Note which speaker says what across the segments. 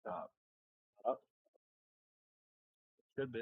Speaker 1: Stop. Up. Should be.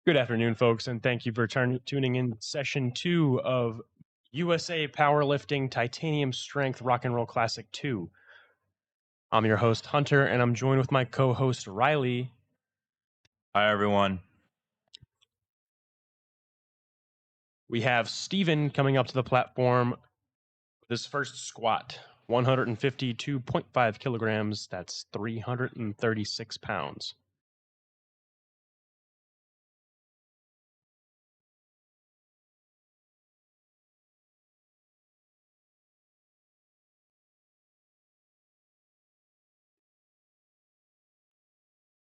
Speaker 1: Good afternoon, folks, and thank you for tuning in session 2 of USA Powerlifting Titanium Strength Rock and Roll Classic 2. I'm your host, Hunter, and I'm joined with my co-host, Riley.
Speaker 2: Hi, everyone.
Speaker 1: We have Steven coming up to the platform with his first squat, 152.5 kilograms. That's 336 pounds.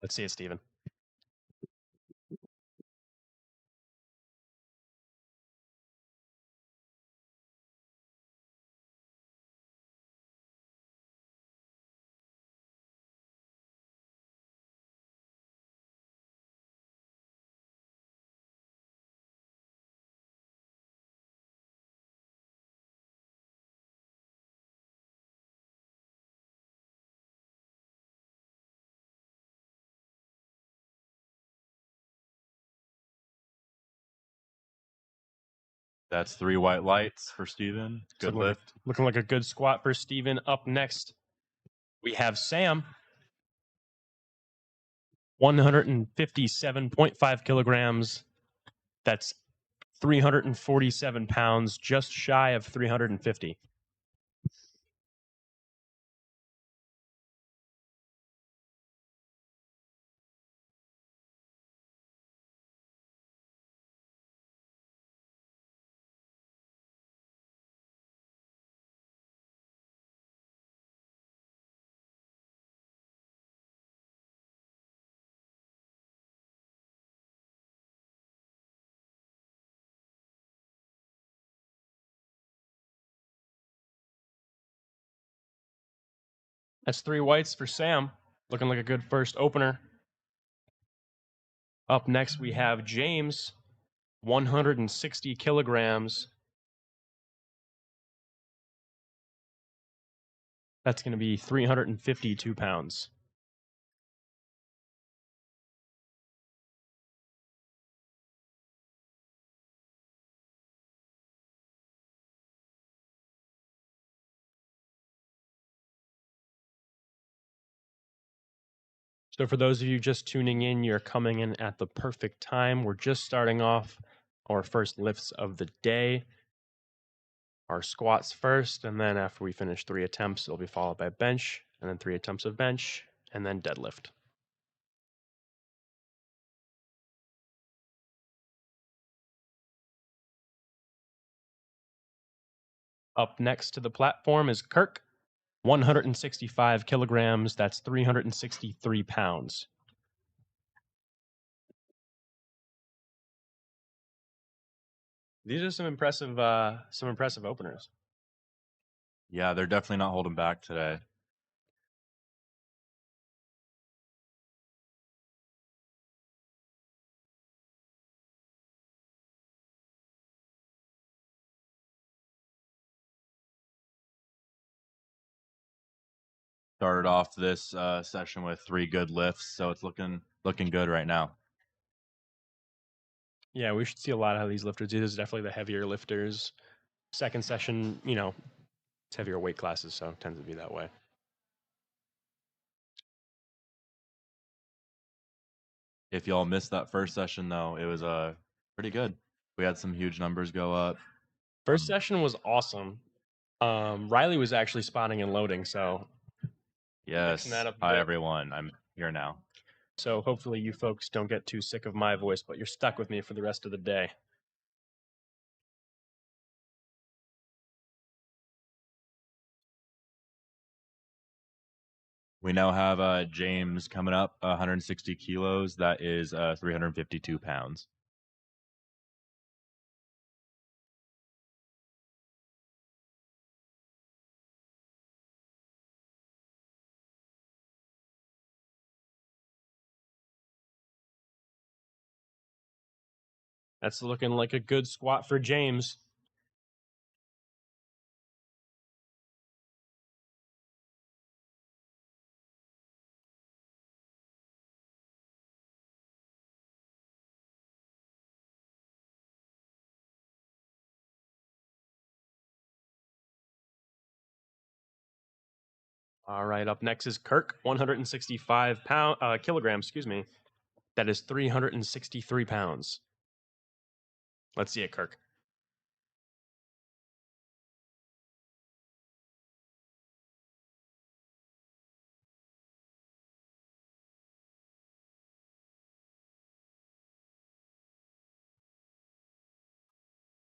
Speaker 1: Let's see it, Steven.
Speaker 2: That's 3 white lights for Steven. Good lift.
Speaker 1: Looking like a good squat for Steven. Up next, we have Sam. 157.5 kilograms. That's 347 pounds, just shy of 350. That's 3 whites for Sam. Looking like a good first opener. Up next, we have James, 160 kilograms. That's going to be 352 pounds. So for those of you just tuning in, you're coming in at the perfect time. We're just starting off our first lifts of the day. Our squats first, and then after we finish 3 attempts, it'll be followed by bench, and then 3 attempts of bench, and then deadlift. Up next to the platform is Kirk, 165 kilograms. That's 363 pounds. These are some impressive openers.
Speaker 2: Yeah, they're definitely not holding back today. Started off this session with 3 good lifts, so it's looking good right now.
Speaker 1: Yeah, we should see a lot of these lifters. These are definitely the heavier lifters. Second session, it's heavier weight classes, so it tends to be that way.
Speaker 2: If y'all missed that first session, though, it was pretty good. We had some huge numbers go up.
Speaker 1: First session was awesome. Riley was actually spotting and loading, so
Speaker 2: yes. Hi, everyone. I'm here now.
Speaker 1: So hopefully you folks don't get too sick of my voice, but you're stuck with me for the rest of the day.
Speaker 2: We now have James coming up, 160 kilos. That is 352 pounds.
Speaker 1: That's looking like a good squat for James. All right, up next is Kirk, 165 kilograms, excuse me. That is 363 pounds. Let's see it, Kirk.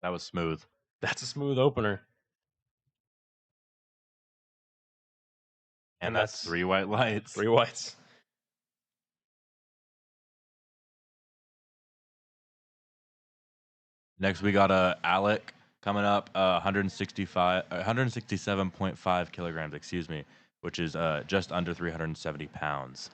Speaker 2: That was smooth.
Speaker 1: That's a smooth opener.
Speaker 2: And that's 3 white lights.
Speaker 1: 3 whites.
Speaker 2: Next, we got Alec coming up, 167.5 kilograms, excuse me, which is just under 370 pounds.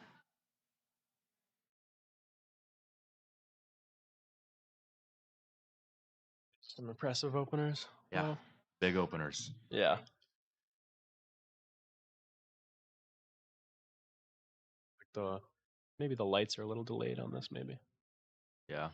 Speaker 1: Some impressive openers.
Speaker 2: Yeah,
Speaker 1: Wow.
Speaker 2: big openers.
Speaker 1: Yeah. Maybe the lights are a little delayed on this, maybe.
Speaker 2: Yeah.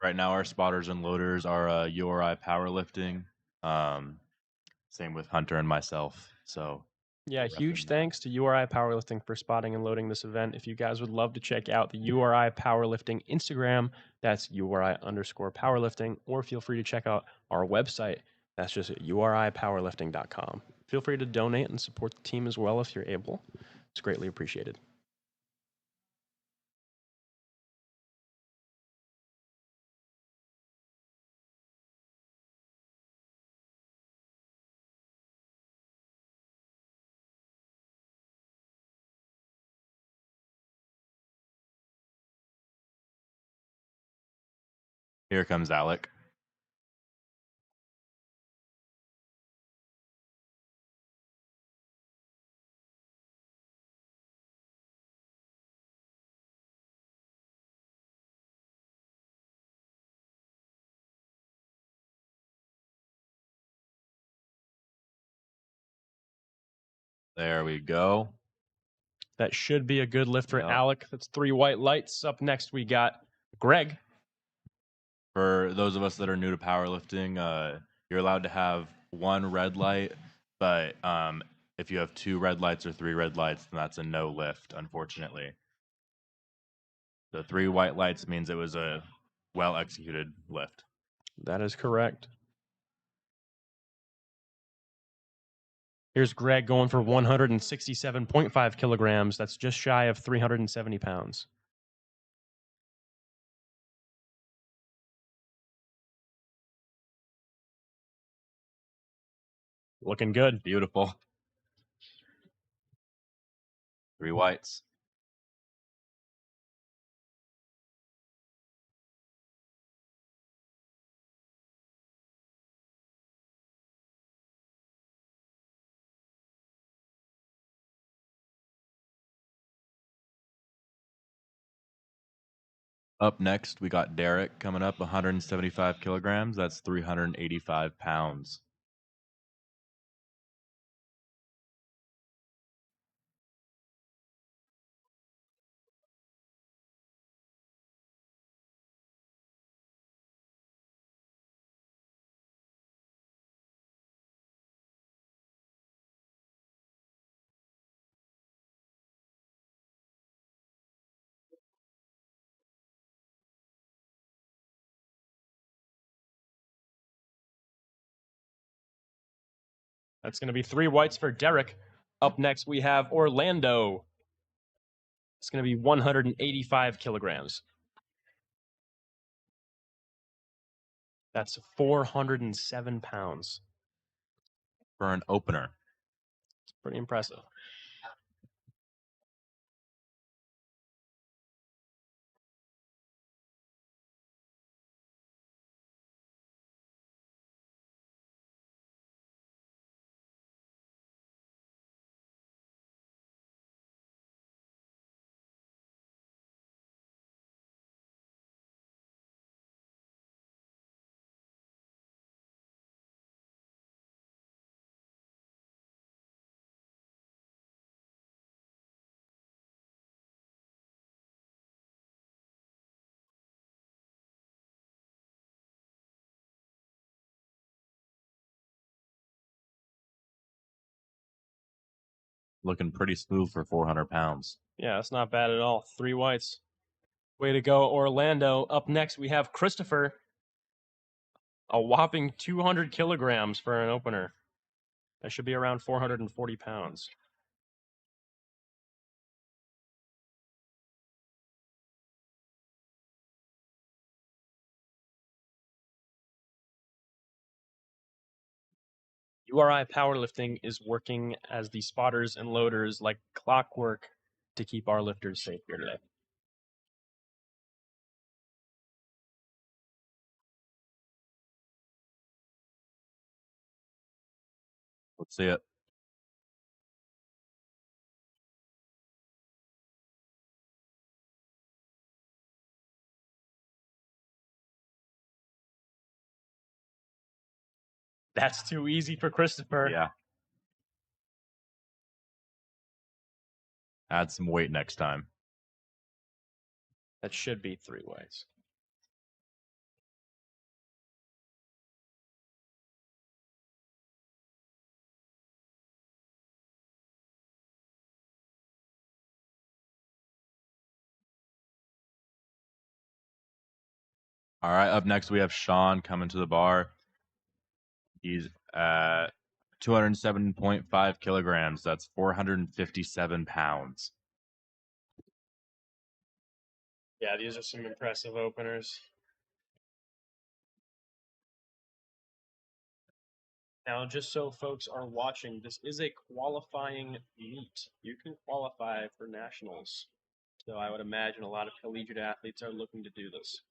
Speaker 2: Right now, our spotters and loaders are URI Powerlifting. Same with Hunter and myself. So
Speaker 1: yeah, huge
Speaker 2: that.
Speaker 1: thanks to URI Powerlifting for spotting and loading this event. If you guys would love to check out the URI Powerlifting Instagram, that's URI_powerlifting, or feel free to check out our website. That's just URIpowerlifting.com. Feel free to donate and support the team as well if you're able. It's greatly appreciated.
Speaker 2: Here comes Alec. There we go.
Speaker 1: That should be a good lift for
Speaker 2: Yep.
Speaker 1: Alec. That's 3 white lights. Up next, we got Greg.
Speaker 2: For those of us that are new to powerlifting, you're allowed to have 1 red light, but if you have 2 red lights or 3 red lights, then that's a no lift, unfortunately. The 3 white lights means it was a well-executed lift.
Speaker 1: That is correct. Here's Greg going for 167.5 kilograms. That's just shy of 370 pounds. Looking good.
Speaker 2: Beautiful. 3 whites. Up next, we got Derek coming up, 175 kilograms. That's 385 pounds.
Speaker 1: That's going to be 3 whites for Derek. Up next, we have Orlando. It's going to be 185 kilograms. That's 407 pounds.
Speaker 2: for an opener.
Speaker 1: It's pretty impressive.
Speaker 2: Looking pretty smooth for 400 pounds.
Speaker 1: Yeah, that's not bad at all. 3 whites. Way to go, Orlando. Up next, we have Christopher. A whopping 200 kilograms for an opener. That should be around 440 pounds. URI Powerlifting is working as the spotters and loaders like clockwork to keep our lifters safe here today.
Speaker 2: Let's see it.
Speaker 1: That's too easy for Christopher.
Speaker 2: Yeah. Add some weight next time.
Speaker 1: That should be 3 whites.
Speaker 2: All right, up next we have Sean coming to the bar. He's at 207.5 kilograms. That's 457 pounds.
Speaker 1: Yeah, these are some impressive openers. Now, just so folks are watching, this is a qualifying meet. You can qualify for nationals. So I would imagine a lot of collegiate athletes are looking to do this.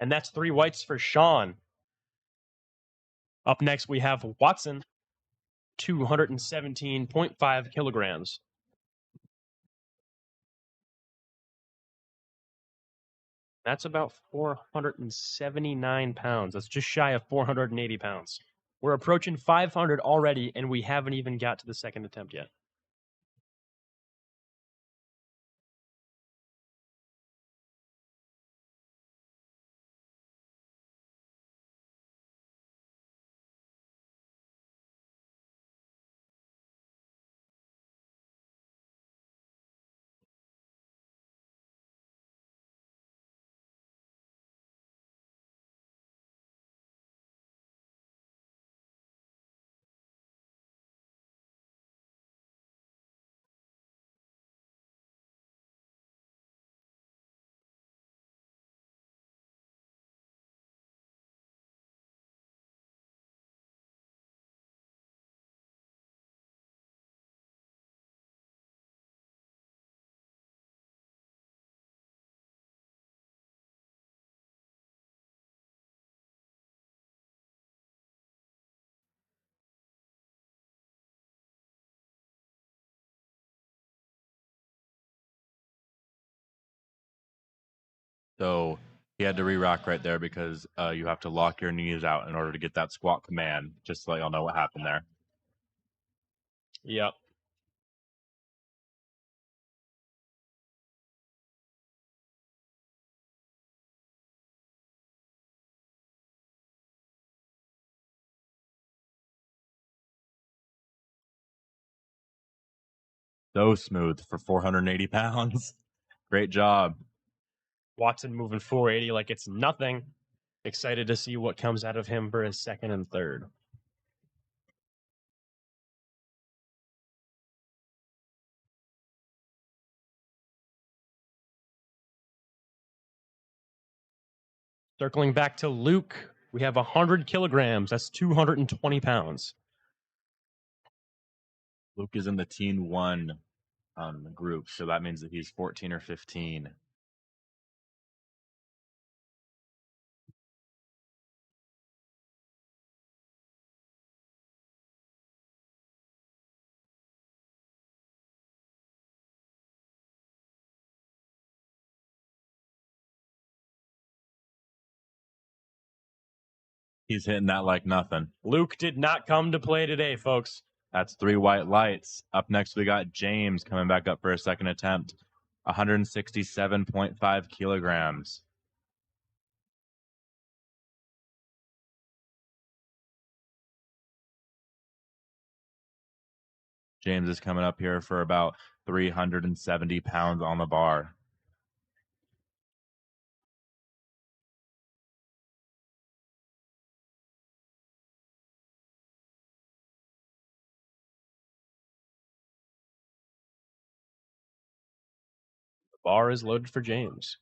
Speaker 1: And that's 3 whites for Sean. Up next, we have Watson, 217.5 kilograms. That's about 479 pounds. That's just shy of 480 pounds. We're approaching 500 already, and we haven't even got to the second attempt yet.
Speaker 2: So he had to re-rock right there because you have to lock your knees out in order to get that squat command, just to let y'all know what happened there.
Speaker 1: Yep.
Speaker 2: So smooth for 480 pounds. Great job.
Speaker 1: Watson moving 480 like it's nothing. Excited to see what comes out of him for his second and third. Circling back to Luke, we have 100 kilograms. That's 220 pounds.
Speaker 2: Luke is in the teen 1 group, so that means that he's 14 or 15. He's hitting that like nothing.
Speaker 1: Luke did not come to play today, folks.
Speaker 2: That's 3 white lights. Up next, we got James coming back up for a second attempt. 167.5 kilograms. James is coming up here for about 370 pounds on the bar.
Speaker 1: The bar is loaded for James.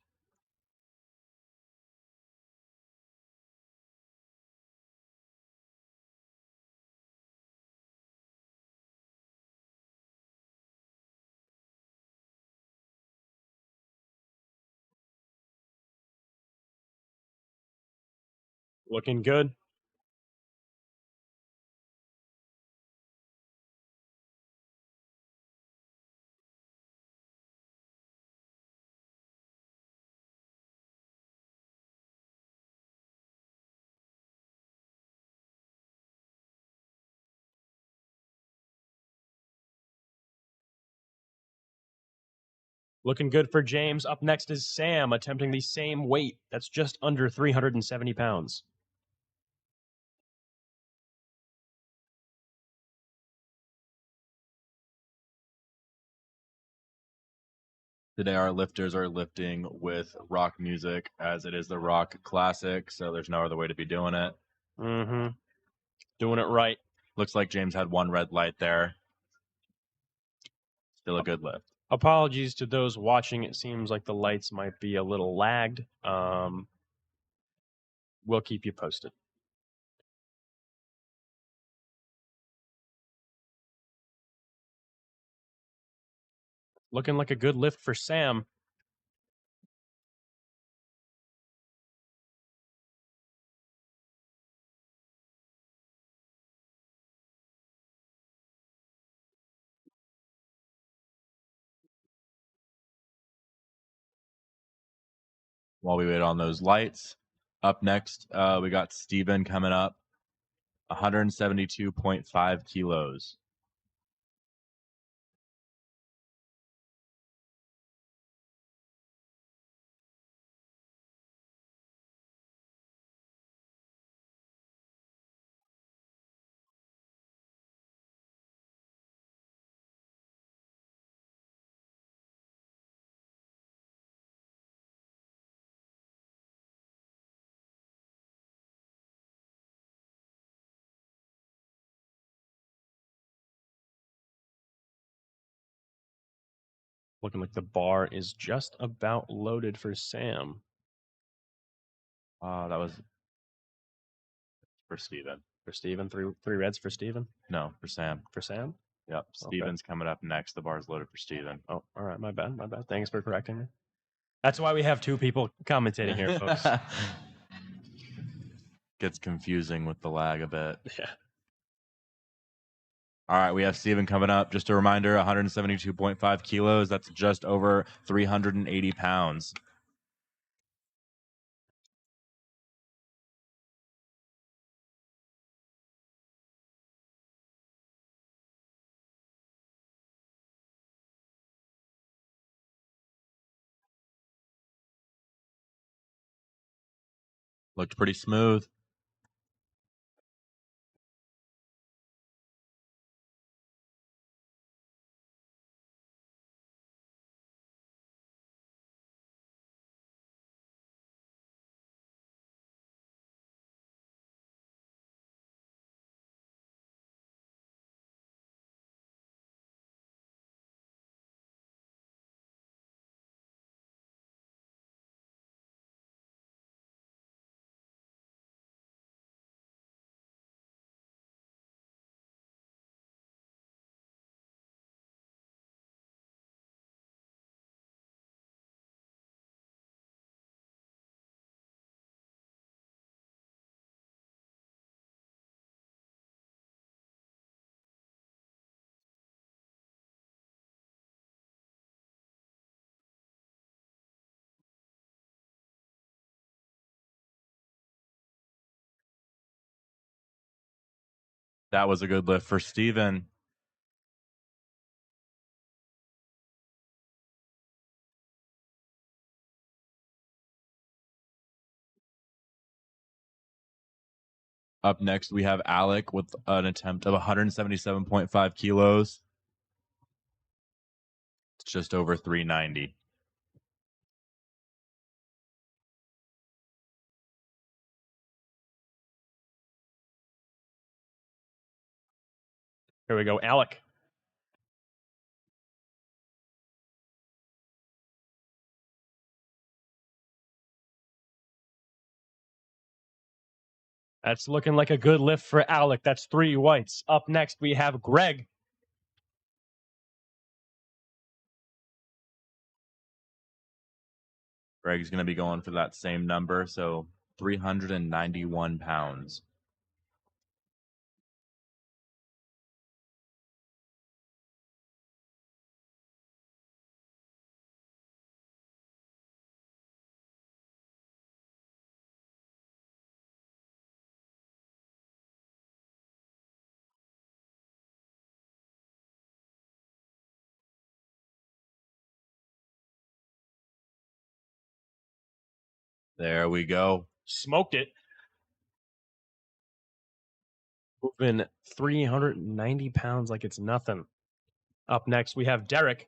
Speaker 1: Looking good. Looking good for James. Up next is Sam, attempting the same weight. That's just under 370 pounds.
Speaker 2: Today, our lifters are lifting with rock music, as it is the rock classic, so there's no other way to be doing it.
Speaker 1: Mm-hmm. Doing it right.
Speaker 2: Looks like James had 1 red light there. Still a good lift.
Speaker 1: Apologies to those watching. It seems like the lights might be a little lagged. We'll keep you posted. Looking like a good lift for Sam.
Speaker 2: While we wait on those lights, up next, we got Steven coming up, 172.5 kilos.
Speaker 1: Looking like the bar is just about loaded for Sam.
Speaker 2: That was for Steven.
Speaker 1: For Steven, three reds for Steven?
Speaker 2: No, for Sam.
Speaker 1: For Sam?
Speaker 2: Yep, Steven's coming up next. The bar's loaded for Steven.
Speaker 1: Oh, all right, my bad. Thanks for correcting me. That's why we have 2 people commentating here, folks.
Speaker 2: Gets confusing with the lag a bit.
Speaker 1: Yeah.
Speaker 2: All right, we have Steven coming up. Just a reminder, 172.5 kilos. That's just over 380 pounds. Looked pretty smooth. That was a good lift for Steven. Up next, we have Alec with an attempt of 177.5 kilos. It's just over 390.
Speaker 1: Here we go, Alec. That's looking like a good lift for Alec. That's 3 whites. Up next, we have Greg.
Speaker 2: Greg's going to be going for that same number, so 391 pounds. There we go.
Speaker 1: Smoked it. Moving 390 pounds like it's nothing. Up next, we have Derek.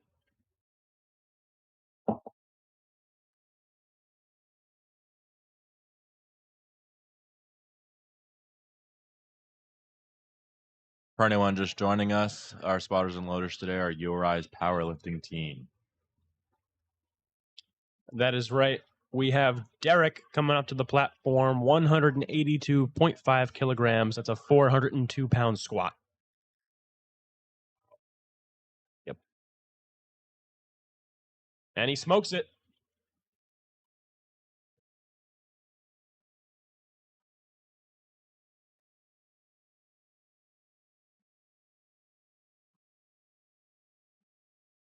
Speaker 2: For anyone just joining us, our spotters and loaders today are URI's powerlifting team.
Speaker 1: That is right. We have Derek coming up to the platform, 182.5 kilograms. That's a 402-pound squat. Yep. And he smokes it.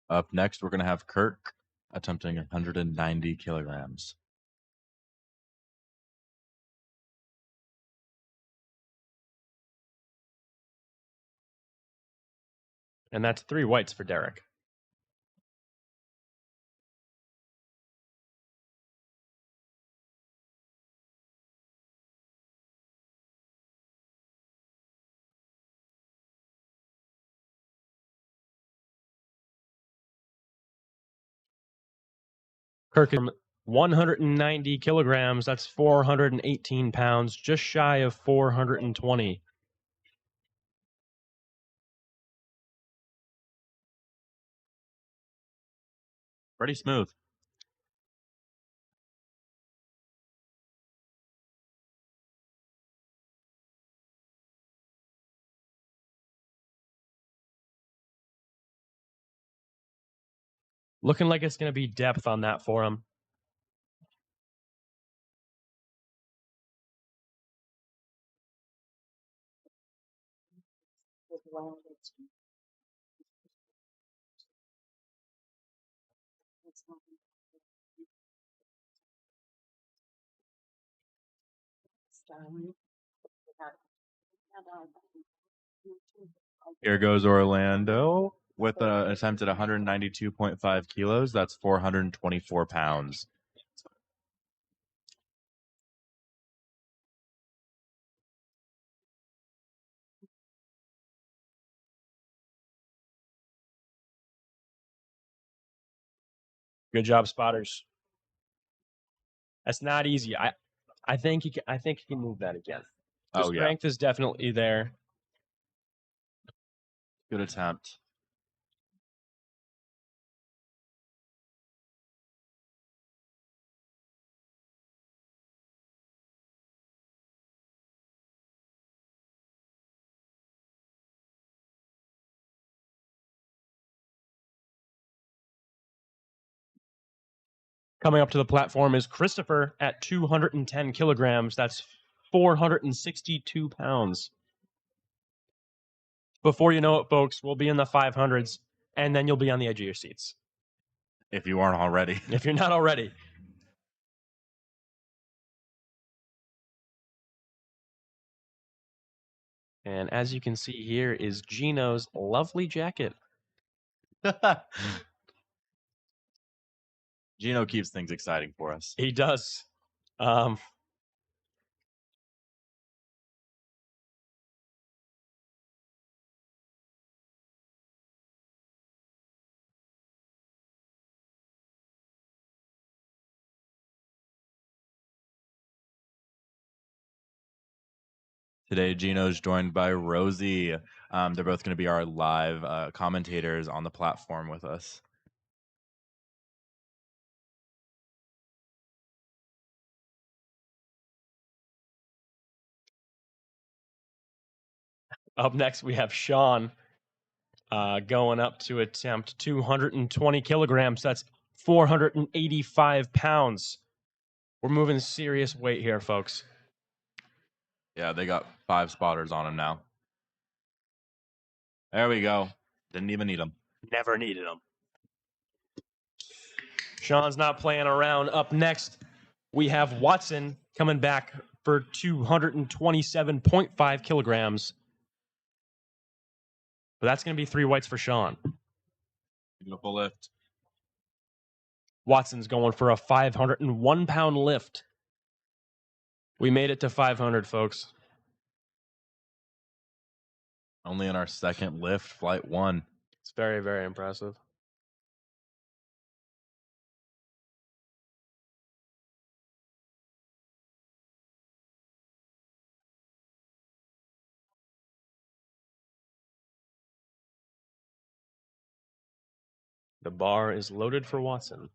Speaker 2: Up next, we're going to have Kirk attempting 190 kilograms.
Speaker 1: And that's 3 whites for Derek. Kirk is 190 kilograms. That's 418 pounds, just shy of 420.
Speaker 2: Pretty smooth.
Speaker 1: Looking like it's going to be depth on that for him.
Speaker 2: Here goes Orlando with an attempt at 192.5 kilos. That's 424 pounds.
Speaker 1: Good job, spotters. That's not easy. I think he can move that again. The strength is definitely there.
Speaker 2: Good attempt.
Speaker 1: Coming up to the platform is Christopher at 210 kilograms. That's 462 pounds. Before you know it, folks, we'll be in the 500s, and then you'll be on the edge of your seats.
Speaker 2: If you aren't already.
Speaker 1: If you're not already. And as you can see here is Gino's lovely jacket.
Speaker 2: Gino keeps things exciting for us.
Speaker 1: He does.
Speaker 2: Today, Gino's joined by Rosie. They're both going to be our live commentators on the platform with us.
Speaker 1: Up next, we have Sean going up to attempt 220 kilograms. That's 485 pounds. We're moving serious weight here, folks.
Speaker 2: Yeah, they got 5 spotters on him now. There we go. Didn't even need them.
Speaker 1: Never needed them. Sean's not playing around. Up next, we have Watson coming back for 227.5 kilograms. But that's going to be 3 whites for Sean.
Speaker 2: Beautiful lift.
Speaker 1: Watson's going for a 501-pound lift. We made it to 500, folks.
Speaker 2: Only in our second lift, flight 1.
Speaker 1: It's very, very impressive. The bar is loaded for Watson.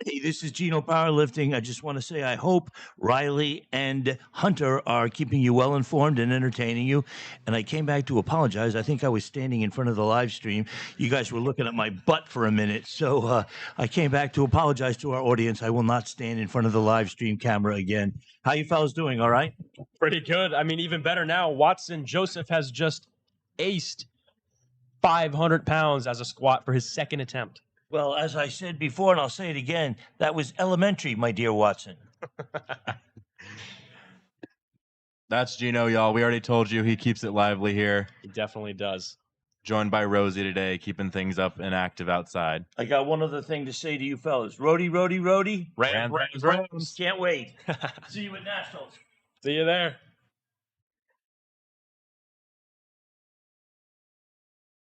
Speaker 3: Hey, this is Gino Powerlifting. I just want to say I hope Riley and Hunter are keeping you well informed and entertaining you. And I came back to apologize. I think I was standing in front of the live stream. You guys were looking at my butt for a minute. So I came back to apologize to our audience. I will not stand in front of the live stream camera again. How you fellas doing? All right?
Speaker 1: Pretty good. I mean, even better now. Watson Joseph has just aced 500 pounds as a squat for his second attempt.
Speaker 3: Well, as I said before, and I'll say it again, that was elementary, my dear Watson.
Speaker 2: That's Gino, y'all. We already told you he keeps it lively here.
Speaker 1: He definitely does.
Speaker 2: Joined by Rosie today, keeping things up and active outside.
Speaker 3: I got one other thing to say to you fellas. Roadie, roadie, roadie.
Speaker 1: Rams.
Speaker 3: Can't wait. See you at Nationals.
Speaker 1: See you there.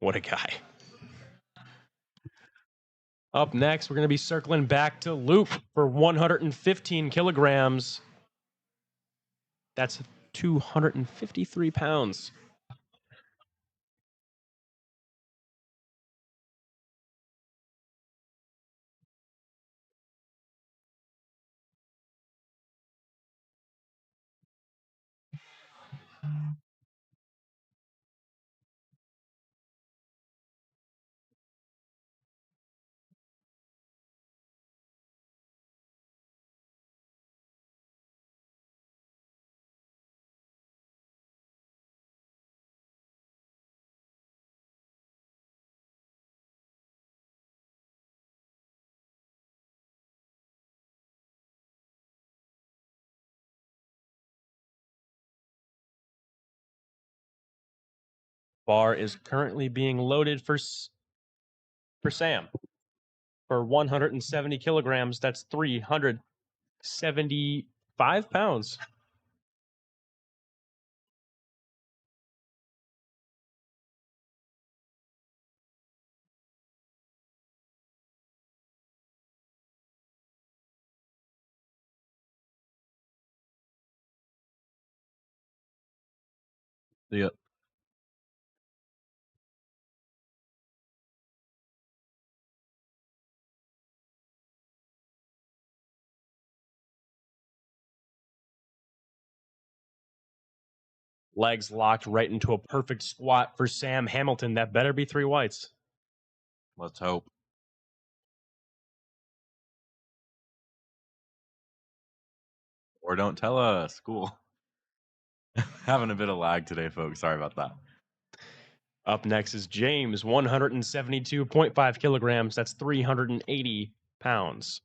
Speaker 1: What a guy. Up next, we're going to be circling back to Luke for 115 kilograms. That's 253 pounds. Bar is currently being loaded for Sam for 170 kilograms. That's 375 pounds.
Speaker 2: Yep.
Speaker 1: Legs locked right into a perfect squat for Sam Hamilton. That better be 3 whites.
Speaker 2: Let's hope. Or don't tell us. Cool. Having a bit of lag today, folks. Sorry about that.
Speaker 1: Up next is James, 172.5 kilograms. That's 380 pounds.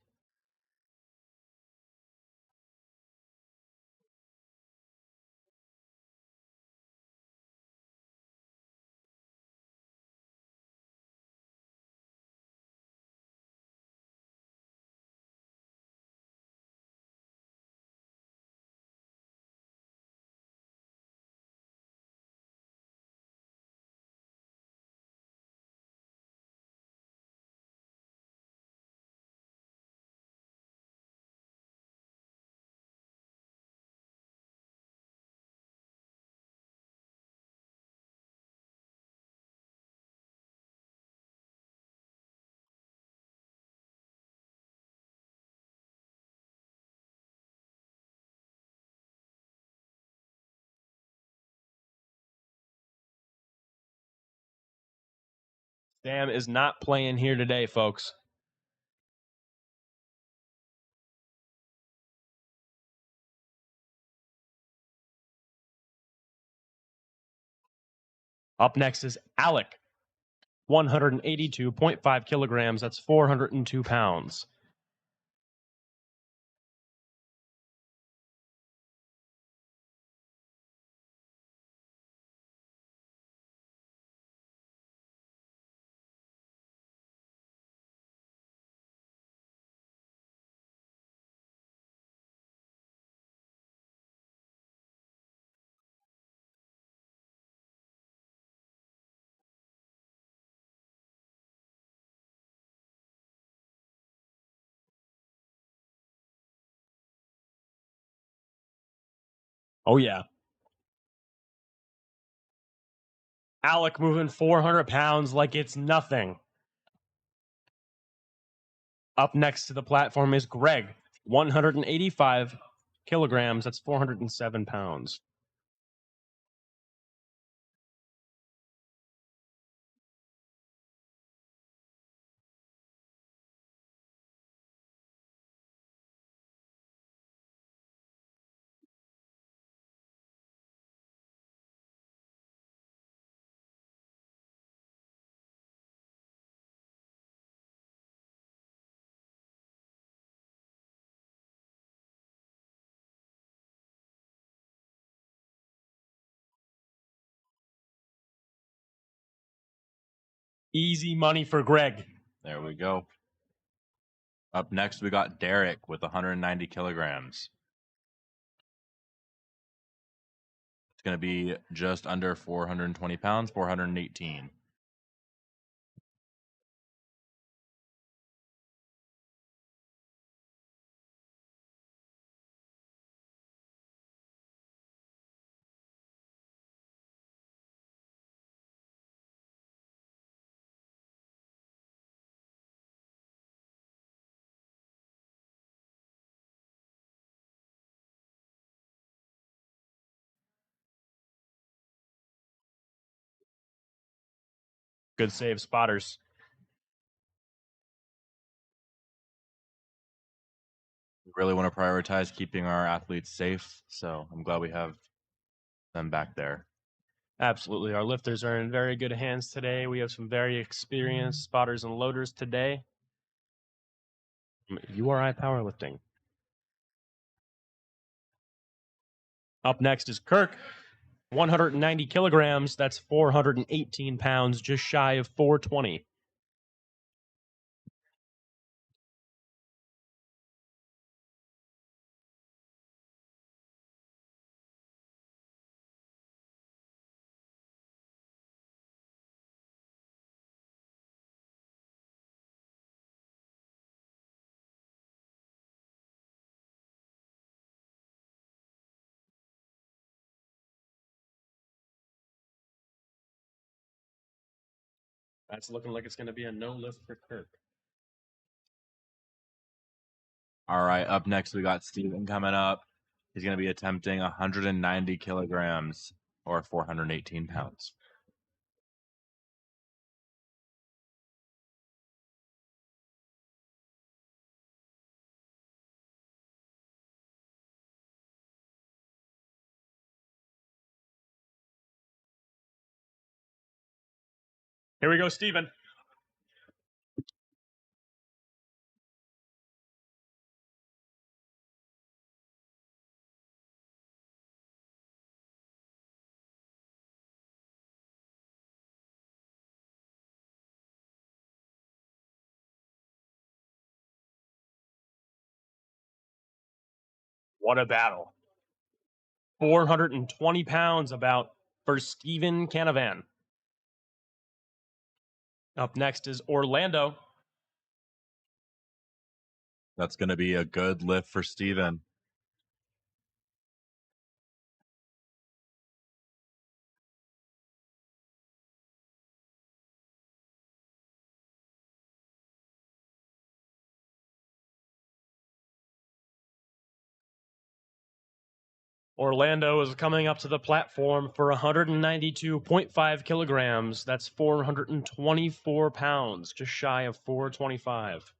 Speaker 1: Sam is not playing here today, folks. Up next is Alec, 182.5 kilograms. That's 402 pounds. Oh, yeah. Alec moving 400 pounds like it's nothing. Up next to the platform is Greg, 185 kilograms. That's 407 pounds. Easy money for Greg.
Speaker 2: There we go. Up next, we got Derek with 190 kilograms. It's going to be just under 420 pounds, 418.
Speaker 1: Good save, spotters.
Speaker 2: We really want to prioritize keeping our athletes safe, so I'm glad we have them back there.
Speaker 1: Absolutely. Our lifters are in very good hands today. We have some very experienced spotters and loaders today. URI Powerlifting. Up next is Kirk, 190 kilograms. That's 418 pounds, just shy of 420. That's looking like it's going to be a no lift for Kirk.
Speaker 2: All right, up next, we got Steven coming up. He's going to be attempting 190 kilograms or 418 pounds.
Speaker 1: Here we go, Steven. What a battle. 420 pounds about for Steven Canavan. Up next is Orlando.
Speaker 2: That's going to be a good lift for Steven.
Speaker 1: Orlando is coming up to the platform for 192.5 kilograms. That's 424 pounds, just shy of 425.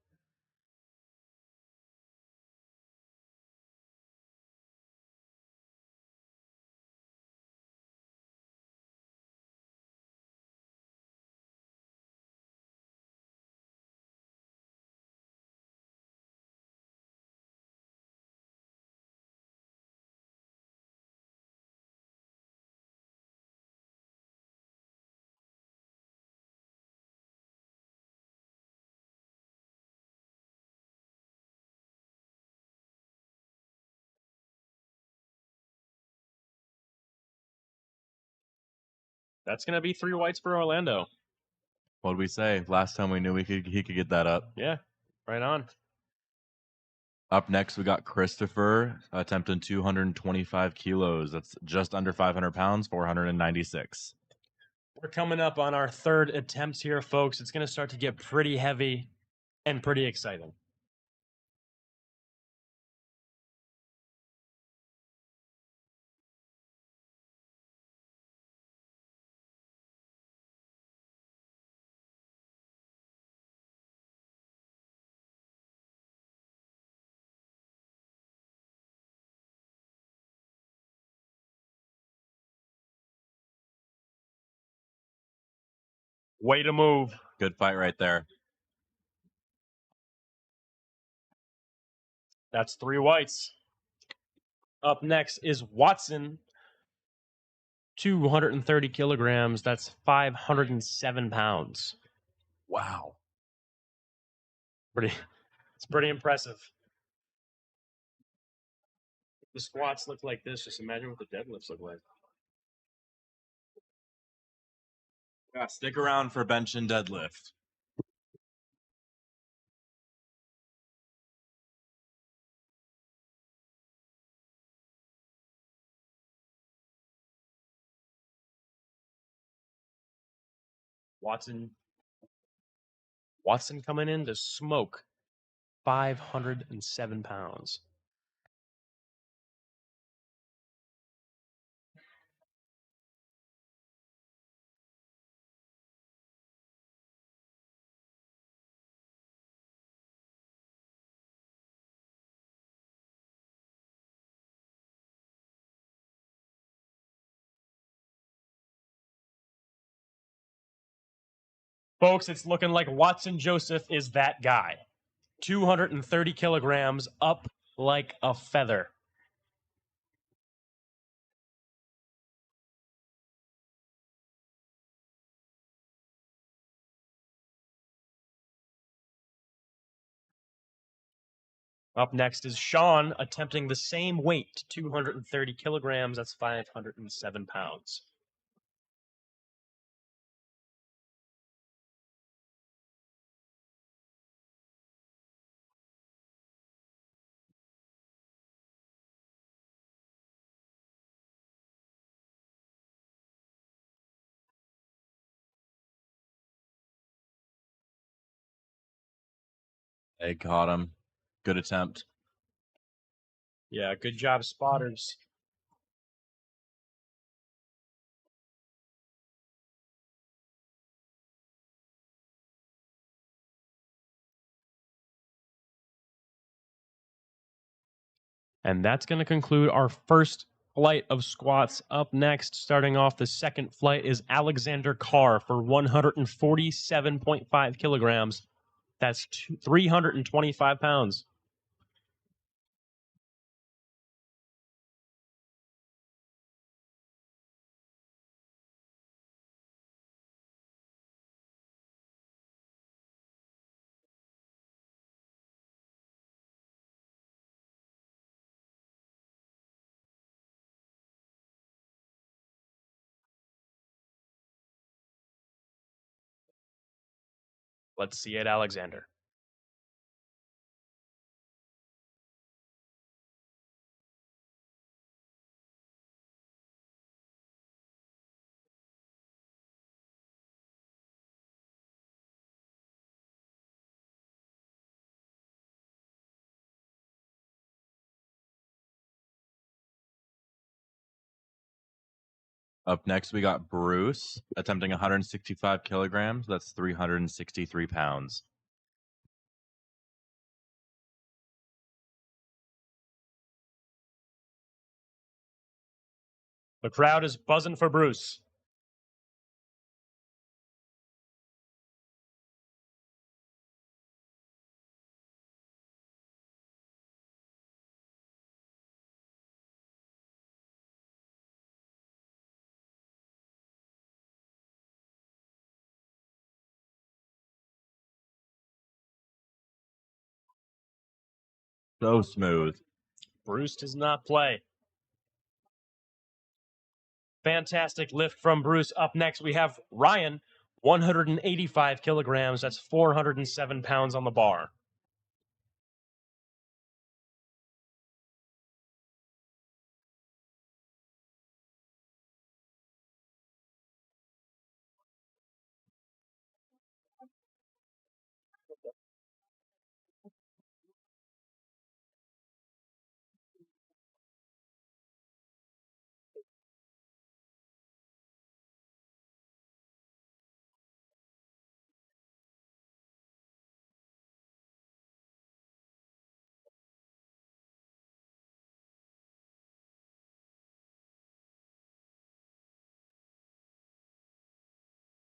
Speaker 1: That's going to be 3 whites for Orlando.
Speaker 2: What did we say? Last time we knew he could get that up.
Speaker 1: Yeah, right on.
Speaker 2: Up next, we got Christopher attempting 225 kilos. That's just under 500 pounds, 496.
Speaker 1: We're coming up on our 3rd attempt here, folks. It's going to start to get pretty heavy and pretty exciting. Way to move.
Speaker 2: Good fight right there.
Speaker 1: That's 3 whites. Up next is Watson. 230 kilograms. That's 507 pounds.
Speaker 2: Wow.
Speaker 1: It's pretty impressive. The squats look like this. Just imagine what the deadlifts look like.
Speaker 2: Yeah, stick around for bench and deadlift.
Speaker 1: Watson coming in to smoke 507 pounds. Folks, it's looking like Watson Joseph is that guy. 230 kilograms, up like a feather. Up next is Sean attempting the same weight, 230 kilograms. That's 507 pounds.
Speaker 2: They caught him. Good attempt.
Speaker 1: Yeah, good job, spotters. And that's going to conclude our first flight of squats. Up next, starting off the second flight, is Alexander Carr for 147.5 kilograms. That's 325 pounds. Let's see it, Alexander.
Speaker 2: Up next, we got Bruce attempting 165 kilograms. That's 363 pounds.
Speaker 1: The crowd is buzzing for Bruce.
Speaker 2: So smooth.
Speaker 1: Bruce does not play. Fantastic lift from Bruce. Up next, we have Ryan, 185 kilograms. That's 407 pounds on the bar.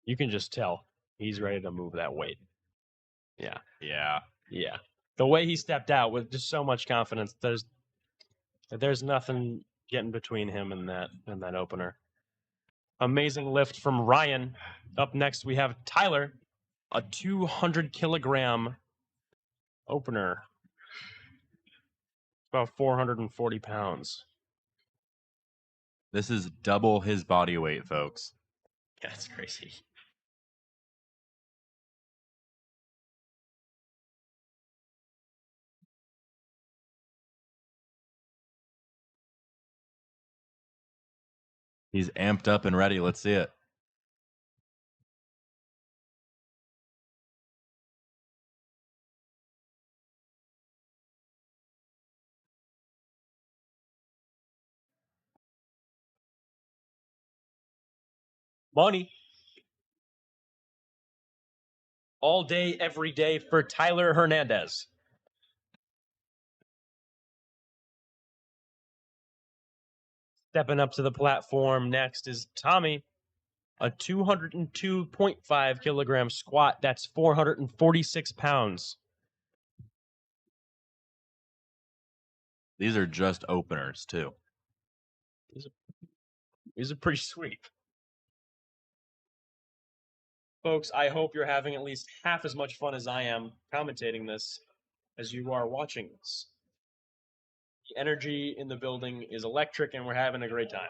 Speaker 1: You can just tell he's ready to move that weight. Yeah.
Speaker 2: Yeah.
Speaker 1: Yeah. The way he stepped out with just so much confidence, there's nothing getting between him and that opener. Amazing lift from Ryan. Up next, we have Tyler, a 200 kilogram opener. About 440 pounds.
Speaker 2: This is double his body weight, folks.
Speaker 1: Yeah, that's crazy.
Speaker 2: He's amped up and ready. Let's see it.
Speaker 1: Money. All day, every day for Tyler Hernandez. Stepping up to the platform next is Tommy, a 202.5 kilogram squat. That's 446 pounds.
Speaker 2: These are just openers, too.
Speaker 1: These are pretty sweet. Folks, I hope you're having at least half as much fun as I am commentating this as you are watching this. The energy in the building is electric and we're having a great time.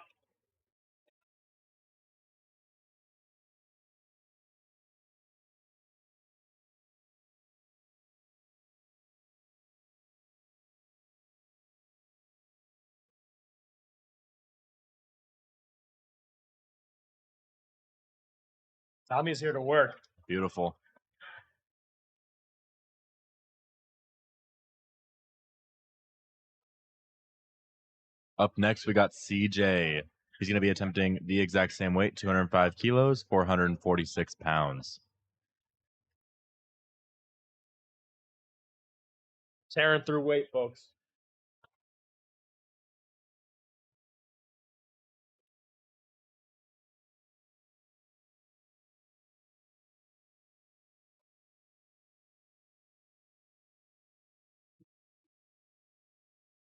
Speaker 1: Tommy's here to work.
Speaker 2: Beautiful. Up next, we got CJ. He's going to be attempting the exact same weight, 205 kilos, 446 pounds.
Speaker 1: Tearing through weight, folks.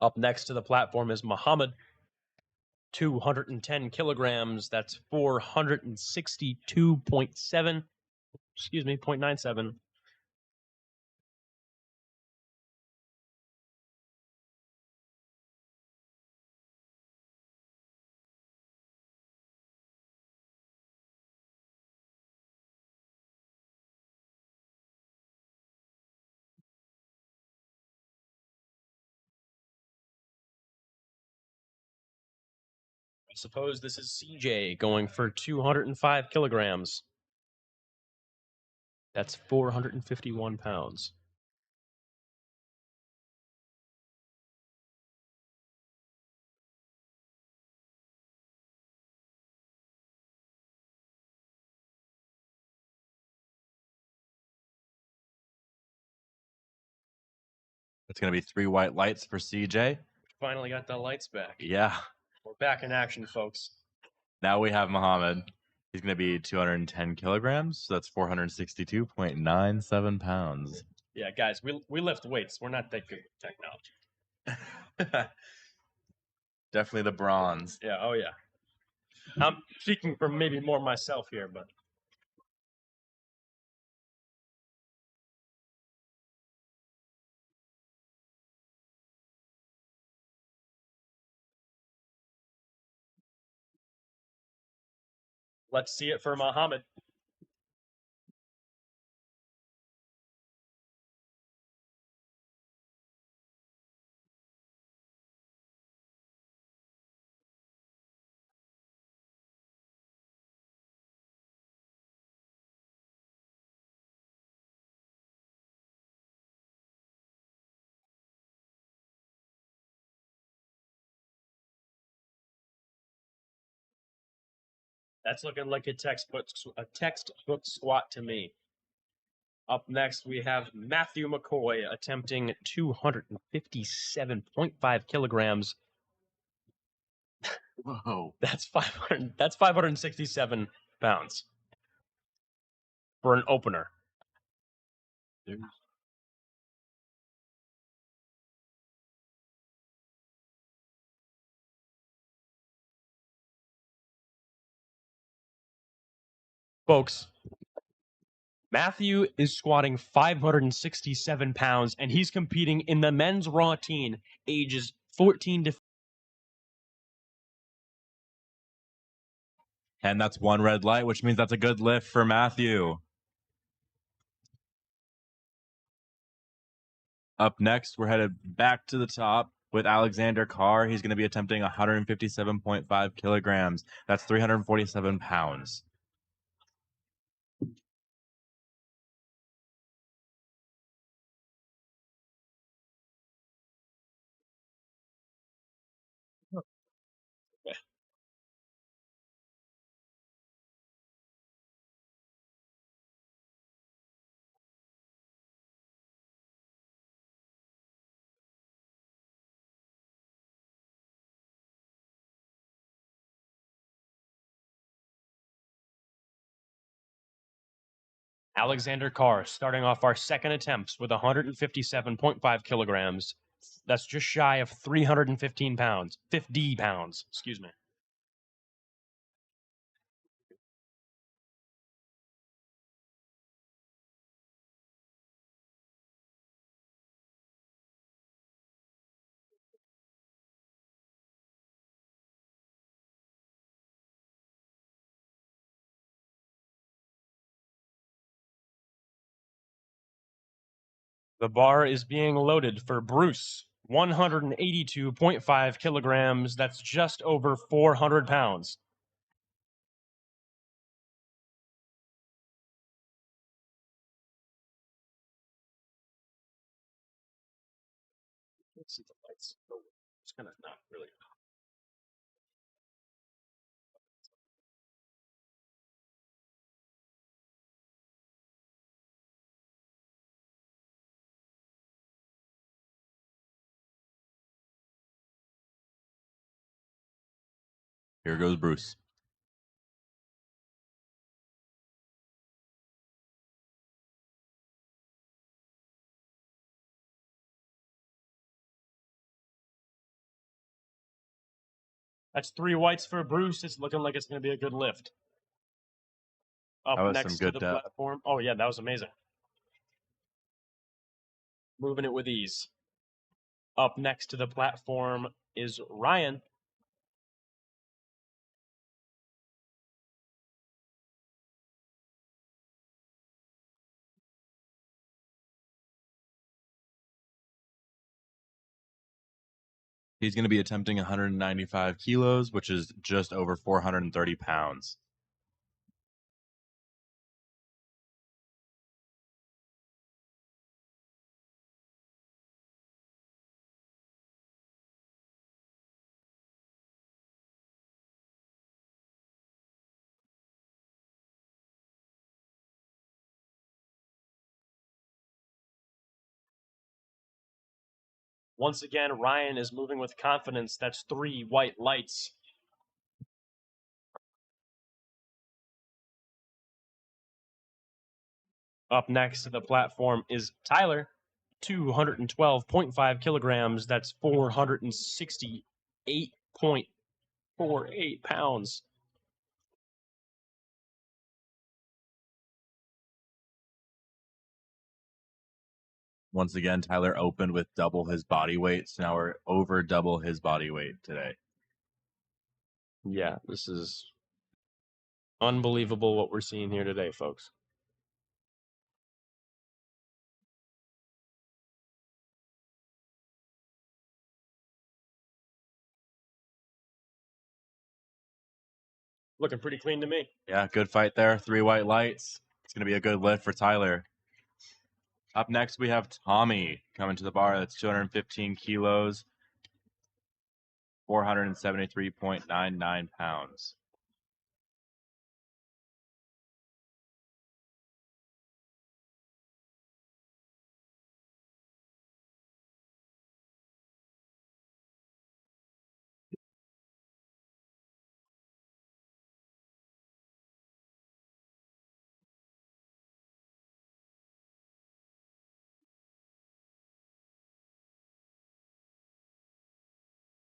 Speaker 1: Up next to the platform is Muhammad, 210 kilograms. That's 462.7, 0.97. I suppose this is CJ going for 205 kilograms. That's 451 pounds.
Speaker 2: It's going to be 3 white lights for CJ.
Speaker 1: Finally got the lights back.
Speaker 2: Yeah.
Speaker 1: We're back in action, folks.
Speaker 2: Now we have Muhammad. He's going to be 210 kilograms. So that's 462.97 pounds.
Speaker 1: Yeah, guys, we lift weights. We're not that good with technology.
Speaker 2: Definitely the bronze.
Speaker 1: Yeah, oh yeah. I'm speaking for maybe more myself here, but let's see it for Muhammad. That's looking like a textbook squat to me. Up next, we have Matthew McCoy attempting 257.5 kilograms.
Speaker 2: Whoa.
Speaker 1: That's 500. That's 567 pounds for an opener. Folks, Matthew is squatting 567 pounds, and he's competing in the men's raw teen, ages 14 to.
Speaker 2: And that's 1 red light, which means that's a good lift for Matthew. Up next, we're headed back to the top with Alexander Carr. He's going to be attempting 157.5 kilograms. That's 347 pounds.
Speaker 1: Alexander Carr starting off our second attempts with 157.5 kilograms. That's just shy of 315 pounds. 50 pounds, excuse me. The bar is being loaded for Bruce. 182.5 kilograms. That's just over 400 pounds. Let's see the lights. It's kind of not really.
Speaker 2: Here goes Bruce.
Speaker 1: That's 3 whites for Bruce. It's looking like it's going to be a good lift. Up
Speaker 2: That was some
Speaker 1: next to
Speaker 2: good
Speaker 1: the
Speaker 2: depth.
Speaker 1: platform. Oh, yeah, that was amazing. Moving it with ease. Up next to the platform is Ryan.
Speaker 2: He's going to be attempting 195 kilos, which is just over 430 pounds.
Speaker 1: Once again, Ryan is moving with confidence. That's 3 white lights. Up next to the platform is Tyler. 212.5 kilograms. That's 468.48 pounds.
Speaker 2: Once again, Tyler opened with double his body weight, so now we're over double his body weight today.
Speaker 1: Yeah, this is unbelievable what we're seeing here today, folks. Looking pretty clean to me.
Speaker 2: Yeah, good fight there. 3 white lights. It's going to be a good lift for Tyler. Up next, we have Tommy coming to the bar. That's 215 kilos, 473.99 pounds.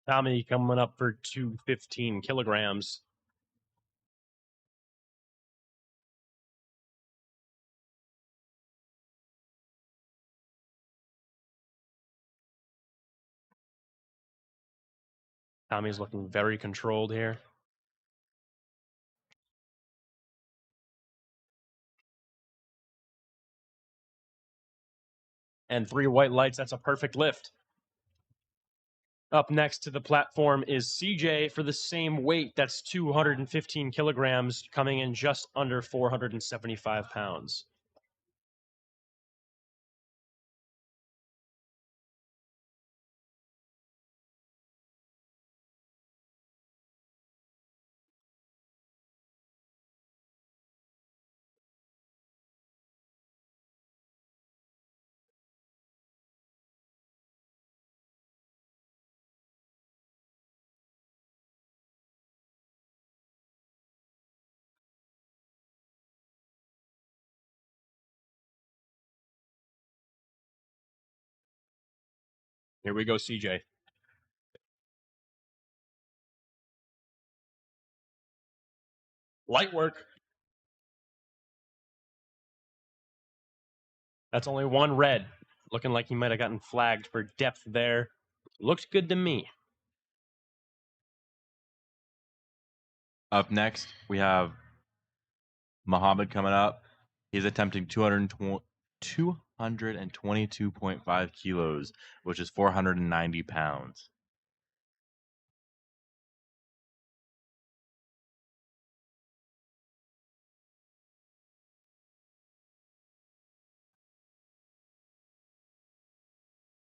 Speaker 1: Tommy coming up for 215 kilograms. Tommy's looking very controlled here. And 3 white lights, that's a perfect lift. Up next to the platform is CJ for the same weight. That's 215 kilograms, coming in just under 475 pounds. Here we go, CJ. Light work. That's only 1 red. Looking like he might have gotten flagged for depth there. Looked good to me.
Speaker 2: Up next, we have Muhammad coming up. He's attempting 222.5 kilos, which is 490 pounds.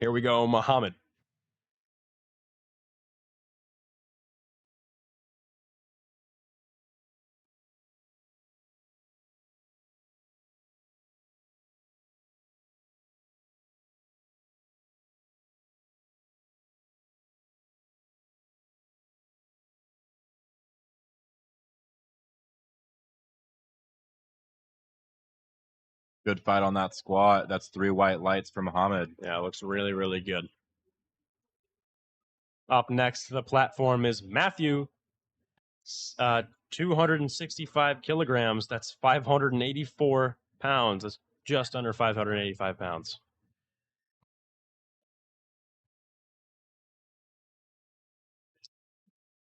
Speaker 1: Here we go, Muhammad.
Speaker 2: Good fight on that squat. That's 3 white lights for Muhammad.
Speaker 1: Yeah, looks really, really good. Up next to the platform is Matthew, 265 kilograms. That's 584 pounds. That's just under 585 pounds.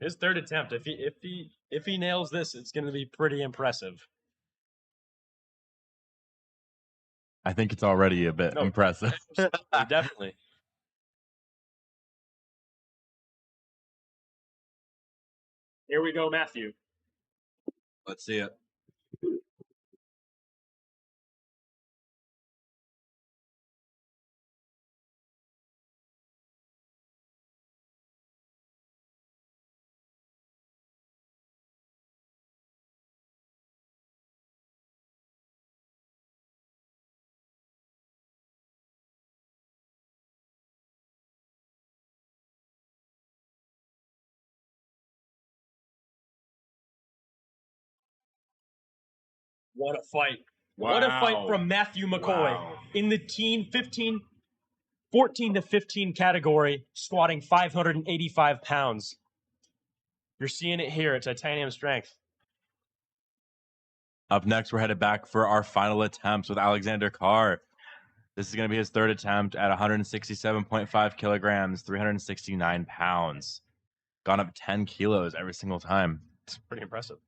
Speaker 1: His third attempt. If he nails this, it's going to be pretty impressive.
Speaker 2: I think it's already a bit impressive.
Speaker 1: Definitely. Here we go, Matthew.
Speaker 2: Let's see it.
Speaker 1: What a fight. What a fight from Matthew McCoy in the 14 to 15 category, squatting 585 pounds. You're seeing it here. It's titanium strength.
Speaker 2: Up next, we're headed back for our final attempts with Alexander Carr. This is going to be his third attempt at 167.5 kilograms, 369 pounds. Gone up 10 kilos every single time.
Speaker 1: It's pretty impressive.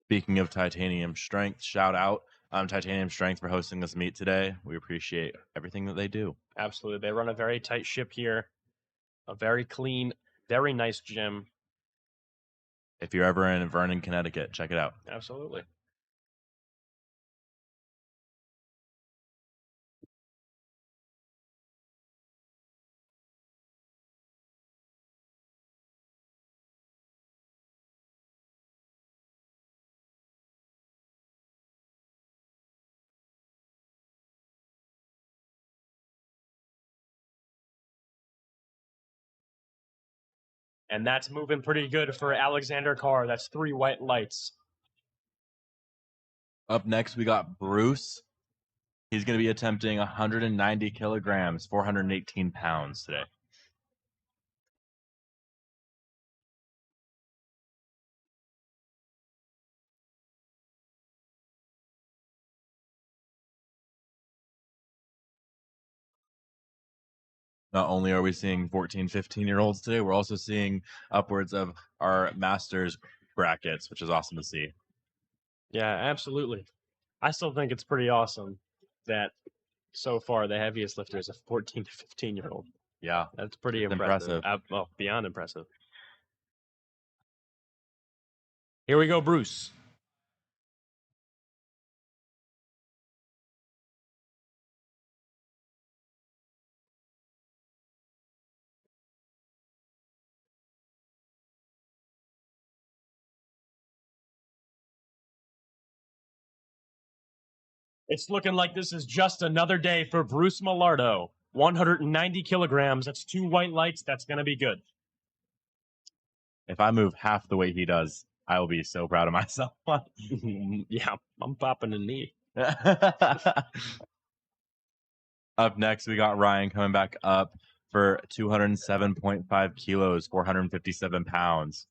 Speaker 2: Speaking of titanium strength, shout out Titanium Strength for hosting this meet today. We appreciate everything that they do.
Speaker 1: Absolutely. They run a very tight ship here. A very clean, very nice gym.
Speaker 2: If you're ever in Vernon, Connecticut, check it out.
Speaker 1: Absolutely. And that's moving pretty good for Alexander Carr. That's 3 white lights.
Speaker 2: Up next, we got Bruce. He's going to be attempting 190 kilograms, 418 pounds today. Not only are we seeing 14, 15-year-olds today, we're also seeing upwards of our masters brackets, which is awesome to see.
Speaker 1: Yeah, absolutely. I still think it's pretty awesome that so far the heaviest lifter is a 14 to 15-year-old.
Speaker 2: Yeah,
Speaker 1: That's pretty impressive. Well, beyond impressive. Here we go, Bruce. It's looking like this is just another day for Bruce Millardo. 190 kilograms. That's 2 white lights. That's going to be good.
Speaker 2: If I move half the way he does, I will be so proud of myself.
Speaker 1: Yeah, I'm popping a knee.
Speaker 2: Up next, we got Ryan coming back up for 207.5 kilos, 457 pounds.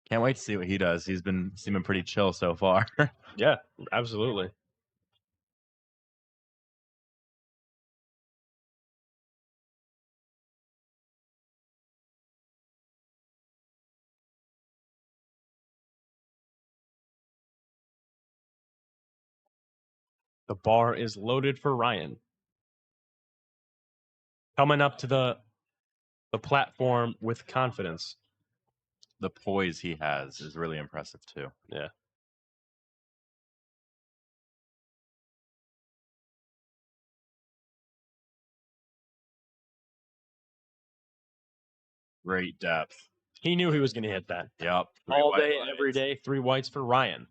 Speaker 2: Can't wait to see what he does. He's been seeming pretty chill so far.
Speaker 1: Yeah, absolutely. The bar is loaded for Ryan. Coming up to the platform with confidence.
Speaker 2: The poise he has is really impressive too.
Speaker 1: Yeah.
Speaker 2: Great depth.
Speaker 1: He knew he was going to hit that.
Speaker 2: Yep.
Speaker 1: All day, every day, 3 whites for Ryan.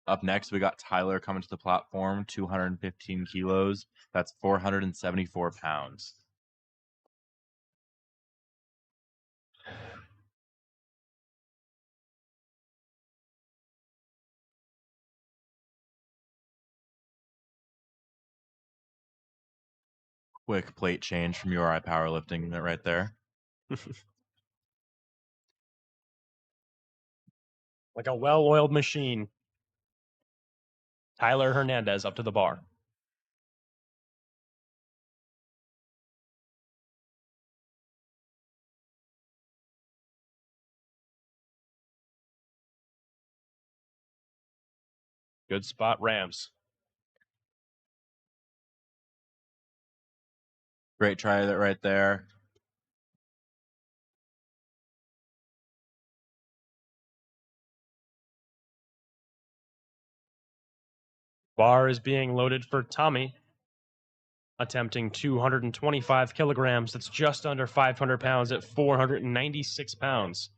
Speaker 2: Up next, we got Tyler coming to the platform, 215 kilos. That's 474 pounds. Quick plate change from URI Powerlifting right there.
Speaker 1: Like a well-oiled machine. Tyler Hernandez up to the bar. Good spot, Rams.
Speaker 2: Great try that right there.
Speaker 1: Bar is being loaded for Tommy, attempting 225 kilograms. That's just under 500 pounds at 496 pounds.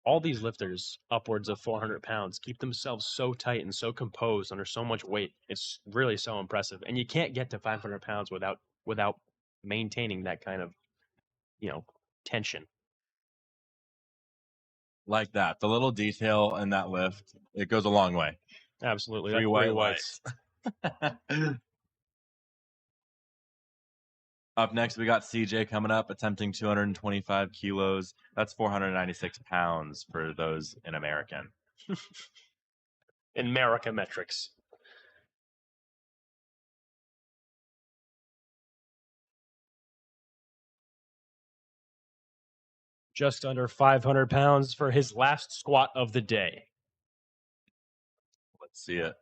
Speaker 1: All these lifters, upwards of 400 pounds, keep themselves so tight and so composed under so much weight. It's really so impressive. And you can't get to 500 pounds without maintaining that kind of, tension.
Speaker 2: Like that. The little detail in that lift, it goes a long way.
Speaker 1: Absolutely.
Speaker 2: Three white lights. Up next, we got CJ coming up, attempting 225 kilos. That's 496 pounds for those in American.
Speaker 1: In America metrics. Just under 500 pounds for his last squat of the day.
Speaker 2: Let's see it.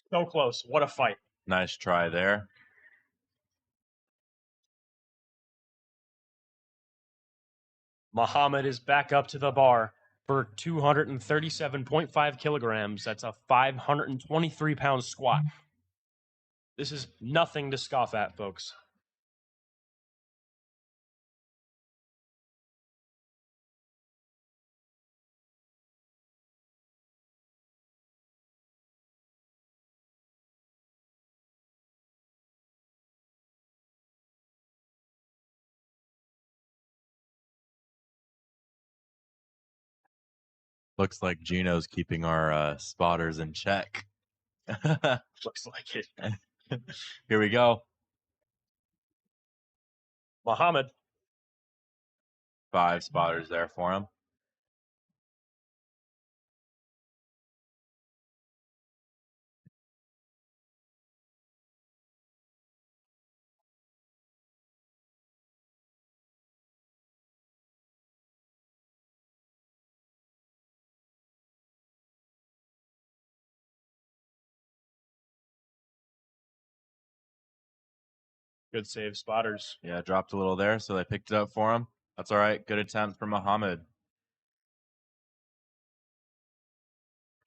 Speaker 1: So close. What a fight.
Speaker 2: Nice try there.
Speaker 1: Muhammad is back up to the bar for 237.5 kilograms. That's a 523-pound squat. This is nothing to scoff at, folks.
Speaker 2: Looks like Gino's keeping our spotters in check.
Speaker 1: Looks like it.
Speaker 2: Here we go.
Speaker 1: Muhammad.
Speaker 2: 5 spotters there for him.
Speaker 1: Good save, spotters.
Speaker 2: Yeah, dropped a little there, so they picked it up for him. That's all right. Good attempt from Muhammad.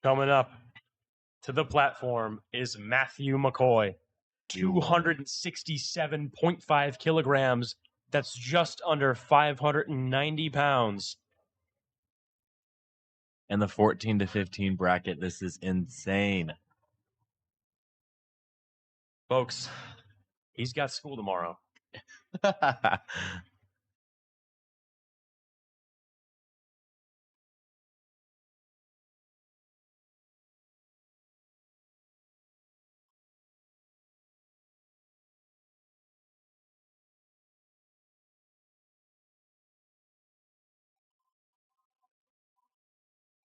Speaker 1: Coming up to the platform is Matthew McCoy. 267.5 kilograms. That's just under 590 pounds.
Speaker 2: In the 14 to 15 bracket, this is insane.
Speaker 1: Folks, he's got school tomorrow.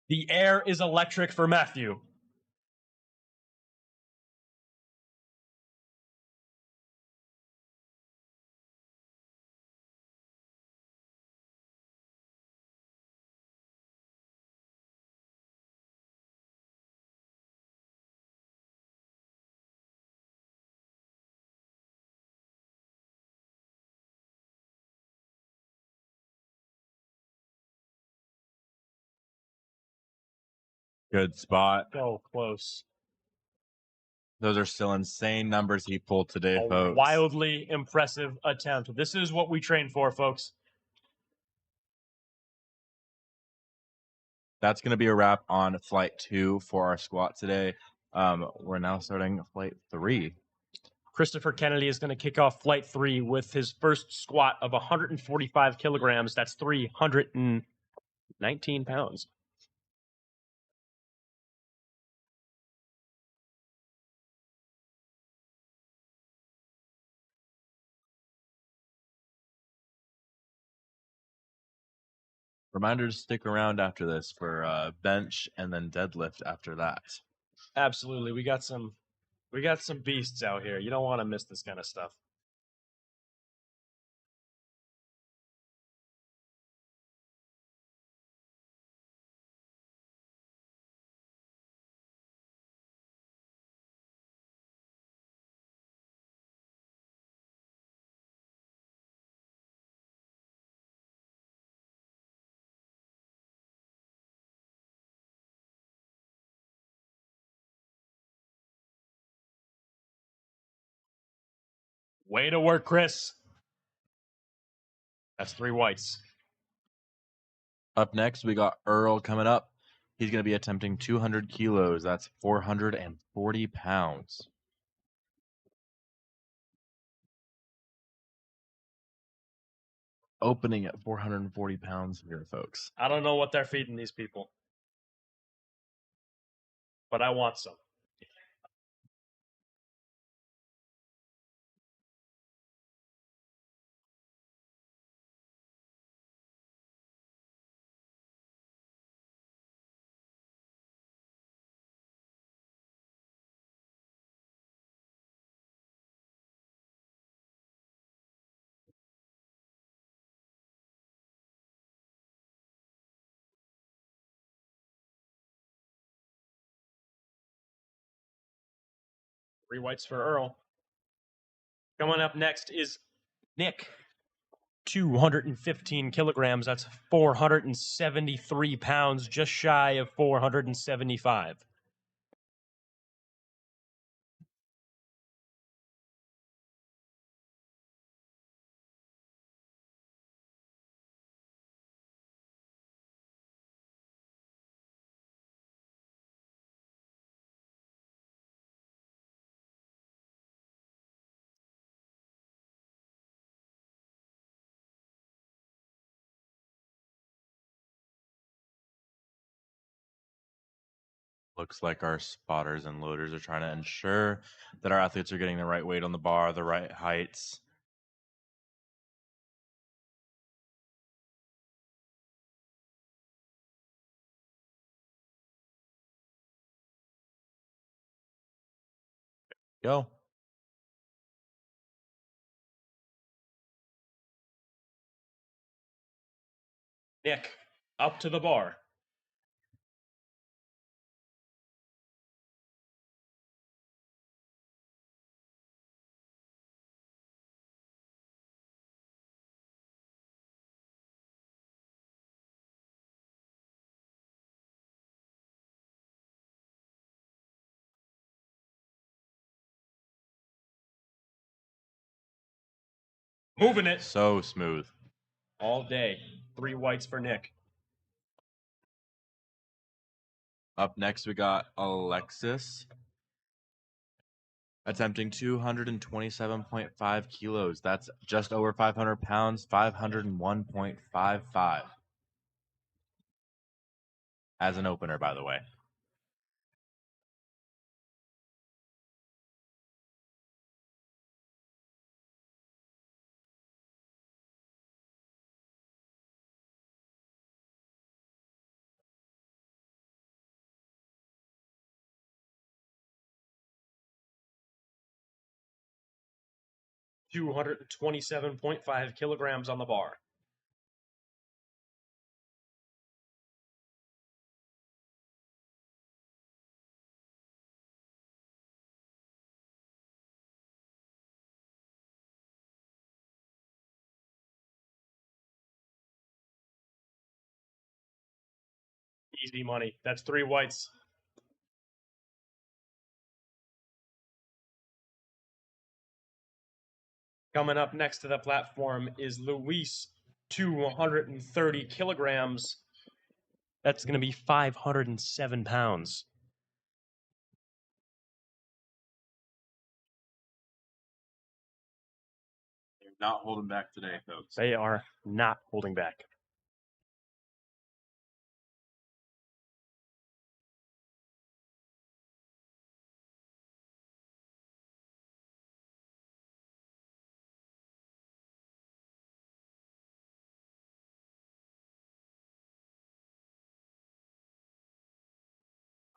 Speaker 1: The air is electric for Matthew.
Speaker 2: Good spot.
Speaker 1: So close.
Speaker 2: Those are still insane numbers he pulled today,
Speaker 1: A
Speaker 2: folks.
Speaker 1: wildly impressive attempt. This is what we train for, folks.
Speaker 2: That's going to be a wrap on flight 2 for our squat today. We're now starting flight 3.
Speaker 1: Christopher Kennedy is going to kick off flight 3 with his first squat of 145 kilograms. That's 319 pounds.
Speaker 2: Reminder to stick around after this for bench and then deadlift after that.
Speaker 1: Absolutely. We got some beasts out here. You don't want to miss this kind of stuff. Way to work, Chris. That's 3 whites.
Speaker 2: Up next, we got Earl coming up. He's going to be attempting 200 kilos. That's 440 pounds. Opening at 440 pounds here, folks.
Speaker 1: I don't know what they're feeding these people, but I want some. Three whites for Earl. Coming up next is Nick. 215 kilograms. That's 473 pounds, just shy of 475.
Speaker 2: Looks like our spotters and loaders are trying to ensure that our athletes are getting the right weight on the bar, the right heights. Go.
Speaker 1: Nick, up to the bar. Moving it
Speaker 2: So smooth.
Speaker 1: all day. 3 whites for Nick.
Speaker 2: Up next, we got Alexis attempting 227.5 kilos. That's just over 500 pounds, 501.55. As an opener, by the way.
Speaker 1: $227.5 kilograms on the bar. Easy money. That's 3 whites. Coming up next to the platform is Luis, 230 kilograms. That's going to be 507 pounds.
Speaker 2: They're not holding back today, folks.
Speaker 1: They are not holding back.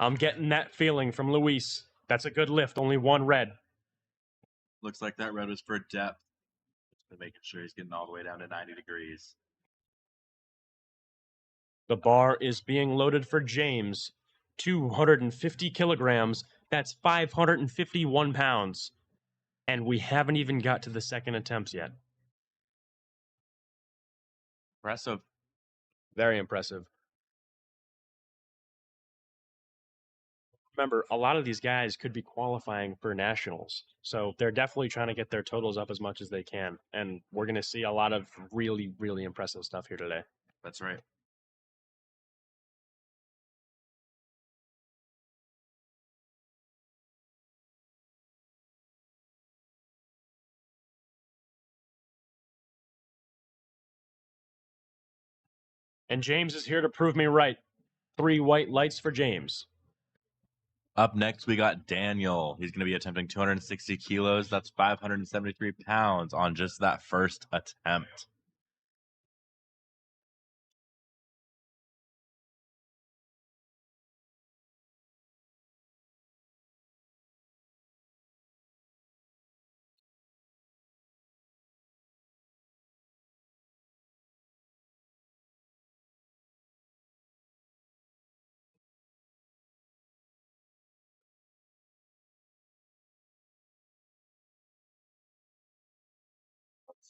Speaker 1: I'm getting that feeling from Luis. That's a good lift, only one red.
Speaker 2: Looks like that red was for depth. Just making sure he's getting all the way down to 90 degrees.
Speaker 1: The bar is being loaded for James. 250 kilograms. That's 551 pounds. And we haven't even got to the second attempts yet.
Speaker 2: Impressive.
Speaker 1: Very impressive. Remember, a lot of these guys could be qualifying for nationals. So they're definitely trying to get their totals up as much as they can. And we're going to see a lot of really, really impressive stuff here today.
Speaker 2: That's right.
Speaker 1: And James is here to prove me right. 3 white lights for James.
Speaker 2: Up next, we got Daniel. He's going to be attempting 260 kilos. That's 573 pounds on just that first attempt.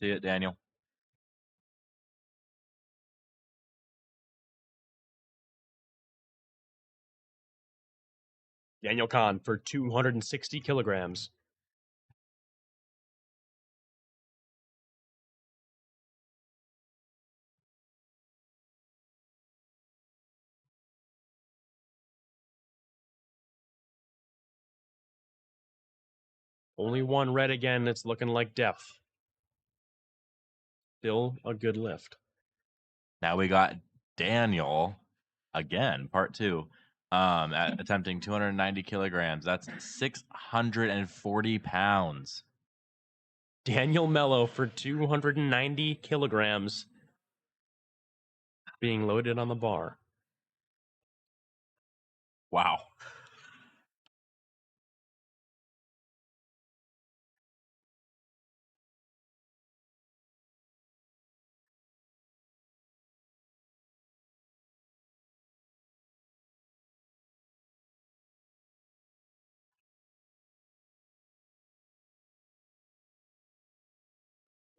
Speaker 2: See it, Daniel.
Speaker 1: Daniel Kahn for 260 kilograms. Only one red again. It's looking like depth. Still a good lift.
Speaker 2: Now we got Daniel again, part 2, at attempting 290 kilograms. That's 640 pounds.
Speaker 1: Daniel Mello for 290 kilograms being loaded on the bar.
Speaker 2: Wow.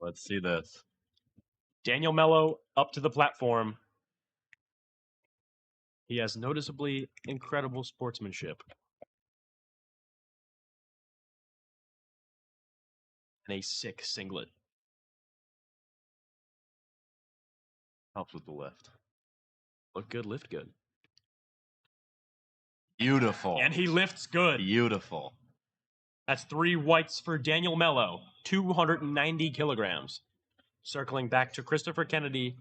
Speaker 2: Let's see this.
Speaker 1: Daniel Mello up to the platform. He has noticeably incredible sportsmanship. And a sick singlet.
Speaker 2: Helps with the lift.
Speaker 1: Look good, lift good.
Speaker 2: Beautiful.
Speaker 1: And he lifts good.
Speaker 2: Beautiful.
Speaker 1: That's 3 whites for Daniel Mello, 290 kilograms. Circling back to Christopher Kennedy,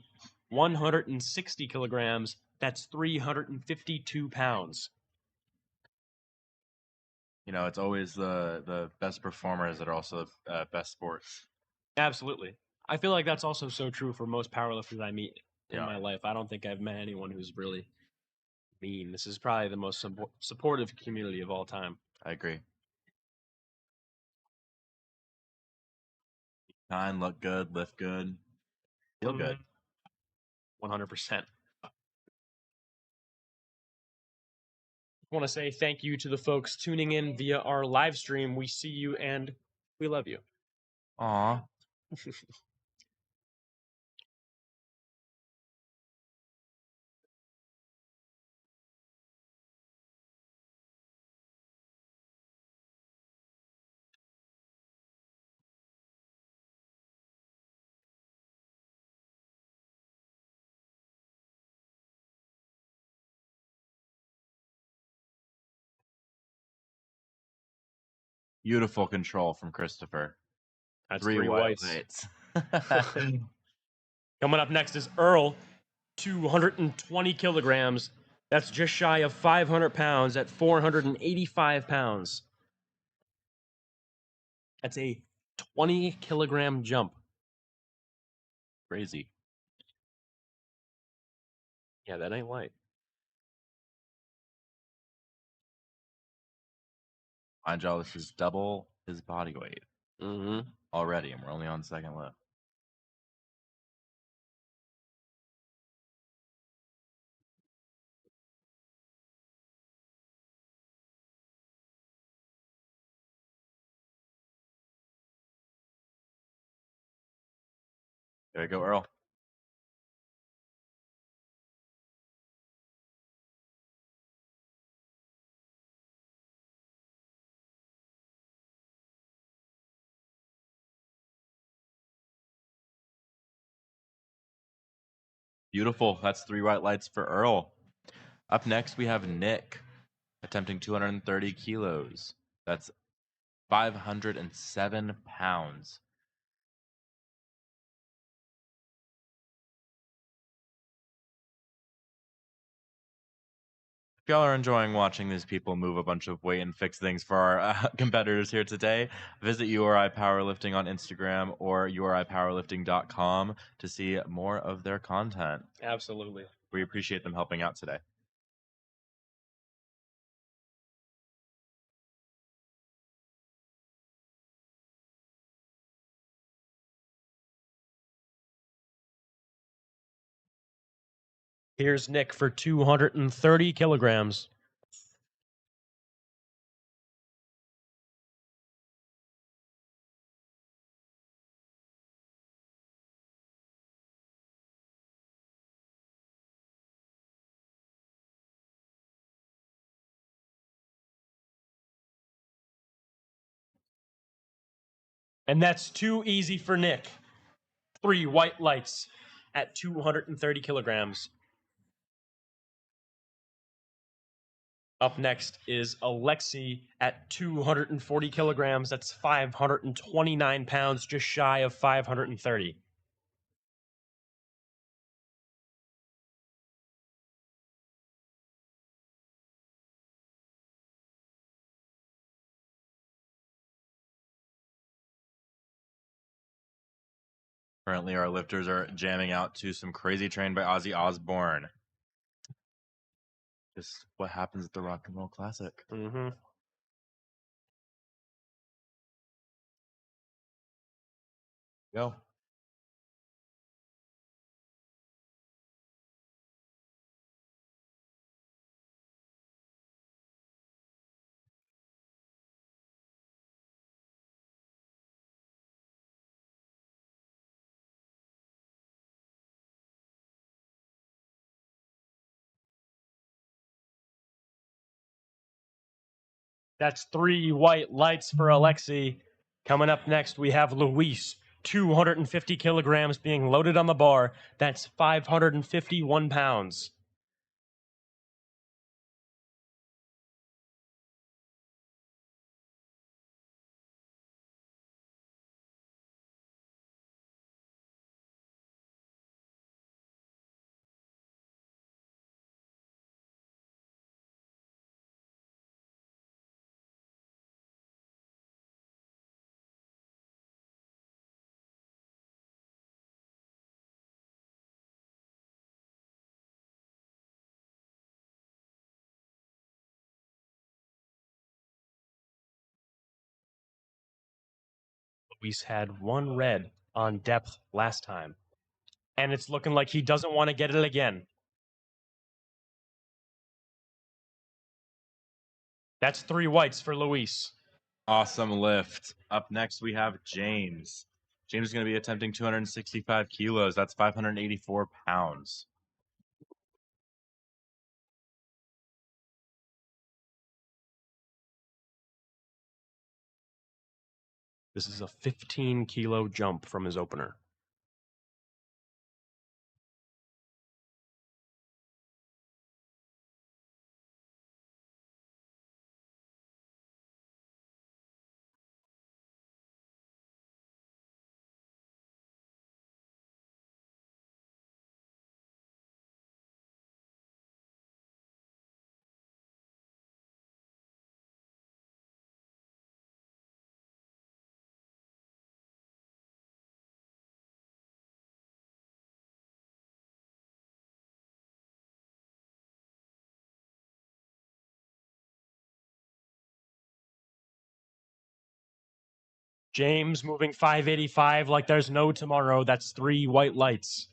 Speaker 1: 160 kilograms. That's 352 pounds.
Speaker 2: You know, it's always the best performers that are also best sports.
Speaker 1: Absolutely. I feel like that's also so true for most powerlifters I meet in
Speaker 2: Yeah.
Speaker 1: my life. I don't think I've met anyone who's really mean. This is probably the most supportive community of all time.
Speaker 2: I agree. Kind, look good, lift good, feel good.
Speaker 1: 100%. I want to say thank you to the folks tuning in via our live stream. We see you and we love you.
Speaker 2: Aw. Beautiful control from Christopher.
Speaker 1: That's
Speaker 2: 3
Speaker 1: three
Speaker 2: white
Speaker 1: whites.
Speaker 2: lights.
Speaker 1: Coming up next is Earl, 220 kilograms. That's just shy of 500 pounds at 485 pounds. That's a 20 kilogram jump.
Speaker 2: Crazy.
Speaker 1: Yeah, that ain't light.
Speaker 2: Mind y'all, this is double his body weight
Speaker 1: Mm-hmm.
Speaker 2: already, and we're only on the second lift. There you go, Earl. Beautiful. That's 3 white lights for Earl. Up next, we have Nick attempting 230 kilos. That's 507 pounds. If y'all are enjoying watching these people move a bunch of weight and fix things for our competitors here today, visit URI Powerlifting on Instagram or uripowerlifting.com to see more of their content.
Speaker 1: Absolutely.
Speaker 2: We appreciate them helping out today.
Speaker 1: Here's Nick for 230 kilograms. And that's too easy for Nick. 3 white lights at 230 kilograms. Up next is Alexi at 240 kilograms. That's 529 pounds, just shy of 530.
Speaker 2: Currently, our lifters are jamming out to some crazy train by Ozzy Osbourne. Just what happens at the Rock and Roll Classic.
Speaker 1: Mm-hmm.
Speaker 2: Go.
Speaker 1: That's 3 white lights for Alexi. Coming up next, we have Luis, 250 kilograms being loaded on the bar. That's 551 pounds. Luis had 1 red on depth last time. And it's looking like he doesn't want to get it again. That's 3 whites for Luis.
Speaker 2: Awesome lift. Up next, we have James. James is going to be attempting 265 kilos. That's 584 pounds.
Speaker 1: This is a 15 kilo jump from his opener. James moving 585 like there's no tomorrow. That's 3 white lights.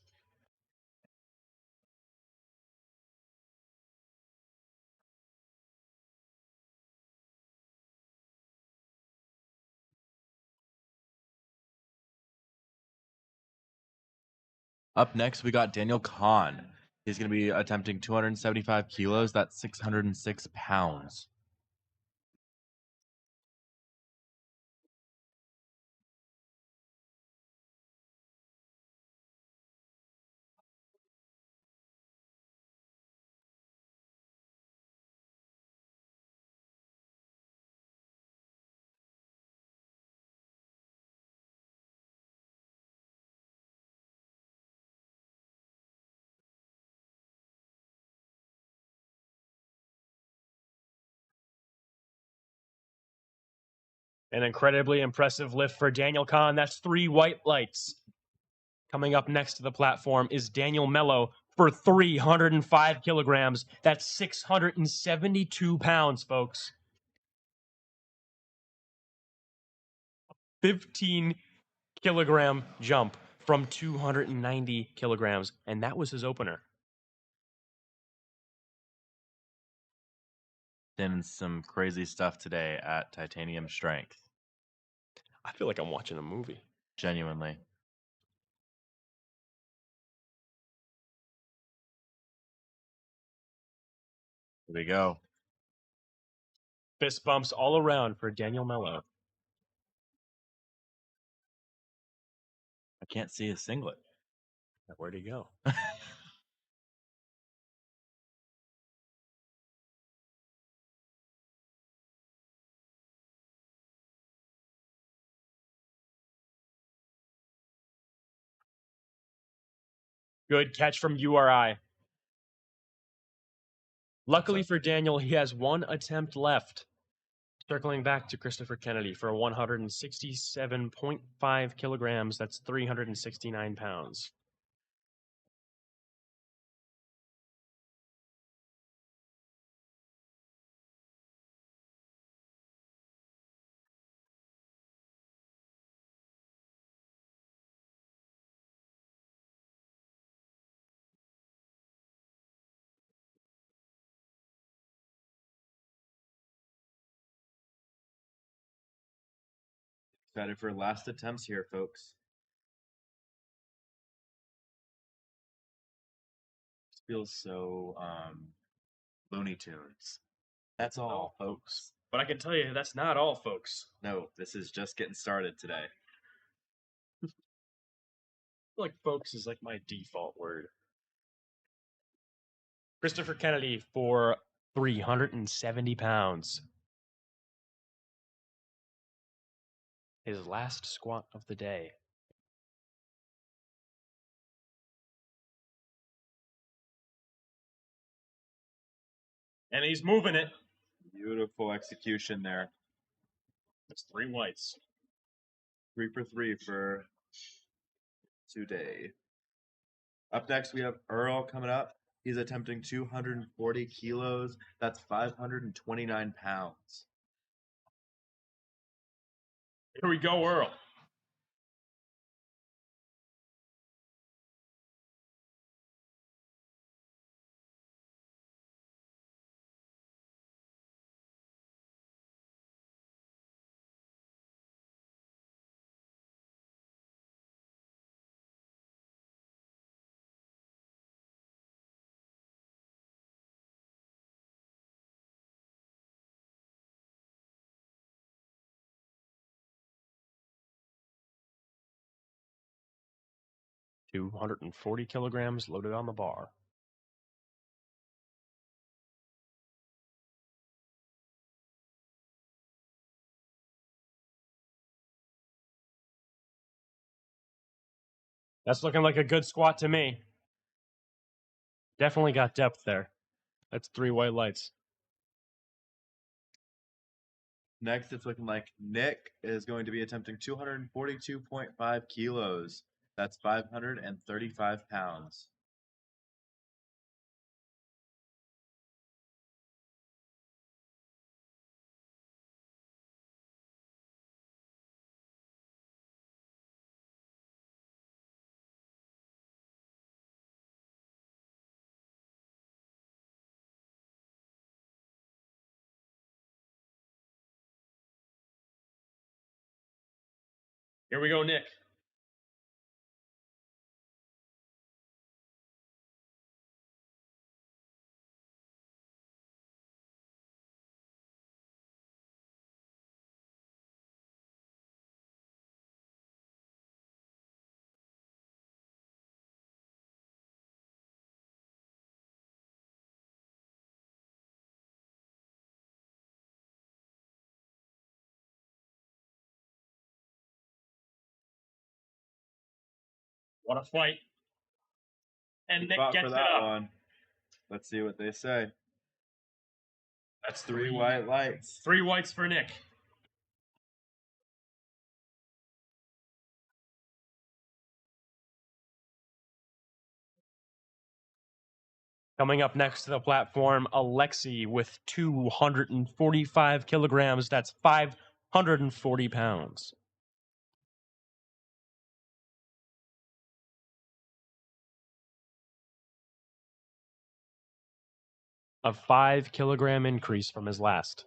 Speaker 2: Up next, we got Daniel Kahn. He's going to be attempting 275 kilos. That's 606 pounds.
Speaker 1: An incredibly impressive lift for Daniel Kahn. That's 3 white lights. Coming up next to the platform is Daniel Mello for 305 kilograms. That's 672 pounds, folks. 15-kilogram jump from 290 kilograms, and that was his opener.
Speaker 2: Did some crazy stuff today at Titanium Strength.
Speaker 1: I feel like I'm watching a movie.
Speaker 2: Genuinely. Here we go.
Speaker 1: Fist bumps all around for Daniel Mello.
Speaker 2: I can't see his singlet.
Speaker 1: Where'd he go? Good catch from URI. Luckily for Daniel, he has 1 attempt left. Circling back to Christopher Kennedy for 167.5 kilograms. That's 369 pounds.
Speaker 2: Excited for last attempts here, folks. This feels so Looney Tunes. That's all, folks.
Speaker 1: But I can tell you, that's not all, folks.
Speaker 2: No, this is just getting started today.
Speaker 1: I feel like folks is like my default word. Christopher Kennedy for 370 pounds. His last squat of the day. And he's moving it.
Speaker 2: Beautiful execution there.
Speaker 1: It's 3 whites.
Speaker 2: 3 for 3 for today. Up next, we have Earl coming up. He's attempting 240 kilos. That's 529 pounds.
Speaker 1: Here we go, Earl. $240 kilograms loaded on the bar. That's looking like a good squat to me. Definitely got depth there. That's 3 white lights.
Speaker 2: Next, it's looking like Nick is going to be attempting 242.5 kilos. That's 535 pounds.
Speaker 1: Here we go, Nick. What a fight. And Nick
Speaker 2: Fought
Speaker 1: gets
Speaker 2: for
Speaker 1: it
Speaker 2: that
Speaker 1: up.
Speaker 2: one. Let's see what they say.
Speaker 1: That's
Speaker 2: Three white lights.
Speaker 1: 3 whites for Nick. Coming up next to the platform, Alexi with 245 kilograms. That's 540 pounds. A 5-kilogram increase from his last.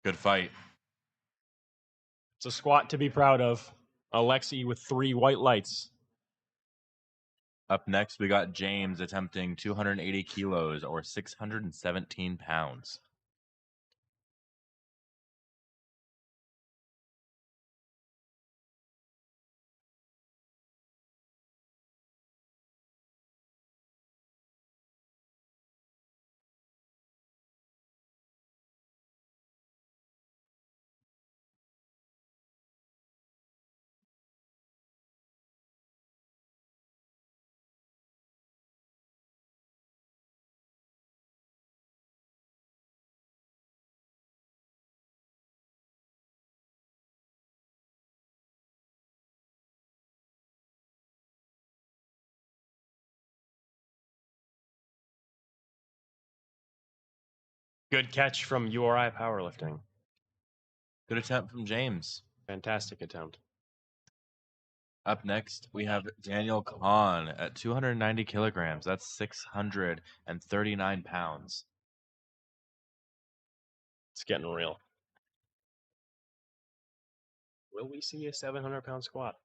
Speaker 2: Good fight.
Speaker 1: It's a squat to be proud of. Alexi with 3 white lights.
Speaker 2: Up next, we got James attempting 280 kilos or 617 pounds.
Speaker 1: Good catch from URI Powerlifting.
Speaker 2: Good attempt from James.
Speaker 1: Fantastic attempt.
Speaker 2: Up next, we have Daniel Kahn at 290 kilograms. That's 639 pounds.
Speaker 1: It's getting real. Will we see a 700-pound squat?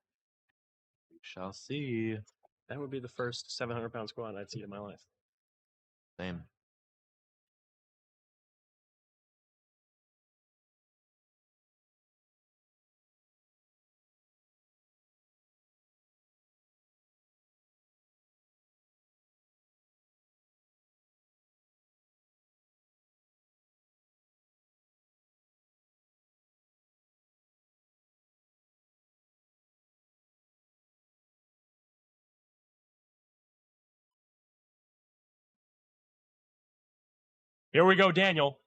Speaker 2: We shall see.
Speaker 1: That would be the first 700-pound squat I'd see in my life.
Speaker 2: Same.
Speaker 1: Here we go, Daniel.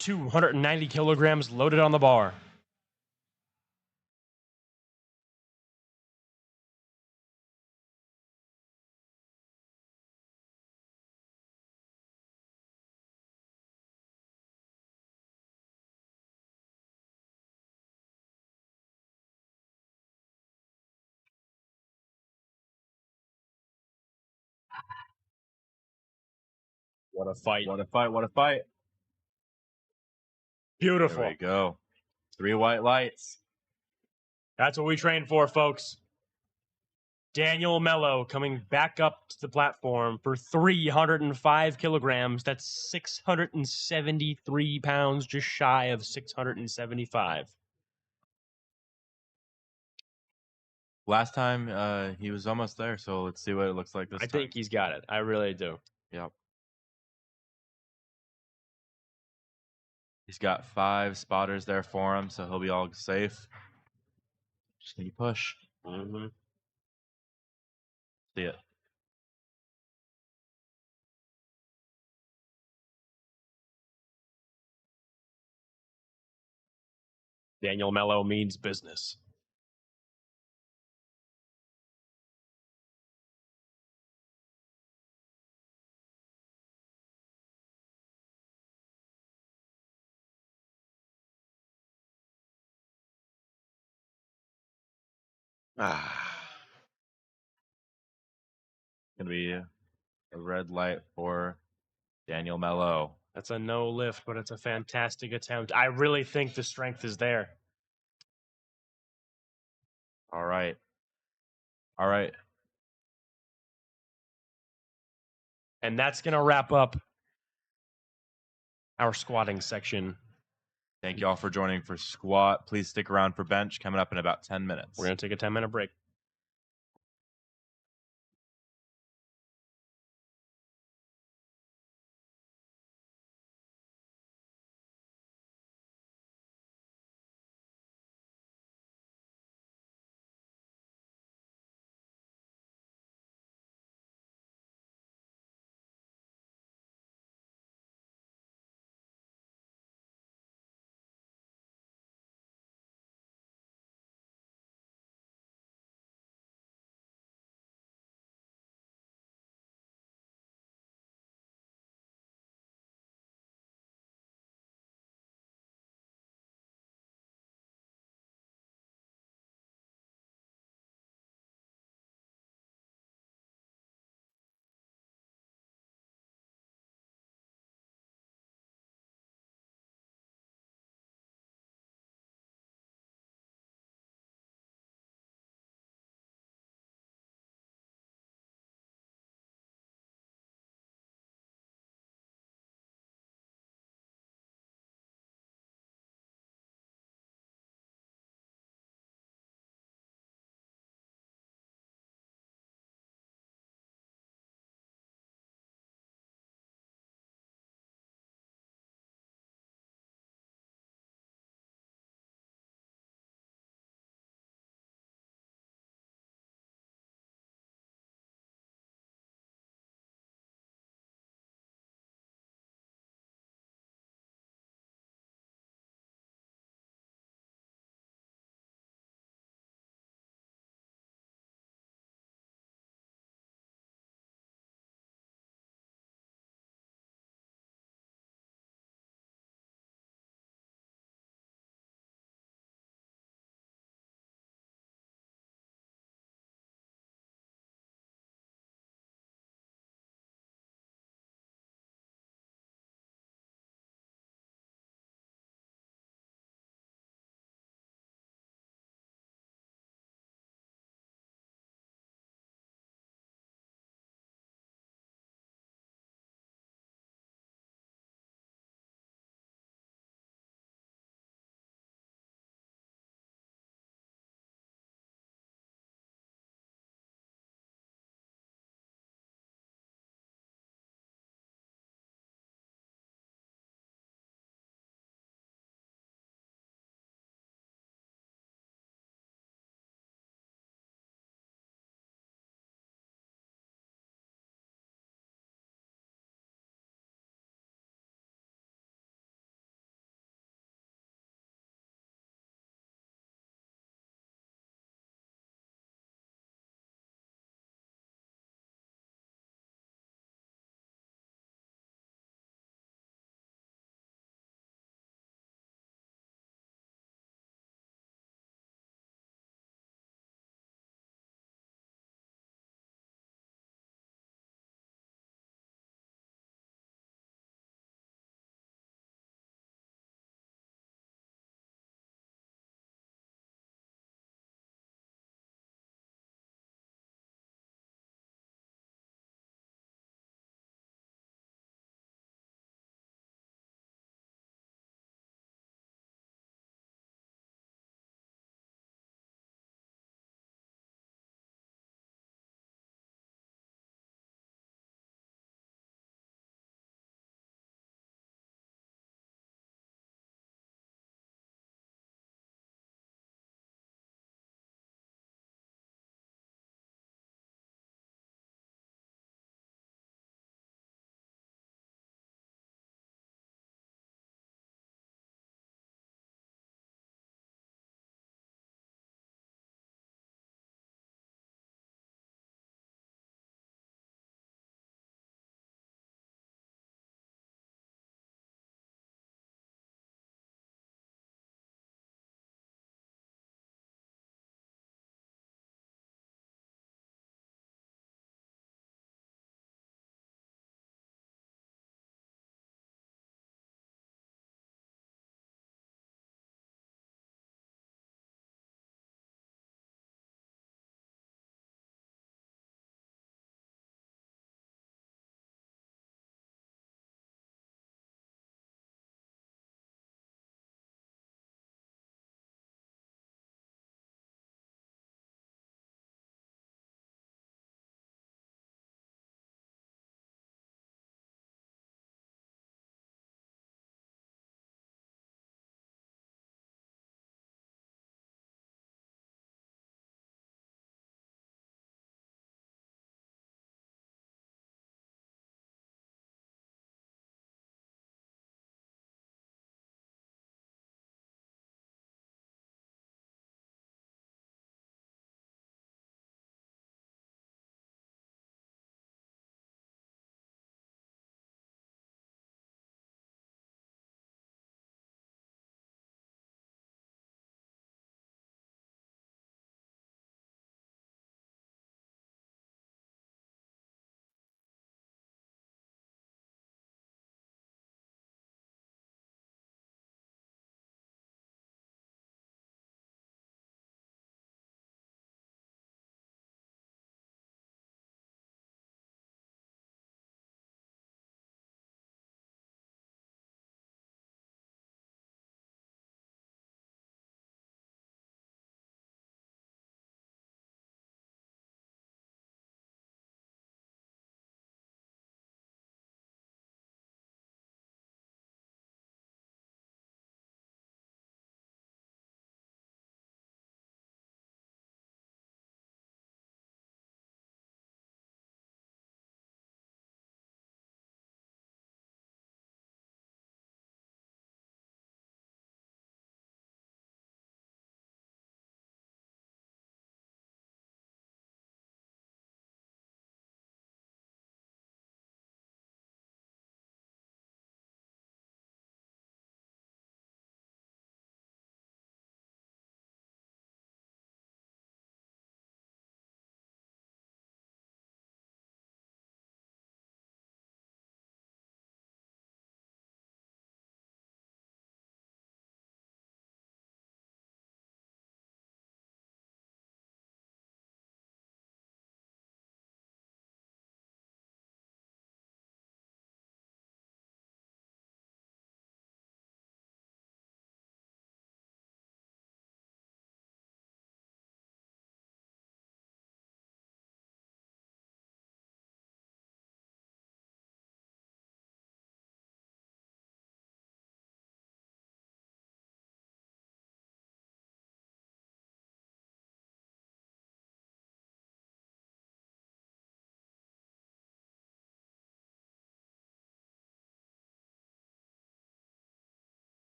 Speaker 1: 290 kilograms loaded on the bar. What a fight.
Speaker 2: What a fight. What a fight.
Speaker 1: Beautiful.
Speaker 2: There we go. 3 white lights.
Speaker 1: That's what we train for, folks. Daniel Mello coming back up to the platform for 305 kilograms. That's 673 pounds, just shy of 675.
Speaker 2: Last time, he was almost there, so let's see what it looks like this
Speaker 1: I
Speaker 2: time.
Speaker 1: think he's got it. I really do.
Speaker 2: Yep. He's got 5 spotters there for him, so he'll be all safe. Just need to push.
Speaker 1: Mm-hmm.
Speaker 2: See it.
Speaker 1: Daniel Mello means business.
Speaker 2: Gonna be a red light for Daniel Mello.
Speaker 1: That's a no lift, but it's a fantastic attempt. I really think the strength is there.
Speaker 2: All right. All right.
Speaker 1: And that's going to wrap up our squatting section.
Speaker 2: Thank you all for joining for squat. Please stick around for bench coming up in about 10 minutes.
Speaker 1: We're going to take a 10-minute break.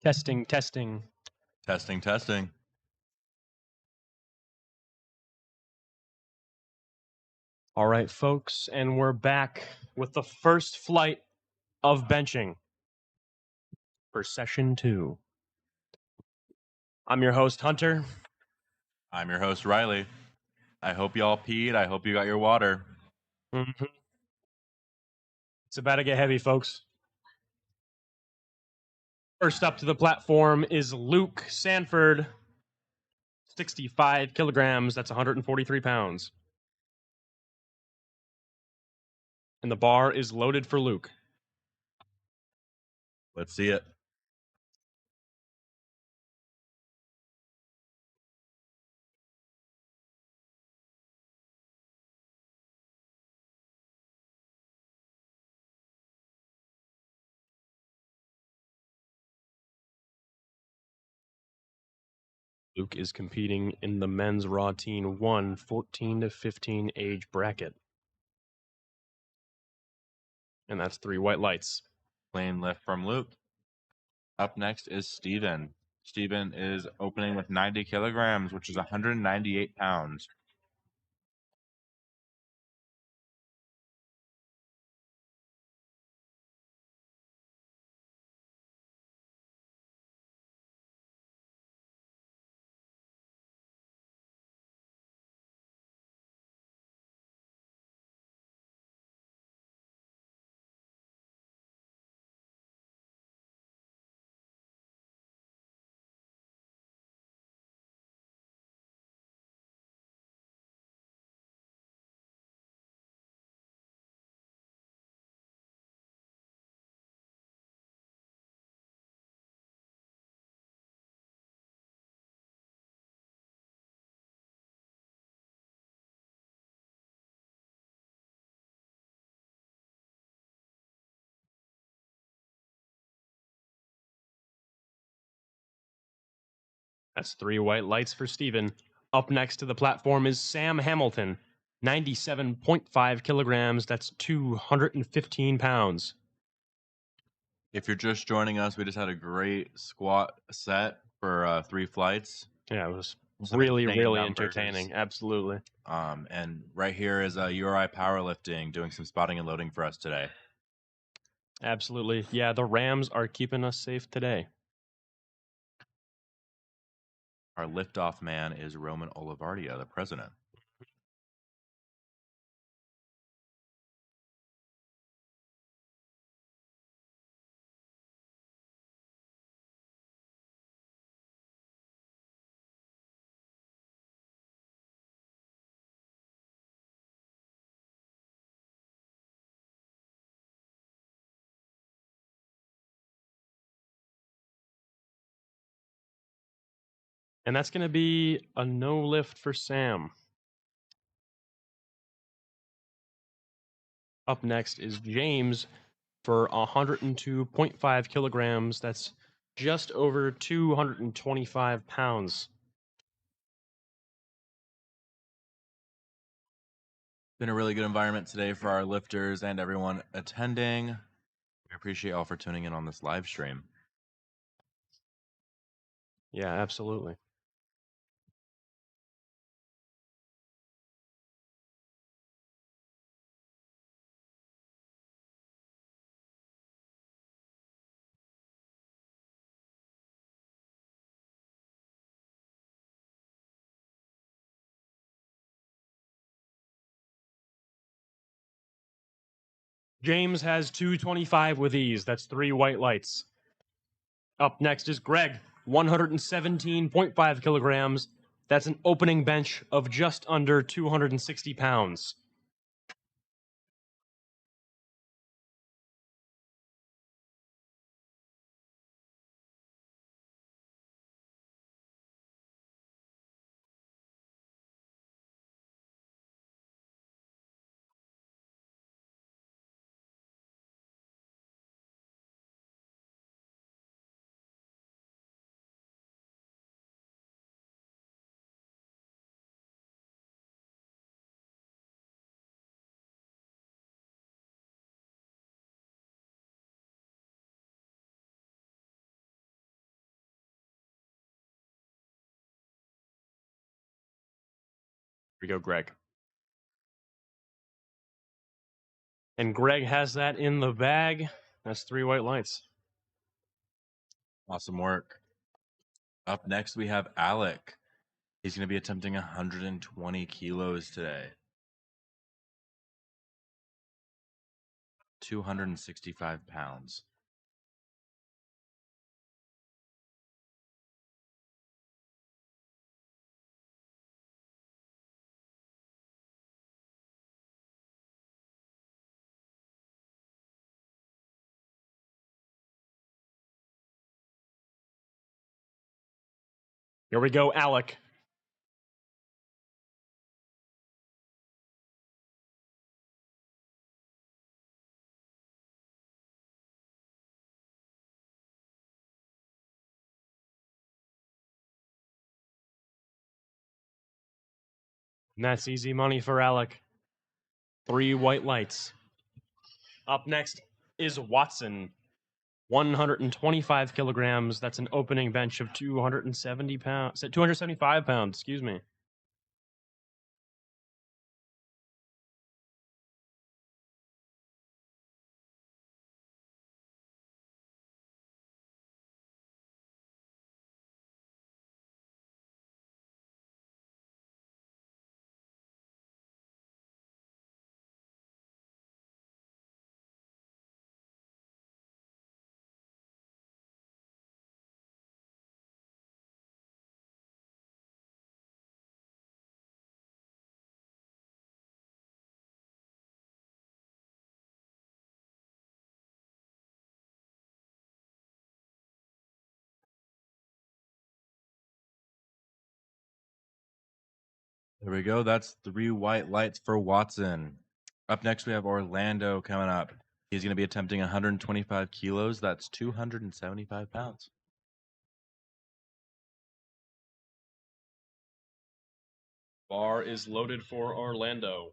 Speaker 1: Testing, testing.
Speaker 2: Testing, testing.
Speaker 1: All right, folks, and we're back with the first flight of benching for session 2. I'm your host, Hunter.
Speaker 2: I'm your host, Riley. I hope y'all peed. I hope you got your water.
Speaker 1: Mm-hmm. It's about to get heavy, folks. First up to the platform is Luke Sanford, 65 kilograms. That's 143 pounds. And the bar is loaded for Luke.
Speaker 2: Let's see it.
Speaker 1: Luke is competing in the men's Raw Teen 1 14 to 15 age bracket. And that's 3 white lights.
Speaker 2: Clean lift from Luke. Up next is Steven. Steven is opening with 90 kilograms, which is 198 pounds.
Speaker 1: That's 3 white lights for Steven. Up next to the platform is Sam Hamilton, 97.5 kilograms. That's 215 pounds.
Speaker 2: If you're just joining us, we just had a great squat set for 3 flights.
Speaker 1: Yeah, it was
Speaker 2: Some
Speaker 1: really,
Speaker 2: insane
Speaker 1: really
Speaker 2: numbers.
Speaker 1: entertaining. Absolutely.
Speaker 2: And right here is URI Powerlifting doing some spotting and loading for us today.
Speaker 1: Absolutely. Yeah, the Rams are keeping us safe today.
Speaker 2: Our liftoff man is Roman Olivardia, the president.
Speaker 1: And that's going to be a no lift for Sam. Up next is James for 102.5 kilograms. That's just over 225 pounds.
Speaker 2: Been a really good environment today for our lifters and everyone attending. We appreciate all for tuning in on this live stream.
Speaker 1: Yeah, absolutely. James has 225 with ease. That's 3 white lights. Up next is Greg, 117.5 kilograms. That's an opening bench of just under 260 pounds. we go, Greg. And Greg has that in the bag. That's 3 white lights.
Speaker 2: Awesome work. Up next, we have Alec. He's going to be attempting 120 kilos today. 265 pounds.
Speaker 1: Here we go, Alec. And that's easy money for Alec. 3 white lights. Up next is Watson. 125 kilograms. That's an opening bench of 270 pounds. 275 pounds, excuse me.
Speaker 2: There we go. That's 3 white lights for Watson. Up next, we have Orlando coming up. He's going to be attempting 125 kilos. That's 275 pounds.
Speaker 1: Bar is loaded for Orlando.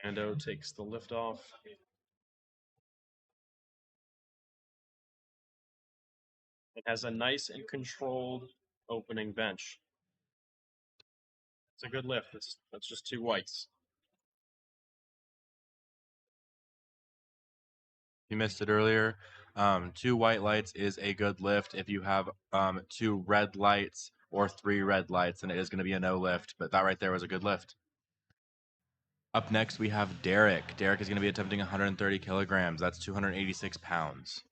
Speaker 1: Orlando takes the lift off. It has a nice and controlled opening bench. It's a good lift. That's just 2 whites.
Speaker 2: You missed it earlier. 2 white lights is a good lift. If you have 2 red lights or 3 red lights, then it is going to be a no lift. But that right there was a good lift. Up next, we have Derek. Derek is going to be attempting 130 kilograms. That's 286 pounds.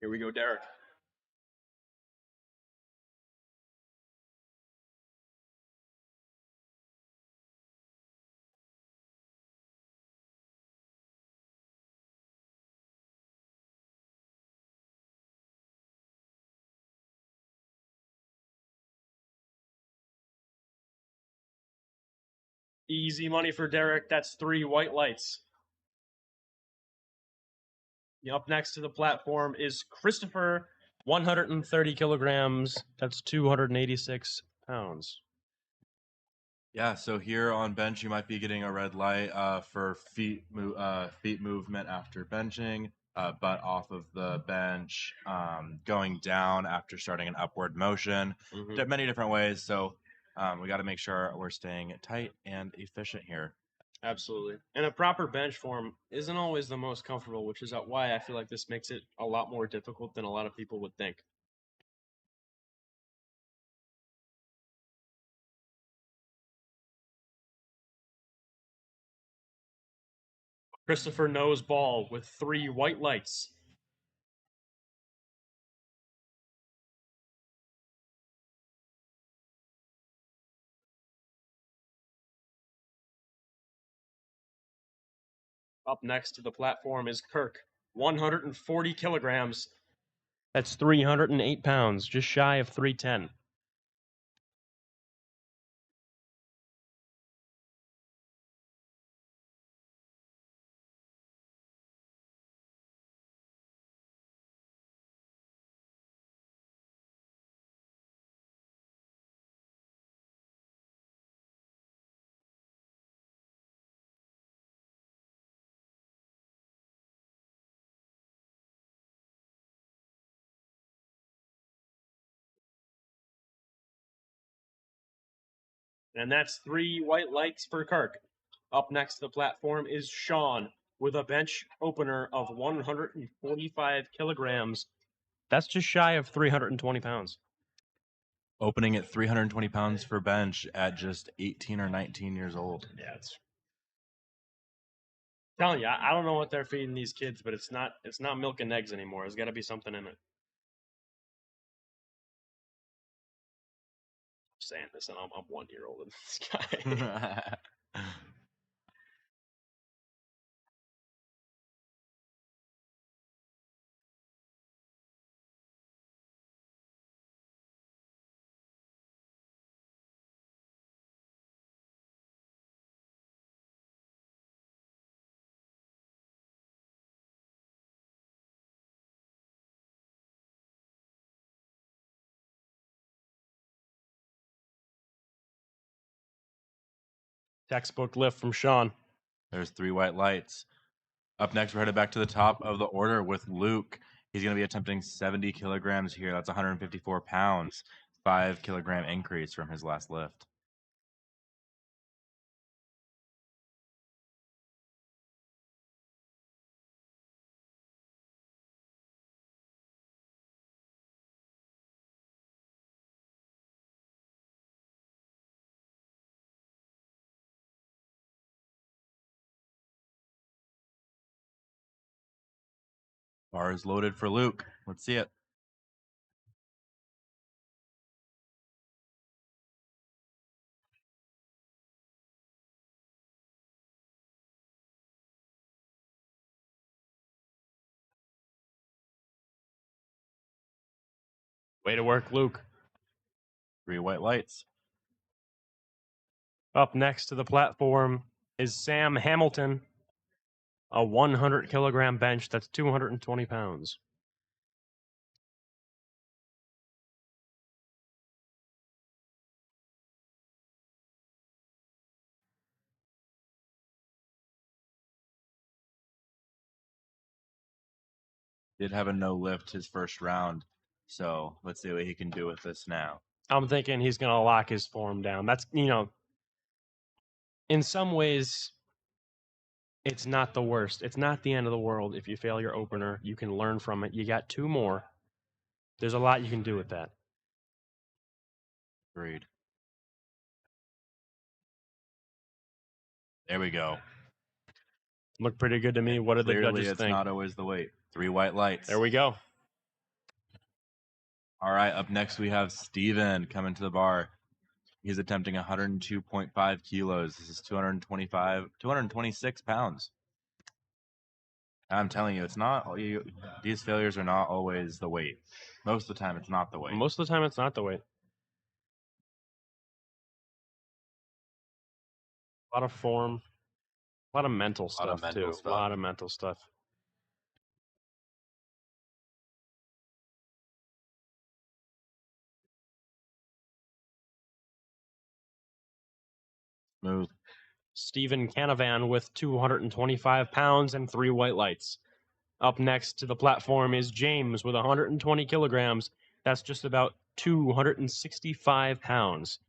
Speaker 1: Here we go, Derek. Easy money for Derek. That's 3 white lights. Up next to the platform is Christopher, 130 kilograms. That's 286 pounds.
Speaker 2: Yeah, so here on bench, you might be getting a red light for feet movement after benching, butt off of the bench, going down after starting an upward motion.
Speaker 1: Mhm.
Speaker 2: There are many different ways, so we got to make sure we're staying tight and efficient here.
Speaker 1: Absolutely. And a proper bench form isn't always the most comfortable, which is why I feel like this makes it a lot more difficult than a lot of people would think. Christopher knows ball with 3 white lights. Up next to the platform is Kirk, 140 kilograms. That's 308 pounds, just shy of 310. And that's 3 white lights for Kirk. Up next to the platform is Sean with a bench opener of 145 kilograms. That's just shy of 320 pounds.
Speaker 2: Opening at 320 pounds for bench at just 18 or 19 years old.
Speaker 1: Yeah, it's telling you, I don't know what they're feeding these kids, but it's not milk and eggs anymore. There's got to be something in it. I'm saying this, and I'm 1 year older than this guy. Textbook lift from Sean.
Speaker 2: There's 3 white lights. Up next, we're headed back to the top of the order with Luke. He's going to be attempting 70 kilograms here. That's 154 pounds. 5 kilogram increase from his last lift. Bar is loaded for Luke. Let's see it.
Speaker 1: Way to work, Luke.
Speaker 2: 3 white lights.
Speaker 1: Up next to the platform is Sam Hamilton, a 100 kilogram bench. That's 220 pounds.
Speaker 2: Did have a no lift his first round. So let's see what he can do with this now.
Speaker 1: I'm thinking he's going to lock his form down. That's, in some ways, it's not the worst. It's not the end of the world. If you fail your opener, you can learn from it. You got 2 more. There's a lot you can do with that.
Speaker 2: Agreed. There we go.
Speaker 1: Looked pretty good to me. What did the
Speaker 2: Clearly,
Speaker 1: judges
Speaker 2: it's
Speaker 1: think?
Speaker 2: not always the weight. 3 white lights.
Speaker 1: There we go.
Speaker 2: All right, up next we have Steven coming to the bar. He's attempting 102.5 kilos. This is 226 pounds. I'm telling you, it's not. These failures are not always the weight. Most of the time, it's not the weight.
Speaker 1: Most of the time, it's not the weight. A lot of form. A lot of mental stuff, too. A lot of mental stuff.
Speaker 2: Smooth.
Speaker 1: Stephen Canavan with 225 pounds and 3 white lights. Up next to the platform is James with 120 kilograms. That's just about 265 pounds.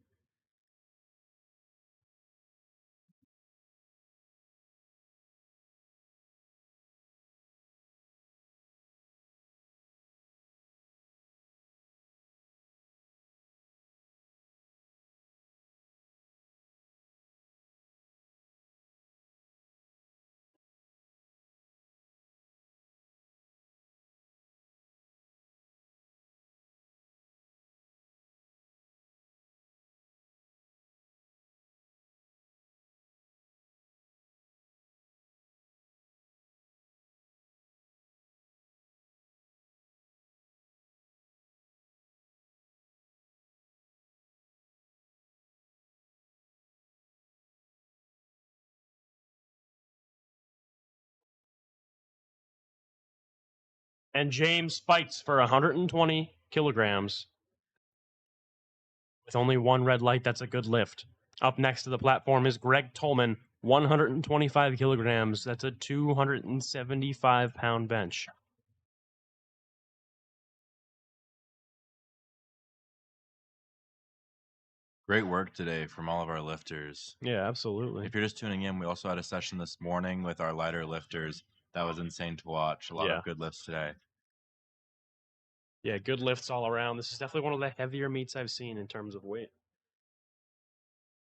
Speaker 1: And James fights for 120 kilograms with only one red light. That's a good lift. Up next to the platform is Greg Tolman, 125 kilograms. That's a 275-pound bench.
Speaker 2: Great work today from all of our lifters.
Speaker 1: Yeah, absolutely.
Speaker 2: If you're just tuning in, we also had a session this morning with our lighter lifters. That was insane to watch. A lot
Speaker 1: Yeah.
Speaker 2: of good lifts today.
Speaker 1: Yeah, good lifts all around. This is definitely one of the heavier meets I've seen in terms of weight.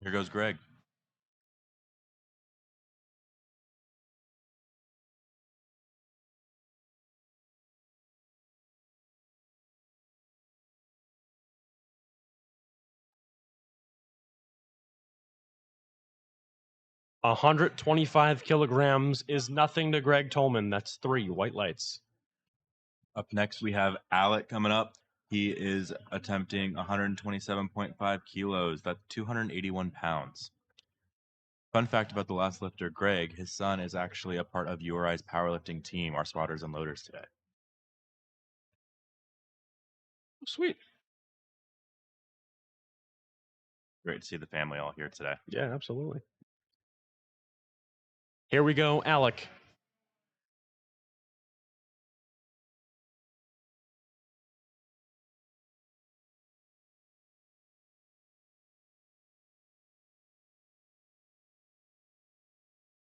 Speaker 2: Here goes Greg.
Speaker 1: A 125 kilograms is nothing to Greg Tolman. That's 3 white lights.
Speaker 2: Up next, we have Alec coming up. He is attempting 127.5 kilos. That's 281 pounds. Fun fact about the last lifter, Greg, his son is actually a part of URI's powerlifting team, our spotters and loaders today.
Speaker 1: Sweet.
Speaker 2: Great to see the family all here today.
Speaker 1: Yeah, absolutely. Here we go, Alec.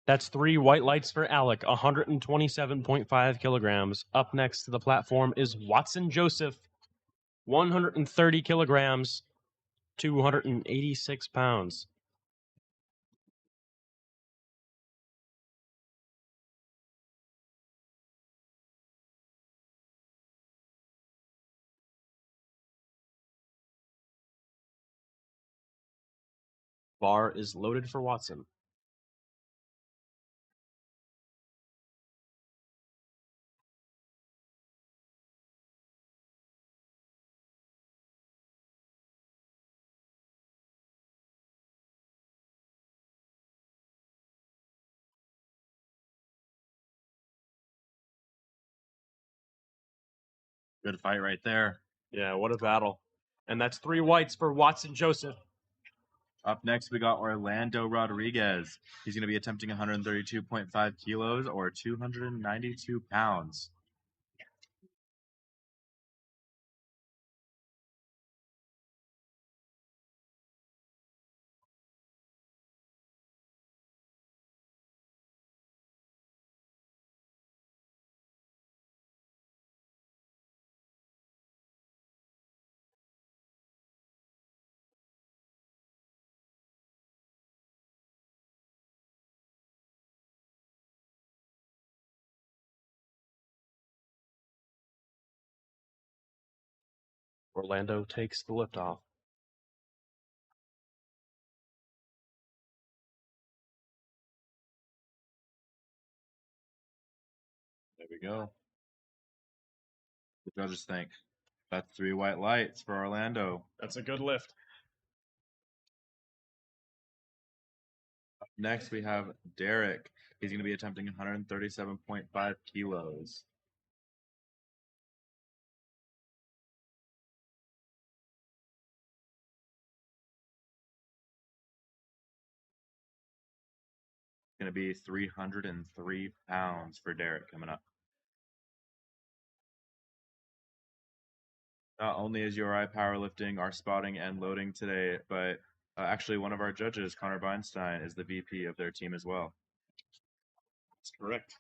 Speaker 1: That's 3 white lights for Alec, 127.5 kilograms. Up next to the platform is Watson Joseph, 130 kilograms, 286 pounds. Bar is loaded for Watson.
Speaker 2: Good fight right there.
Speaker 1: Yeah, what a battle. And that's 3 whites for Watson Joseph.
Speaker 2: Up next, we got Orlando Rodriguez. He's going to be attempting 132.5 kilos or 292 pounds.
Speaker 1: Orlando takes the lift off.
Speaker 2: There we go. The judges think that's 3 white lights for Orlando.
Speaker 1: That's a good lift.
Speaker 2: Up next, we have Derek. He's going to be attempting 137.5 kilos. Going to be 303 pounds for Derek coming up. Not only is URI powerlifting our spotting and loading today, but actually one of our judges, Connor Weinstein, is the VP of their team as well.
Speaker 1: That's correct.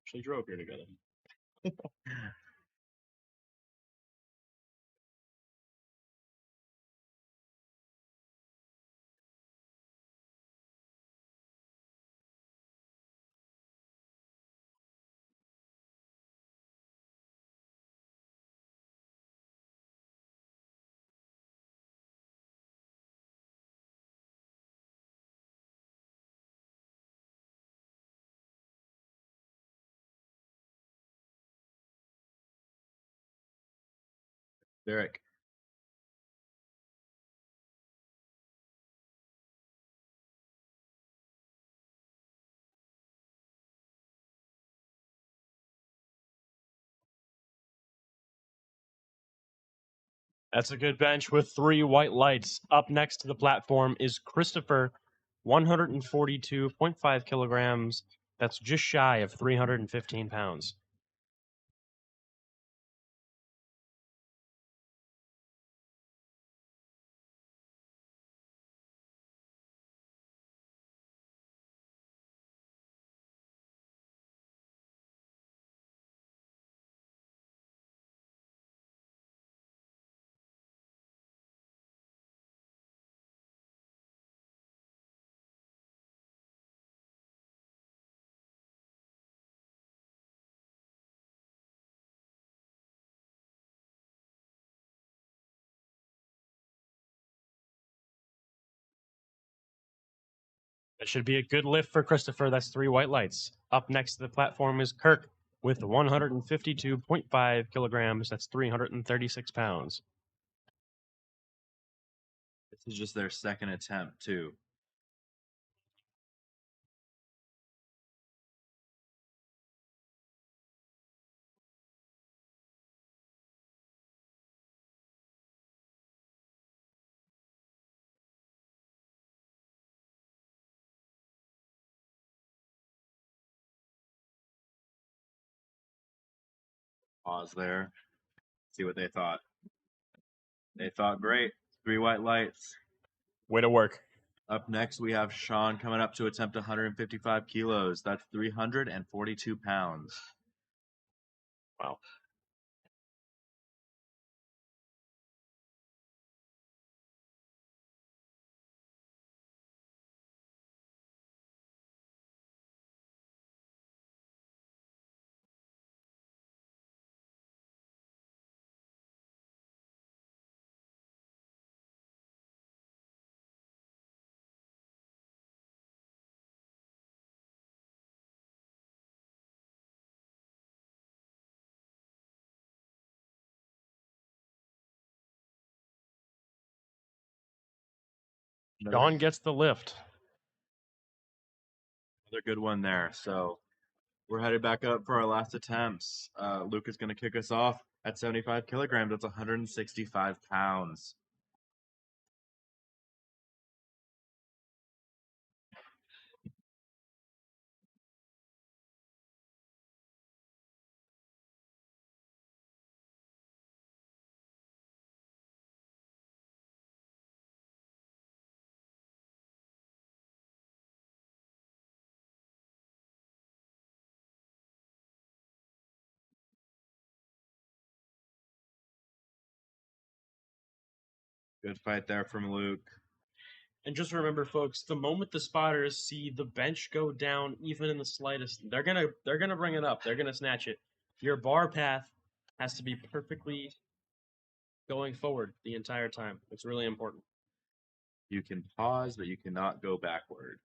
Speaker 1: Actually drove here together.
Speaker 2: Derek.
Speaker 1: That's a good bench with 3 white lights. Up next to the platform is Christopher, 142.5 kilograms. That's just shy of 315 pounds. That should be a good lift for Christopher. That's 3 white lights. Up next to the platform is Kirk with 152.5 kilograms. That's 336 pounds.
Speaker 2: This is just their second attempt, too. Pause there. See what they thought. They thought great. 3 white lights.
Speaker 1: Way to work.
Speaker 2: Up next, we have Sean coming up to attempt 155 kilos. That's 342 pounds.
Speaker 1: Wow. Sean gets the lift.
Speaker 2: Another good one there. So we're headed back up for our last attempts. Luke is going to kick us off at 75 kilograms. That's 165 pounds. Good fight there from Luke.
Speaker 1: And just remember, folks, the moment the spotters see the bench go down, even in the slightest, they're gonna bring it up. They're gonna snatch it. Your bar path has to be perfectly going forward the entire time. It's really important.
Speaker 2: You can pause, but you cannot go backward.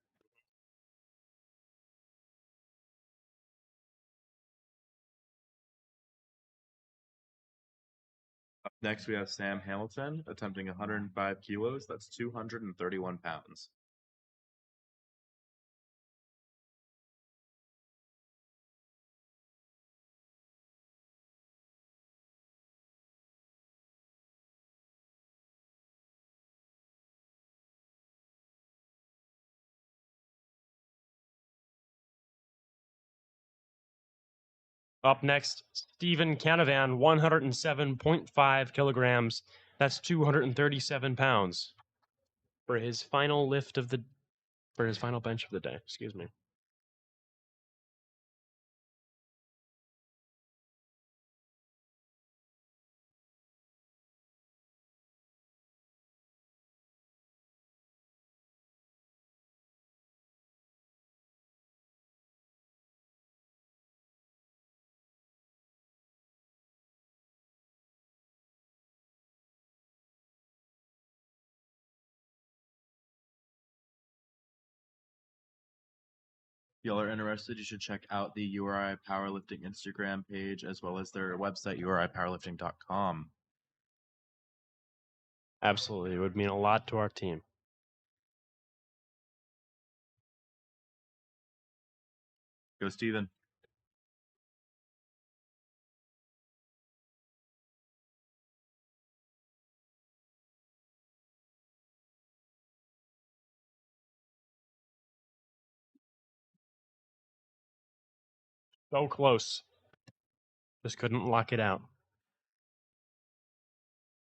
Speaker 2: Up next, we have Sam Hamilton attempting 105 kilos. That's 231 pounds.
Speaker 1: Up next, Stephen Canavan, 107.5 kilograms. That's 237 pounds for his final bench of the day. Excuse me.
Speaker 2: If y'all are interested, you should check out the URI Powerlifting Instagram page as well as their website, uripowerlifting.com.
Speaker 1: Absolutely. It would mean a lot to our team.
Speaker 2: Go, Steven.
Speaker 1: So close. Just couldn't lock it out.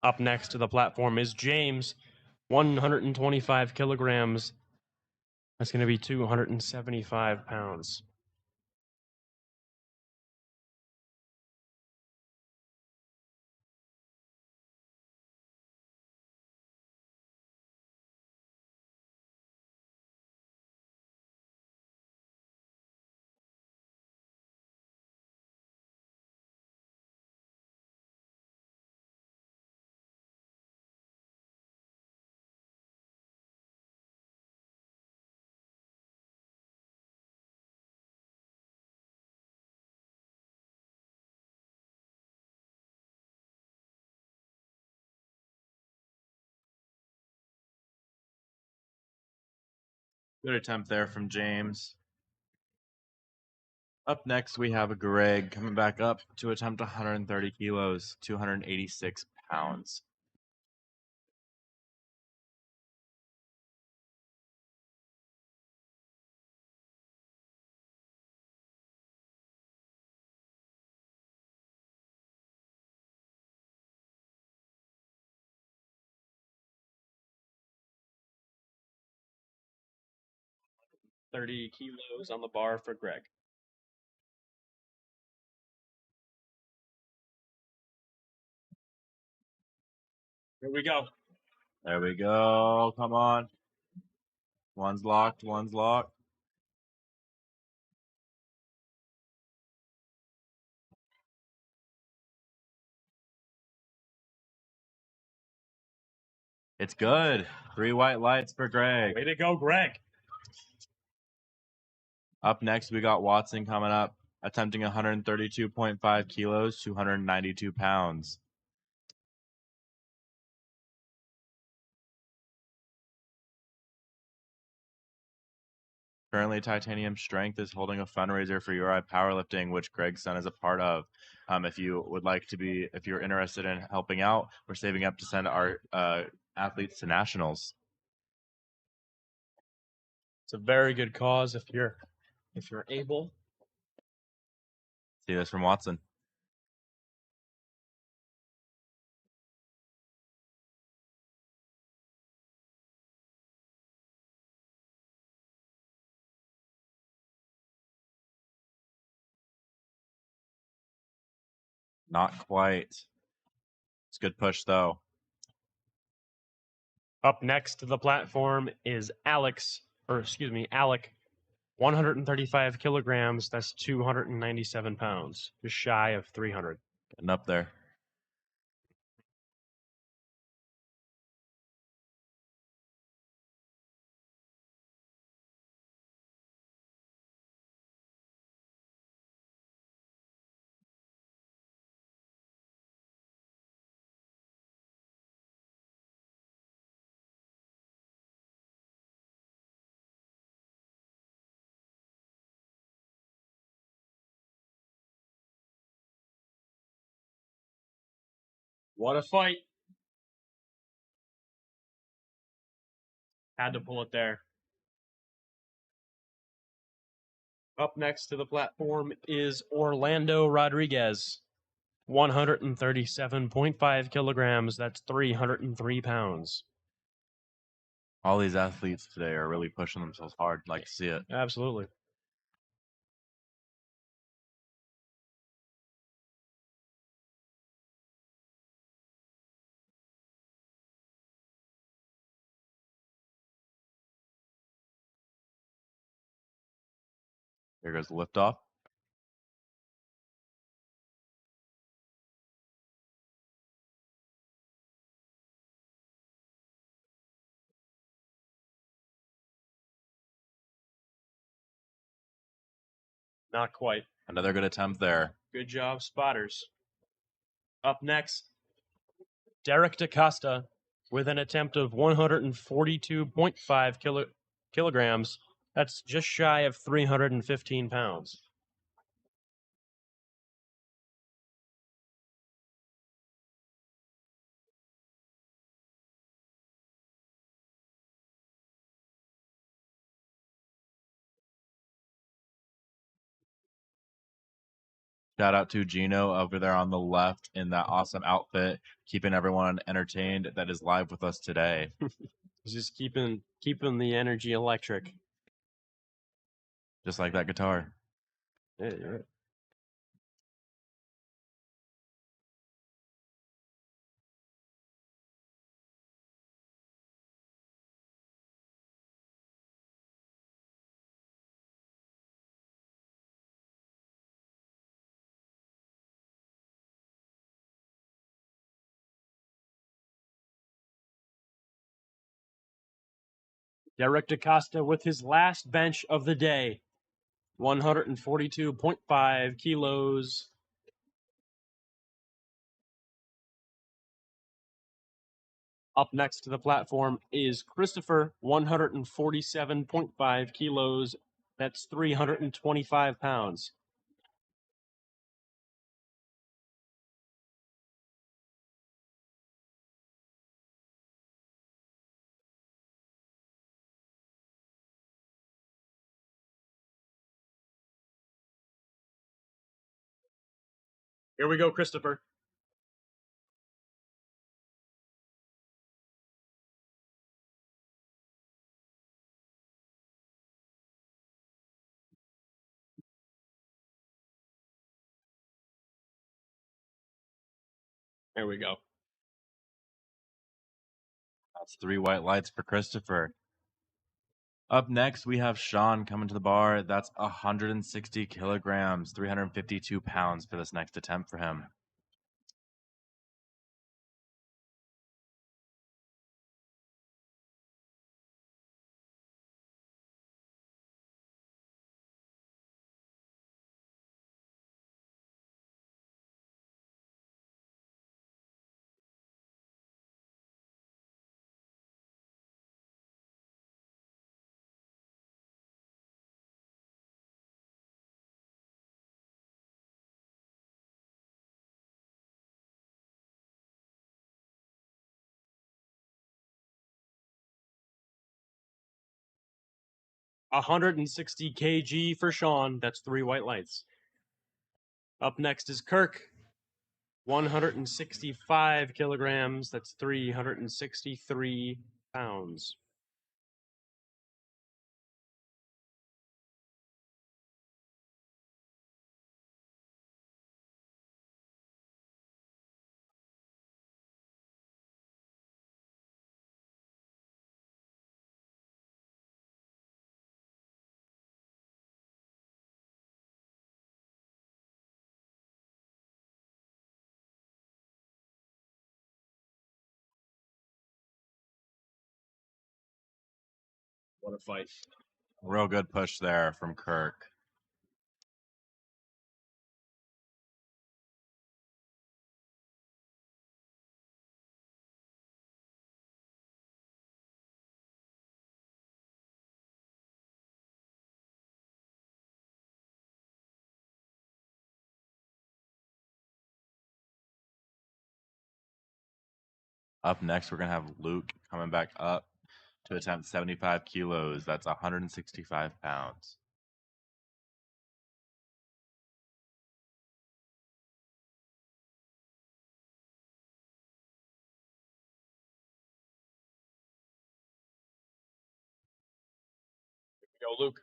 Speaker 1: Up next to the platform is James, 125 kilograms. That's going to be 275 pounds.
Speaker 2: Good attempt there from James. Up next, we have Greg coming back up to attempt 130 kilos, 286 pounds.
Speaker 1: $30 kilos on the bar for Greg. Here we go.
Speaker 2: There we go. Come on. One's locked. One's locked. It's good. 3 white lights for Greg.
Speaker 1: Way to go, Greg.
Speaker 2: Up next, we got Watson coming up, attempting 132.5 kilos, 292 pounds. Currently, Titanium Strength is holding a fundraiser for URI Powerlifting, which Greg's son is a part of. If you're interested in helping out, we're saving up to send our athletes to nationals.
Speaker 1: It's a very good cause if you're able.
Speaker 2: See this from Watson. Not quite. It's a good push though.
Speaker 1: Up next to the platform is Alec, 135 kilograms. That's 297 pounds, just shy of 300.
Speaker 2: Getting up there.
Speaker 1: What a fight. Had to pull it there. Up next to the platform is Orlando Rodriguez, 137.5 kilograms. That's 303 pounds.
Speaker 2: All these athletes today are really pushing themselves hard. I'd like to see it.
Speaker 1: Absolutely.
Speaker 2: Here goes the liftoff.
Speaker 1: Not quite.
Speaker 2: Another good attempt there.
Speaker 1: Good job, spotters. Up next, Derek DaCosta with an attempt of 142.5 kilograms. That's just shy of 315 pounds.
Speaker 2: Shout out to Gino over there on the left in that awesome outfit, keeping everyone entertained that is live with us today.
Speaker 1: Just keeping the energy electric.
Speaker 2: Just like that guitar.
Speaker 1: Yeah, you're right. Derek DaCosta with his last bench of the day, 142.5 kilos. Up next to the platform is Christopher, 147.5 kilos. That's 325 pounds. Here we go, Christopher. There we go.
Speaker 2: That's 3 white lights for Christopher. Up next, we have Sean coming to the bar. That's 160 kilograms, 352 pounds for this next attempt for him.
Speaker 1: A 160 kg for Sean. That's 3 white lights. Up next is Kirk, 165 kilograms. That's 363 pounds. What a fight.
Speaker 2: Real good push there from Kirk. Up next, we're going to have Luke coming back up to attempt 75 kilos. That's 165 pounds.
Speaker 1: Go, Luke.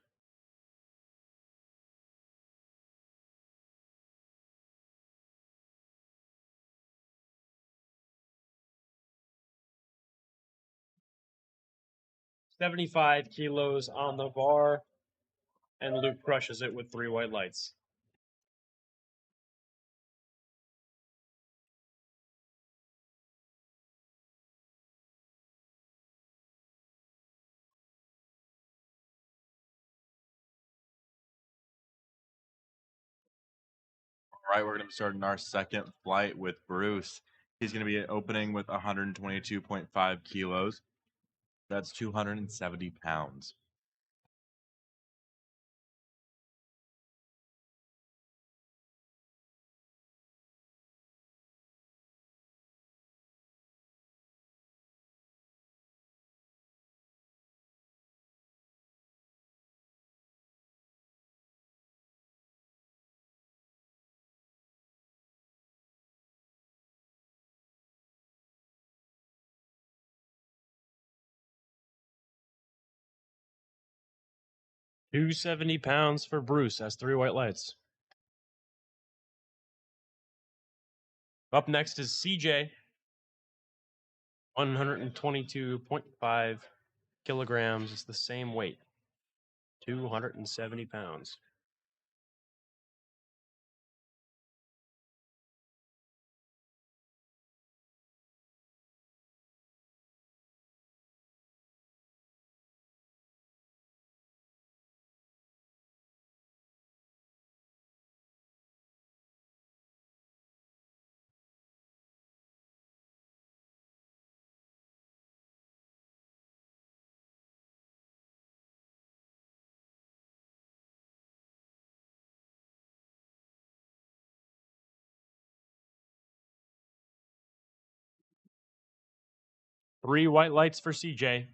Speaker 1: $75 kilos on the bar, and Luke crushes it with 3 white lights.
Speaker 2: All right, we're going to be starting our second flight with Bruce. He's going to be opening with 122.5 kilos. That's 270 pounds.
Speaker 1: 270 pounds for Bruce. That's 3 white lights. Up next is CJ. 122.5 kilograms. It's the same weight. 270 pounds. Three white lights for CJ.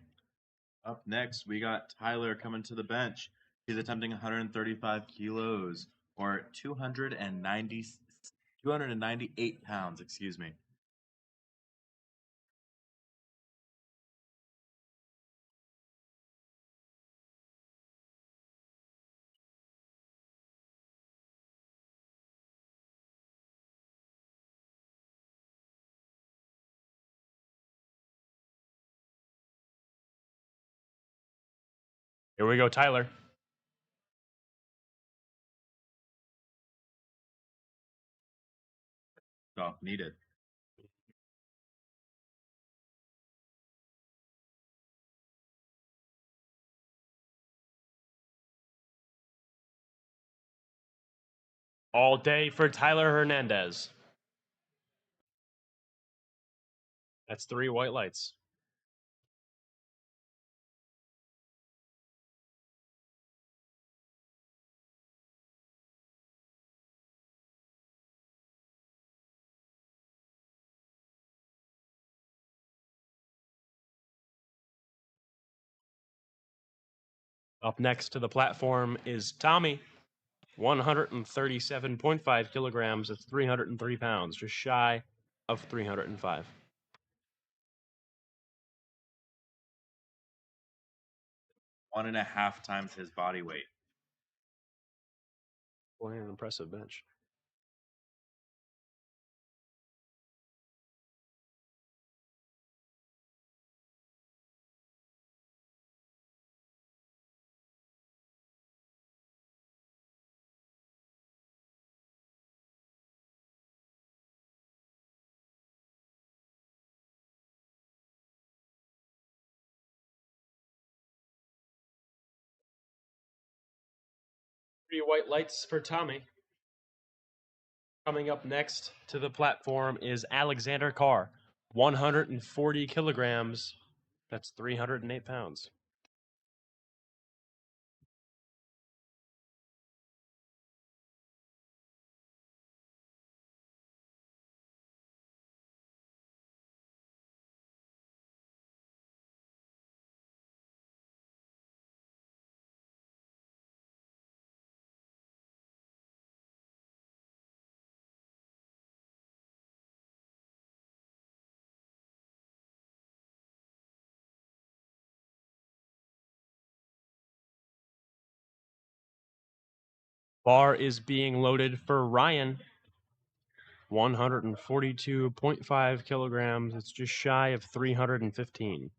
Speaker 2: Up next, we got Tyler coming to the bench. He's attempting 135 kilos or 298 pounds, excuse me.
Speaker 1: Here we go, Tyler.
Speaker 2: Oh, needed.
Speaker 1: All day for Tyler Hernandez. That's 3 white lights. Up next to the platform is Tommy. 137.5 kilograms. That's 303 pounds, just shy of 305.
Speaker 2: One and a half times his body weight.
Speaker 1: Boy, an impressive bench. Three white lights for Tommy. Coming up next to the platform is Alexander Carr. 140 kilograms. That's 308 pounds. Bar is being loaded for Ryan. 142.5 kilograms. It's just shy of 315.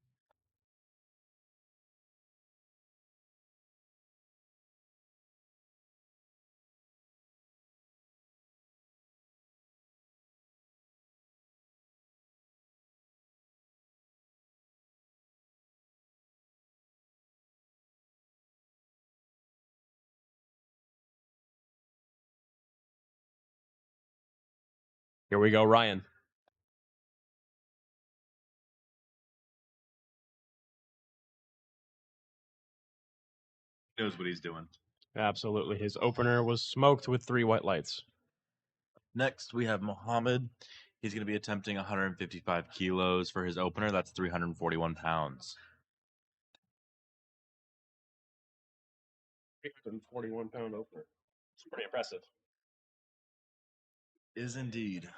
Speaker 1: Here we go, Ryan.
Speaker 2: He knows what he's doing.
Speaker 1: Absolutely. His opener was smoked with 3 white lights.
Speaker 2: Next, we have Mohammed. He's going to be attempting 155 kilos for his opener. That's 341 pounds.
Speaker 1: 341-pound opener. It's pretty impressive.
Speaker 2: Is indeed.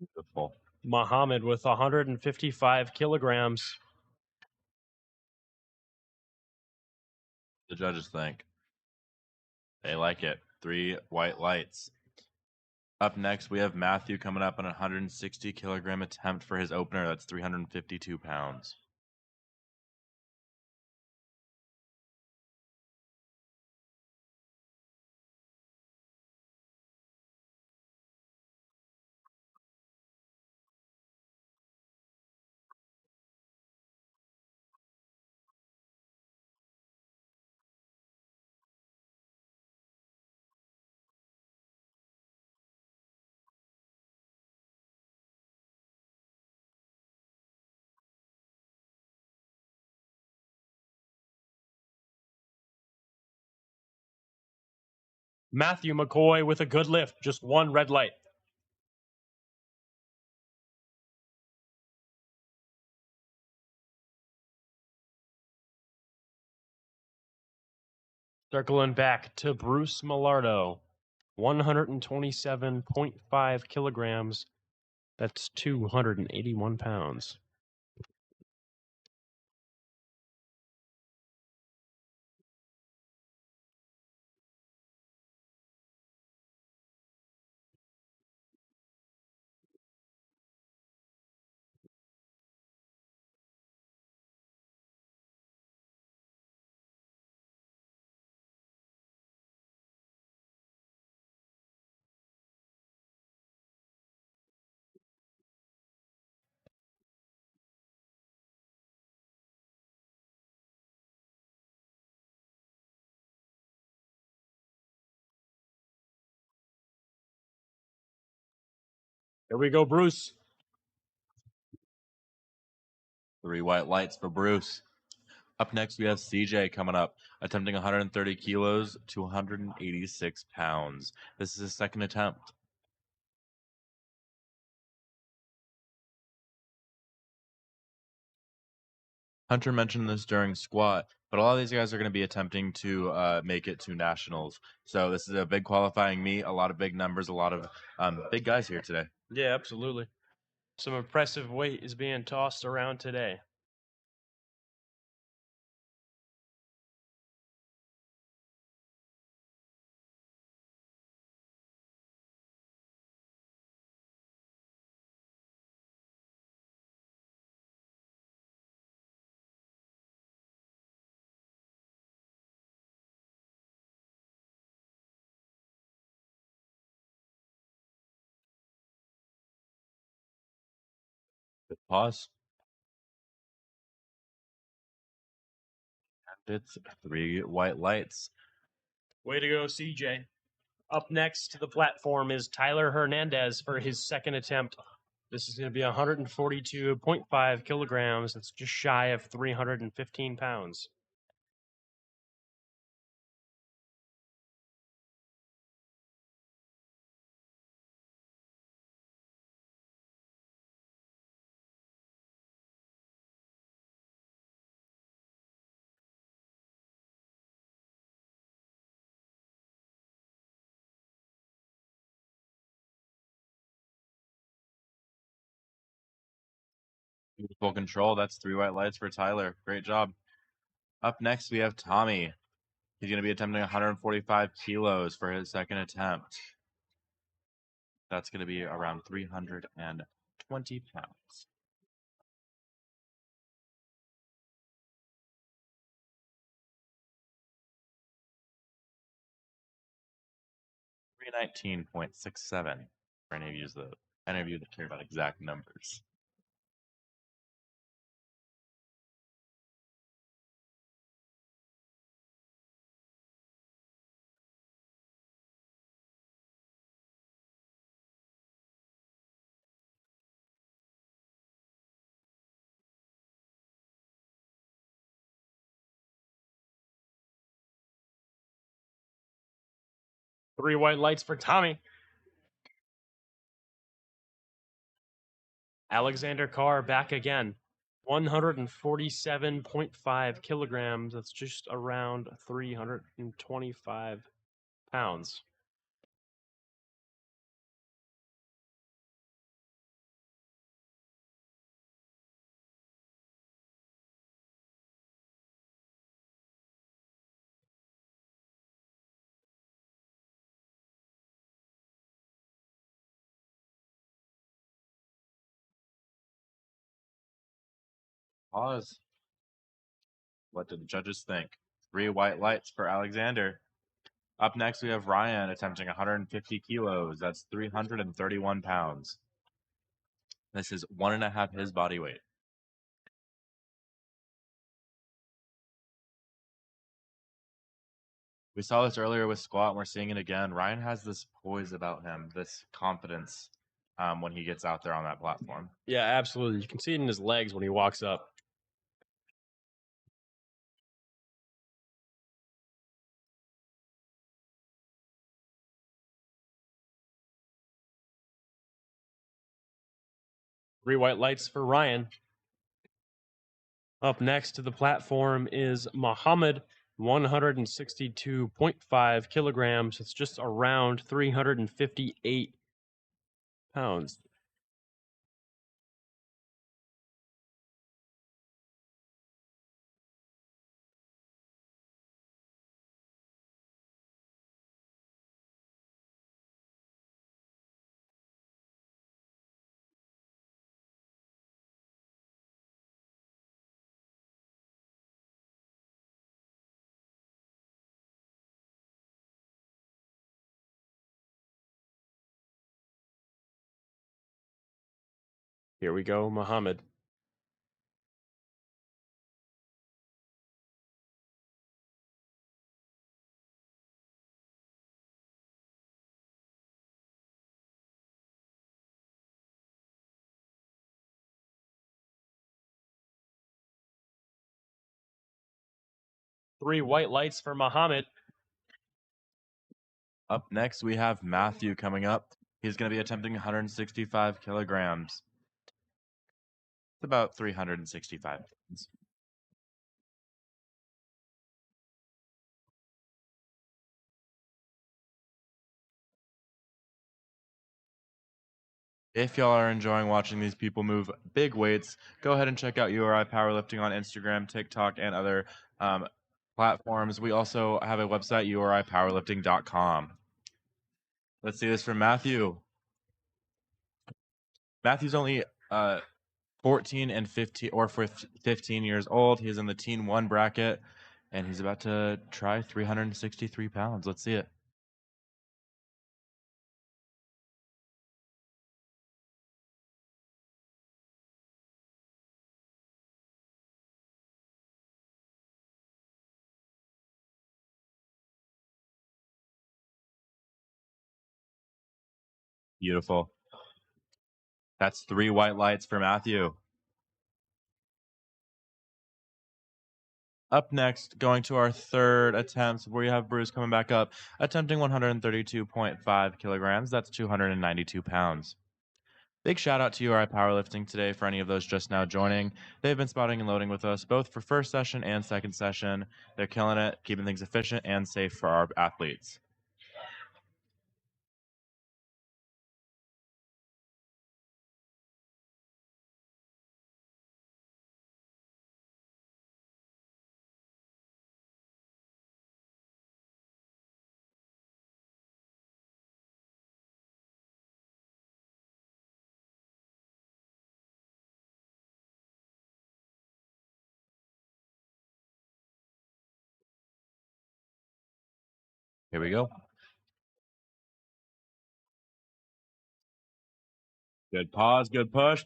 Speaker 2: Beautiful.
Speaker 1: Muhammad with 155 kilograms.
Speaker 2: The judges think. They like it. 3 white lights. Up next, we have Matthew coming up on a 160 kilogram attempt for his opener. That's 352 pounds.
Speaker 1: Matthew McCoy with a good lift, just one red light. Circling back to Bruce Millardo, 127.5 kilograms. That's 281 pounds. Here we go, Bruce.
Speaker 2: 3 white lights for Bruce. Up next, we have CJ coming up, attempting 130 kilos to 186 pounds. This is his second attempt. Hunter mentioned this during squat, but a lot of these guys are going to be attempting to make it to nationals. So this is a big qualifying meet, a lot of big numbers, a lot of big guys here today.
Speaker 1: Yeah, absolutely. Some impressive weight is being tossed around today.
Speaker 2: Good pause. And it's 3 white lights.
Speaker 1: Way to go, CJ. Up next to the platform is Tyler Hernandez for his second attempt. This is going to be 142.5 kilograms. That's just shy of 315 pounds.
Speaker 2: Beautiful control. That's 3 white lights for Tyler. Great job. Up next, we have Tommy. He's going to be attempting 145 kilos for his second attempt. That's going to be around 320 pounds. 319.67 for any of you that care about exact numbers.
Speaker 1: Three white lights for Tommy. Alexander Carr back again. 147.5 kilograms. That's just around 325 pounds.
Speaker 2: Pause. What did the judges think? 3 white lights for Alexander. Up next, we have Ryan attempting 150 kilos. That's 331 pounds. This is 1.5 his body weight. We saw this earlier with squat, and we're seeing it again. Ryan has this poise about him, this confidence when he gets out there on that platform.
Speaker 1: Yeah, absolutely. You can see it in his legs when he walks up. Three white lights for Ryan. Up next to the platform is Muhammad, 162.5 kilograms. It's just around 358 pounds. Here we go, Muhammad. Three white lights for Muhammad.
Speaker 2: Up next, we have Matthew coming up. He's going to be attempting 165 kilograms. It's about 365 pounds. If y'all are enjoying watching these people move big weights, go ahead and check out URI Powerlifting on Instagram, TikTok, and other platforms. We also have a website, uripowerlifting.com. Let's see this from Matthew. Matthew's only 14 and 15 or 15 years old. He's in the teen 1 bracket, and he's about to try 363 pounds. Let's see it. Beautiful. That's 3 white lights for Matthew. Up next, going to our third attempt, where you have Bruce coming back up, attempting 132.5 kilograms. That's 292 pounds. Big shout out to URI Powerlifting today for any of those just now joining. They've been spotting and loading with us both for first session and second session. They're killing it, keeping things efficient and safe for our athletes. Here we go. Good pause, good push.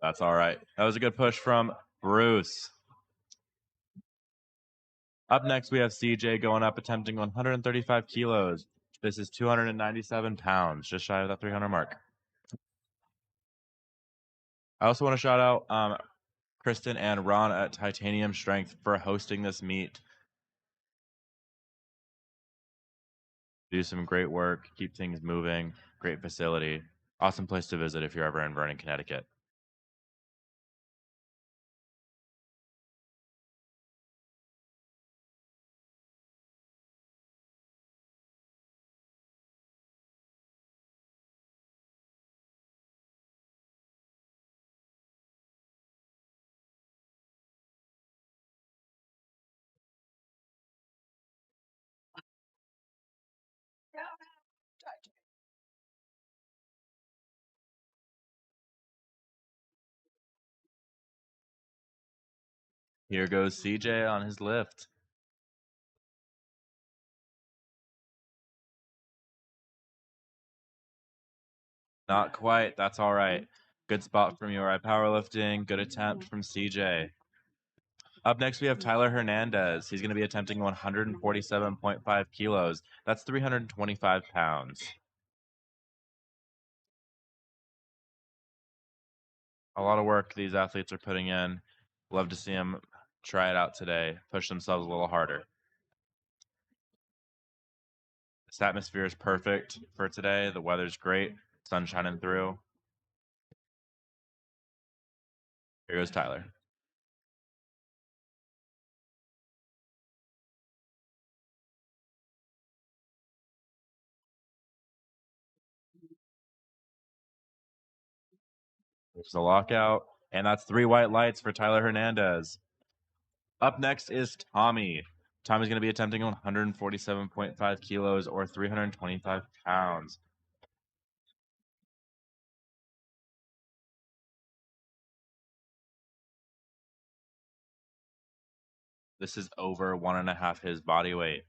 Speaker 2: That's all right. That was a good push from Bruce. Up next, we have CJ going up, attempting 135 kilos. This is 297 pounds, just shy of that 300 mark. I also want to shout out Kristen and Ron at Titanium Strength for hosting this meet. Do some great work, keep things moving, great facility. Awesome place to visit if you're ever in Vernon, Connecticut. Here goes CJ on his lift. Not quite. That's all right. Good spot from URI Powerlifting. Good attempt from CJ. Up next, we have Tyler Hernandez. He's going to be attempting 147.5 kilos. That's 325 pounds. A lot of work these athletes are putting in. Love to see them try it out today, push themselves a little harder. This atmosphere is perfect for today. The weather's great, sun shining through. Here goes Tyler. There's the lockout, and that's 3 white lights for Tyler Hernandez. Up next is Tommy. Tommy's going to be attempting 147.5 kilos or 325 pounds. This is over 1.5 his body weight.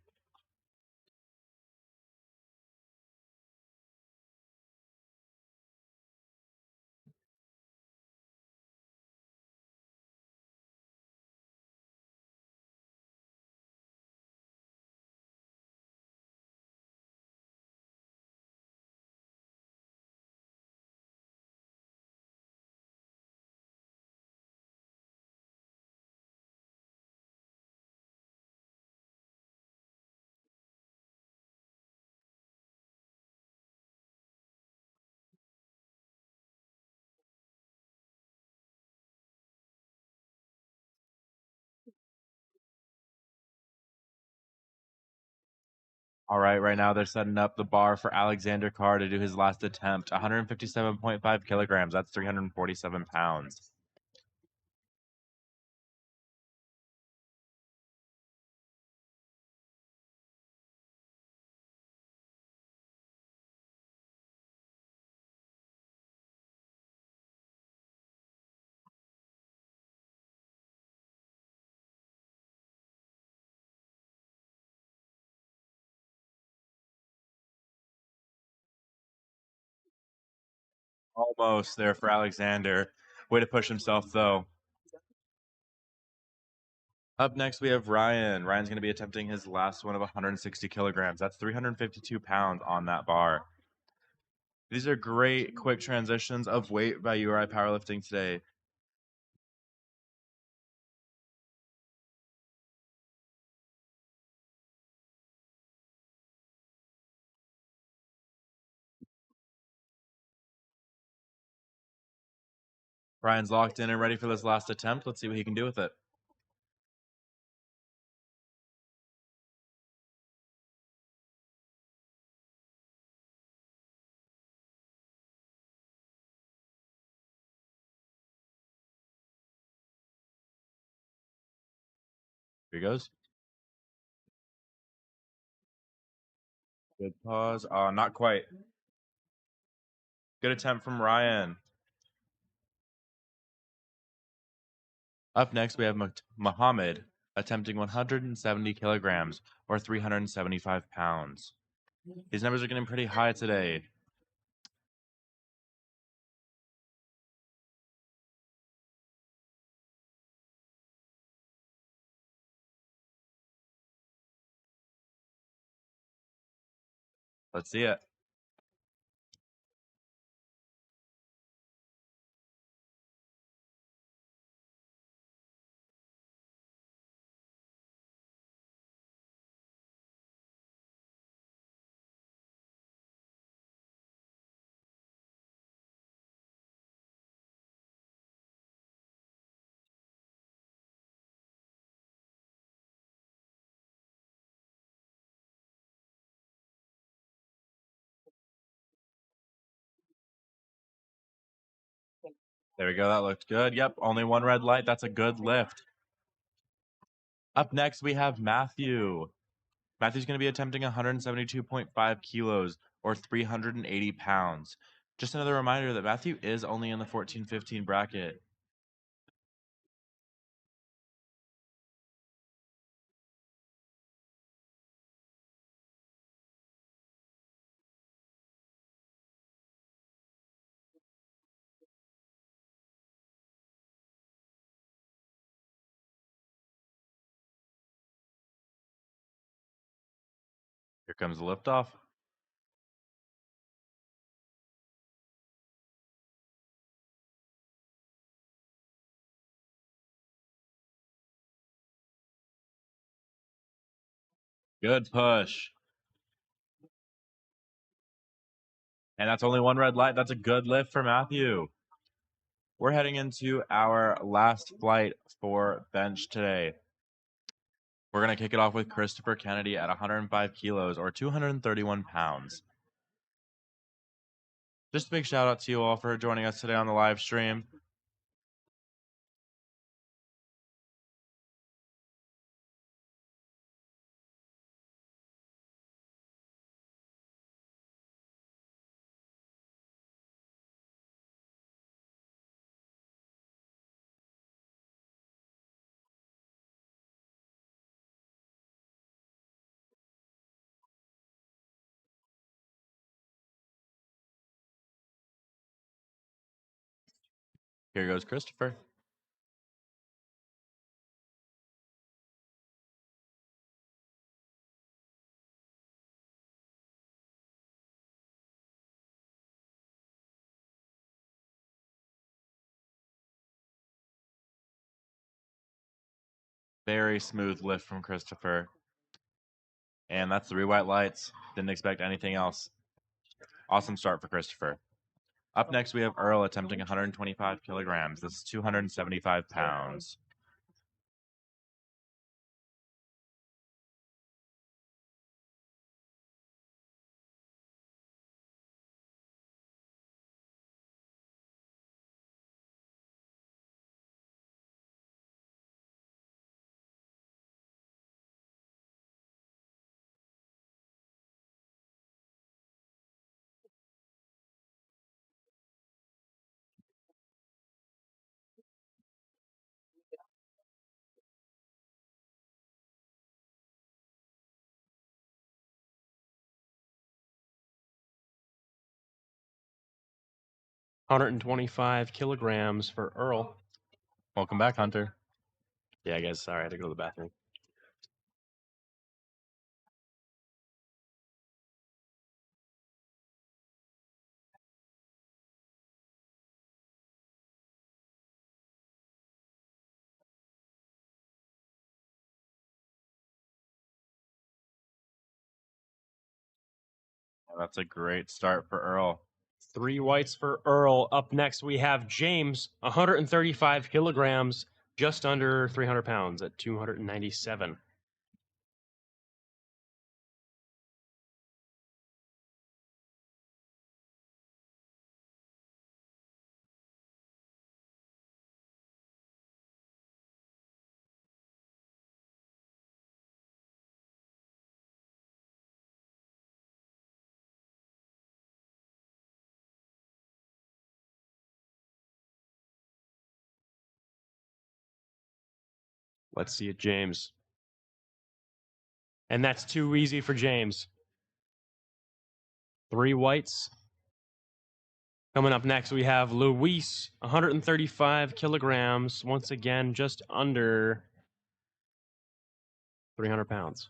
Speaker 2: All right now they're setting up the bar for Alexander Carr to do his last attempt. 157.5 kilograms. That's 347 pounds. Almost there for Alexander. Way to push himself, though. Up next, we have Ryan. Ryan's going to be attempting his last one of 160 kilograms. That's 352 pounds on that bar. These are great quick transitions of weight by URI Powerlifting today. Ryan's locked in and ready for this last attempt. Let's see what he can do with it. Here he goes. Good pause. Not quite. Good attempt from Ryan. Up next, we have Muhammad attempting 170 kilograms or 375 pounds. These numbers are getting pretty high today. Let's see it. There we go. That looked good. Yep, only one red light. That's a good lift. Up next, we have Matthew. Matthew's going to be attempting 172.5 kilos or 380 pounds. Just another reminder that Matthew is only in the 14-15 bracket. Here comes the liftoff. Good push. And that's only one red light. That's a good lift for Matthew. We're heading into our last flight for bench today. We're going to kick it off with Christopher Kennedy at 105 kilos or 231 pounds. Just a big shout out to you all for joining us today on the live stream. Here goes Christopher. Very smooth lift from Christopher. And that's 3 white lights. Didn't expect anything else. Awesome start for Christopher. Up next, we have Earl attempting 125 kilograms. This is 275 pounds.
Speaker 1: $125 kilograms for Earl.
Speaker 2: Welcome back, Hunter.
Speaker 1: Yeah, guys, sorry, I had to go to the bathroom.
Speaker 2: That's a great start for Earl.
Speaker 1: 3 whites for Earl. Up next, we have James, 135 kilograms, just under 300 pounds at 297. Let's see it, James. And that's too easy for James. 3 whites. Coming up next, we have Luis, 135 kilograms, once again, just under 300 pounds.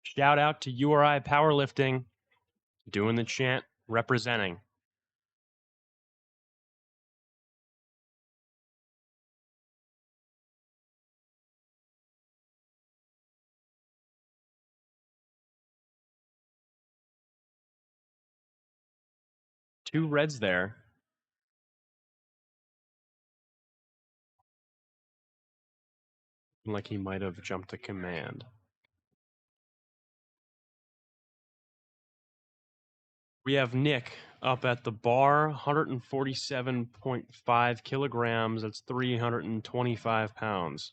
Speaker 1: Shout out to URI Powerlifting, doing the chant, representing. Two reds there. Like he might have jumped a command. We have Nick up at the bar, 147.5 kilograms. That's 325 pounds.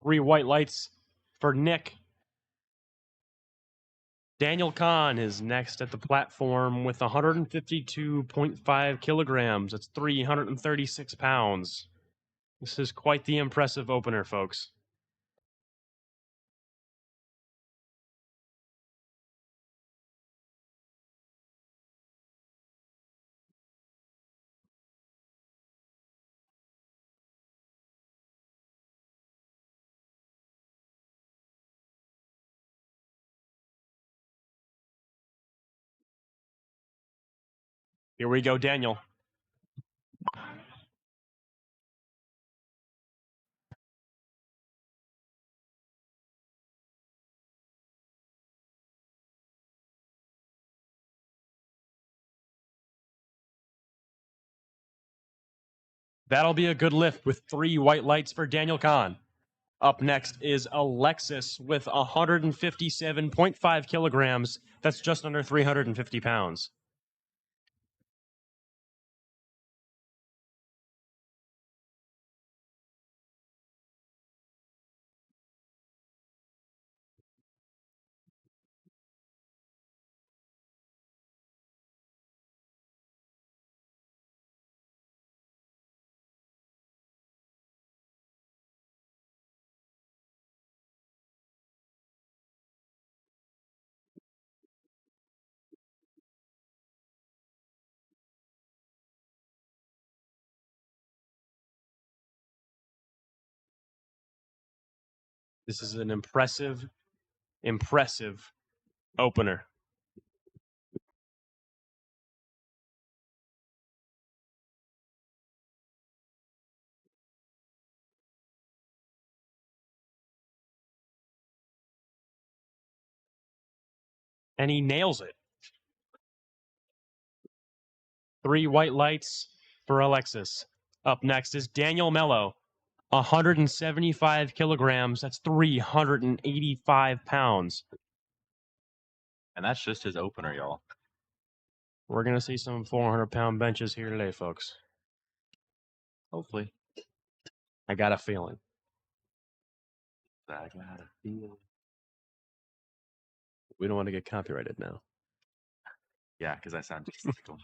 Speaker 1: 3 white lights for Nick. Daniel Kahn is next at the platform with 152.5 kilograms. That's 336 pounds. This is quite the impressive opener, folks. Here we go, Daniel. That'll be a good lift with 3 white lights for Daniel Kahn. Up next is Alexis with 157.5 kilograms. That's just under 350 pounds. This is an impressive opener. And he nails it. 3 white lights for Alexis. Up next is Daniel Mello, 175 kilograms. That's 385 pounds.
Speaker 2: And that's just his opener, y'all.
Speaker 1: We're going to see some 400-pound benches here today, folks.
Speaker 2: Hopefully.
Speaker 1: I got a feeling.
Speaker 2: I got a feeling.
Speaker 1: We don't want to get copyrighted now.
Speaker 2: Yeah, because I sound just like him.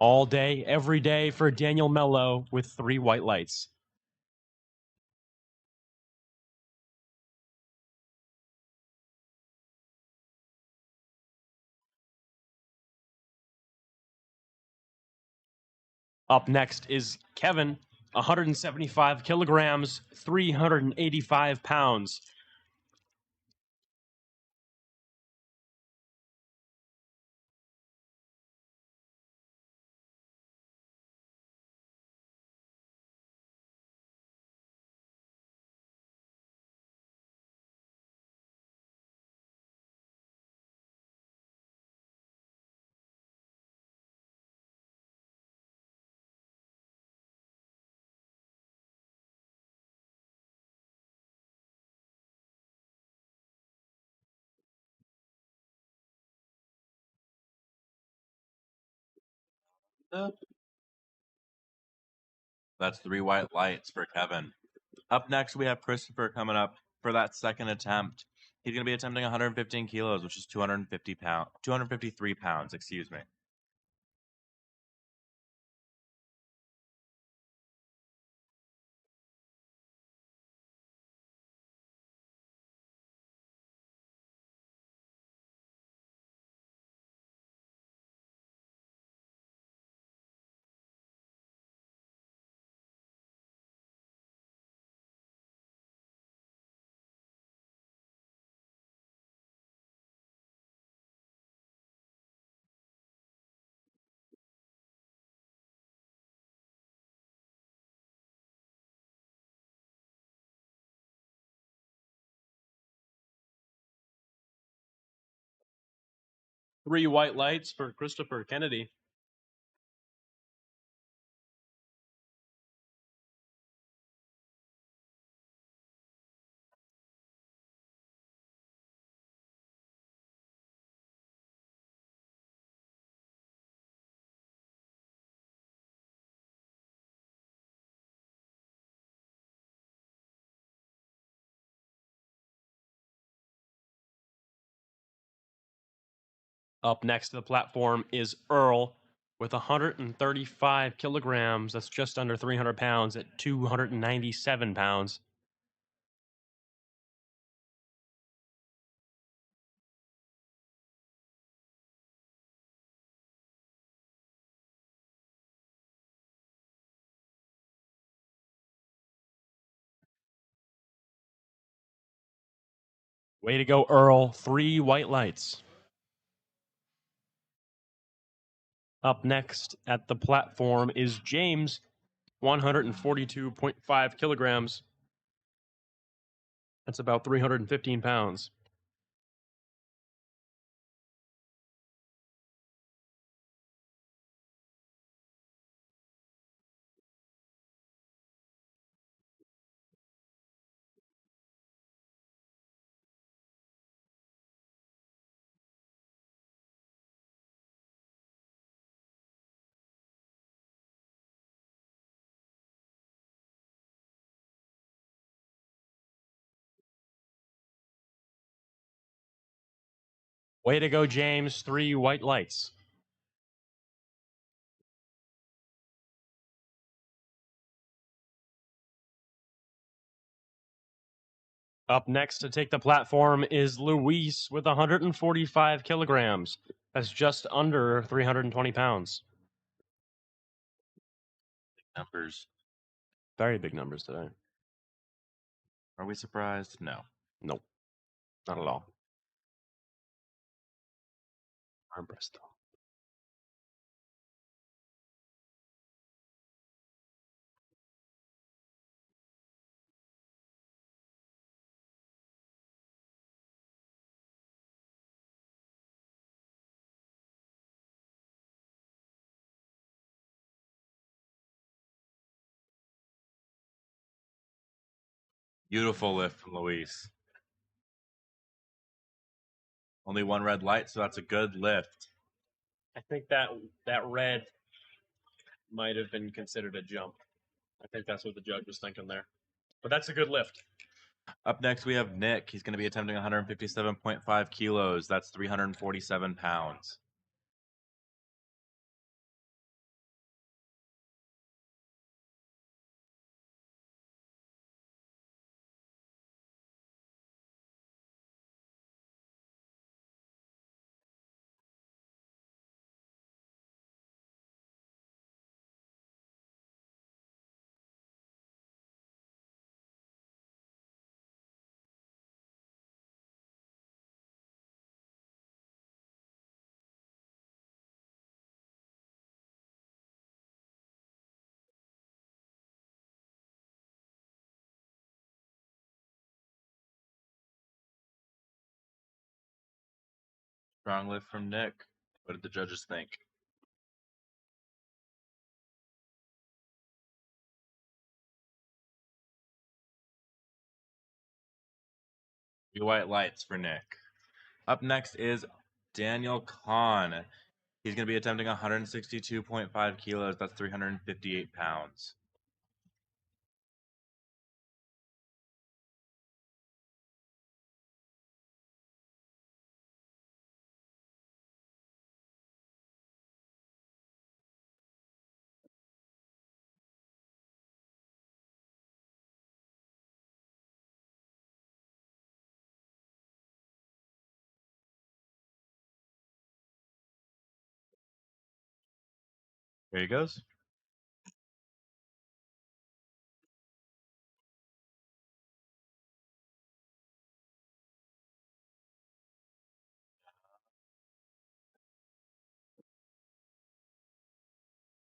Speaker 1: All day, every day for Daniel Mello with 3 white lights. Up next is Kevin, 175 kilograms, 385 pounds.
Speaker 2: That's 3 white lights for Kevin. Up next, we have Christopher coming up for that second attempt. He's going to be attempting 115 kilos, which is 253 pounds, excuse me.
Speaker 1: Three white lights for Christopher Kennedy. Up next to the platform is Earl with 135 kilograms. That's just under 300 pounds at 297 pounds. Way to go, Earl. 3 white lights. Up next at the platform is James, 142.5 kilograms. That's about 315 pounds. Way to go, James. 3 white lights. Up next to take the platform is Luis with 145 kilograms. That's just under 320 pounds.
Speaker 2: Numbers.
Speaker 1: Very big numbers today.
Speaker 2: Are we surprised? No.
Speaker 1: Nope, not at all. Arm press though.
Speaker 2: Beautiful lift from Luis. Only 1 red light, so that's a good lift.
Speaker 1: I think that red might have been considered a jump. I think that's what the judge was thinking there. But that's a good lift.
Speaker 2: Up next, we have Nick. He's going to be attempting 157.5 kilos. That's 347 pounds. Strong lift from Nick. What did the judges think? Three white lights for Nick. Up next is Daniel Kahn. He's going to be attempting 162.5 kilos. That's 358 pounds. There he goes.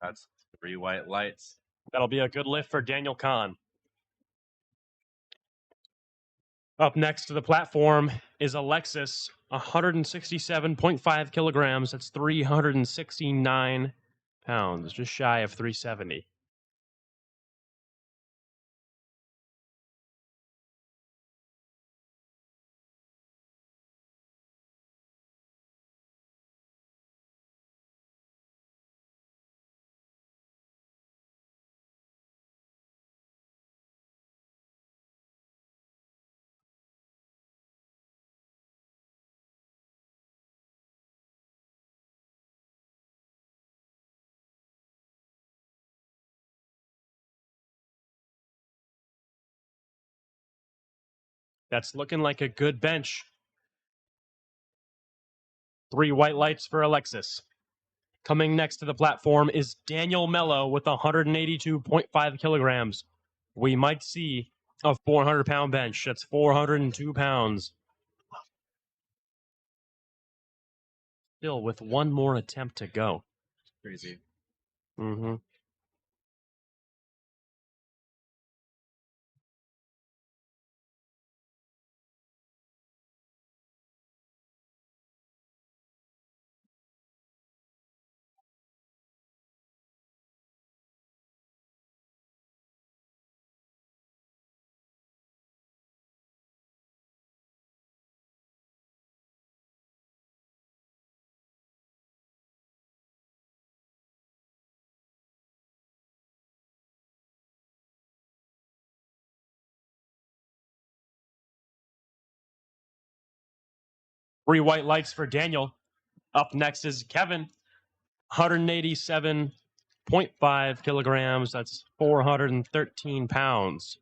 Speaker 2: That's 3 white lights.
Speaker 1: That'll be a good lift for Daniel Kahn. Up next to the platform is Alexis, 167.5 kilograms. That's 369 pounds, just shy of 370. That's looking like a good bench. 3 white lights for Alexis. Coming next to the platform is Daniel Mello with 182.5 kilograms. We might see a 400-pound bench. That's 402 pounds. Still with one more attempt to go.
Speaker 2: Crazy.
Speaker 1: Mm-hmm. Three white lights for Daniel. Up next is Kevin. 187.5 kilograms. That's 413 pounds.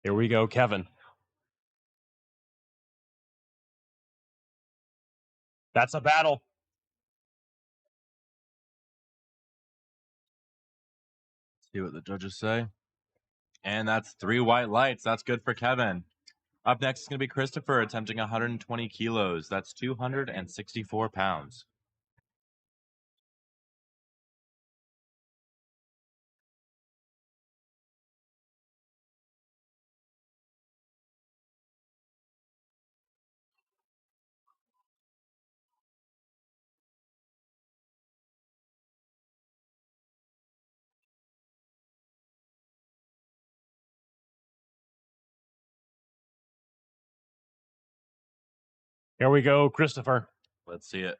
Speaker 1: Here we go, Kevin. That's a battle.
Speaker 2: See what the judges say. And that's 3 white lights. That's good for Kevin. Up next is going to be Christopher attempting 120 kilos. That's 264 pounds.
Speaker 1: Here we go, Christopher.
Speaker 2: Let's see it.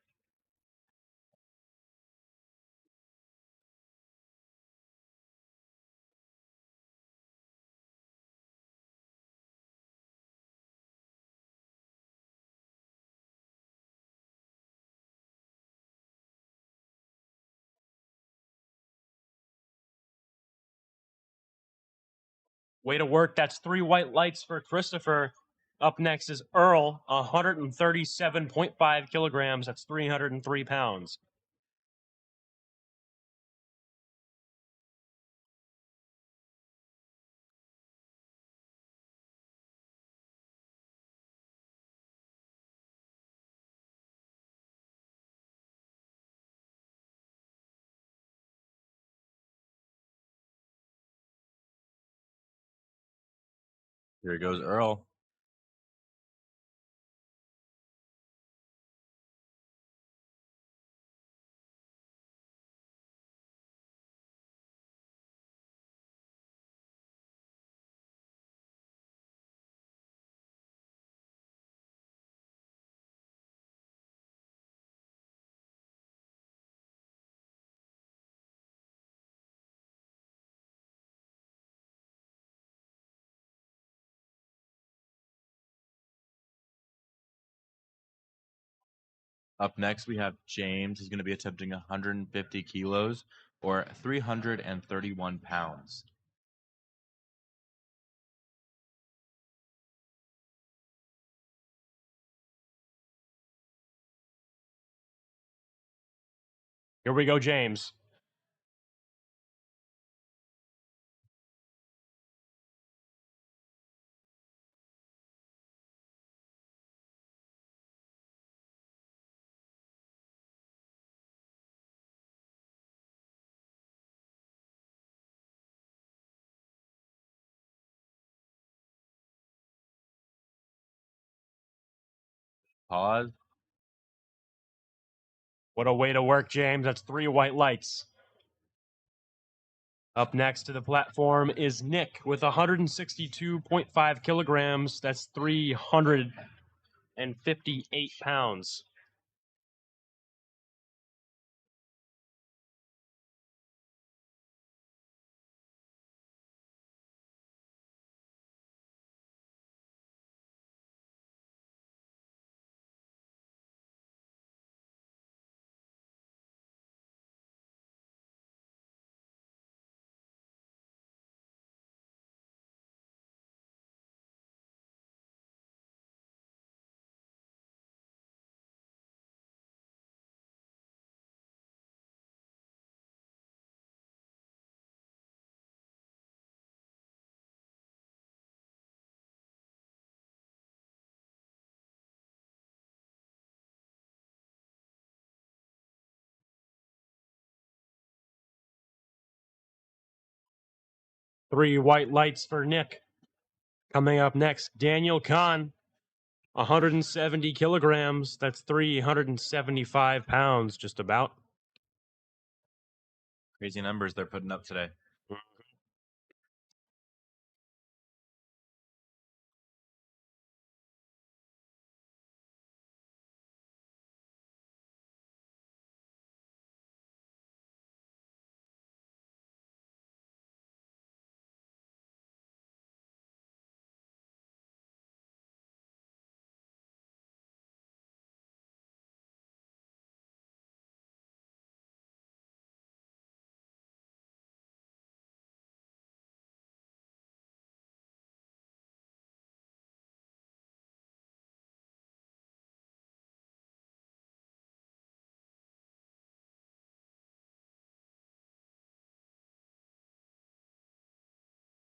Speaker 1: Way to work. That's 3 white lights for Christopher. Up next is Earl, 137.5 kilograms. That's 303 pounds.
Speaker 2: Here goes Earl. Up next, we have James. He's going to be attempting 150 kilos or 331 pounds.
Speaker 1: Here we go, James.
Speaker 2: Pause.
Speaker 1: What a way to work, James. That's 3 white lights. Up next to the platform is Nick with 162.5 kilograms. That's 358 pounds. Three white lights for Nick. Coming up next, Daniel Kahn, 170 kilograms. That's 375 pounds, just about.
Speaker 2: Crazy numbers they're putting up today.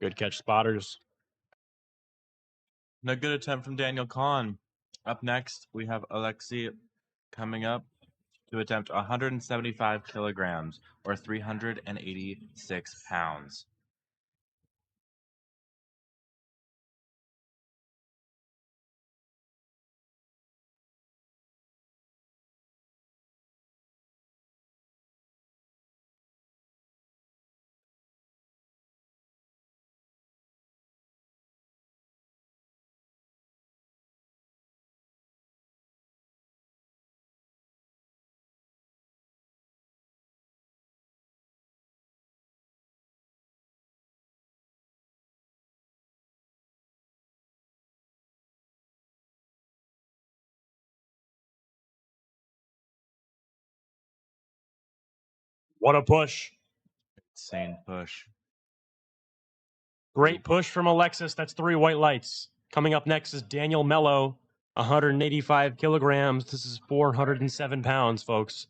Speaker 1: Good catch, spotters.
Speaker 2: And a good attempt from Daniel Kahn. Up next, we have Alexei coming up to attempt 175 kilograms or 386 pounds.
Speaker 1: What a push.
Speaker 2: Insane push.
Speaker 1: Great push from Alexis. That's 3 white lights. Coming up next is Daniel Mello, 185 kilograms. This is 407 pounds, folks.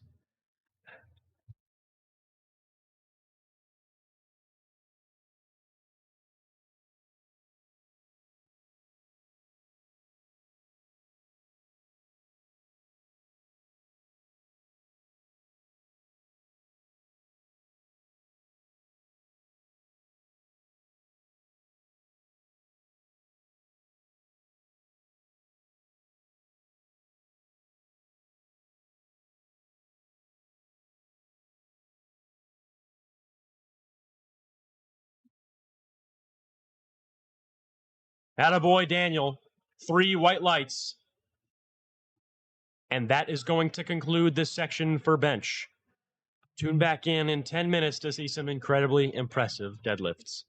Speaker 1: Attaboy, Daniel. 3 white lights. And that is going to conclude this section for bench. Tune back in 10 minutes to see some incredibly impressive deadlifts.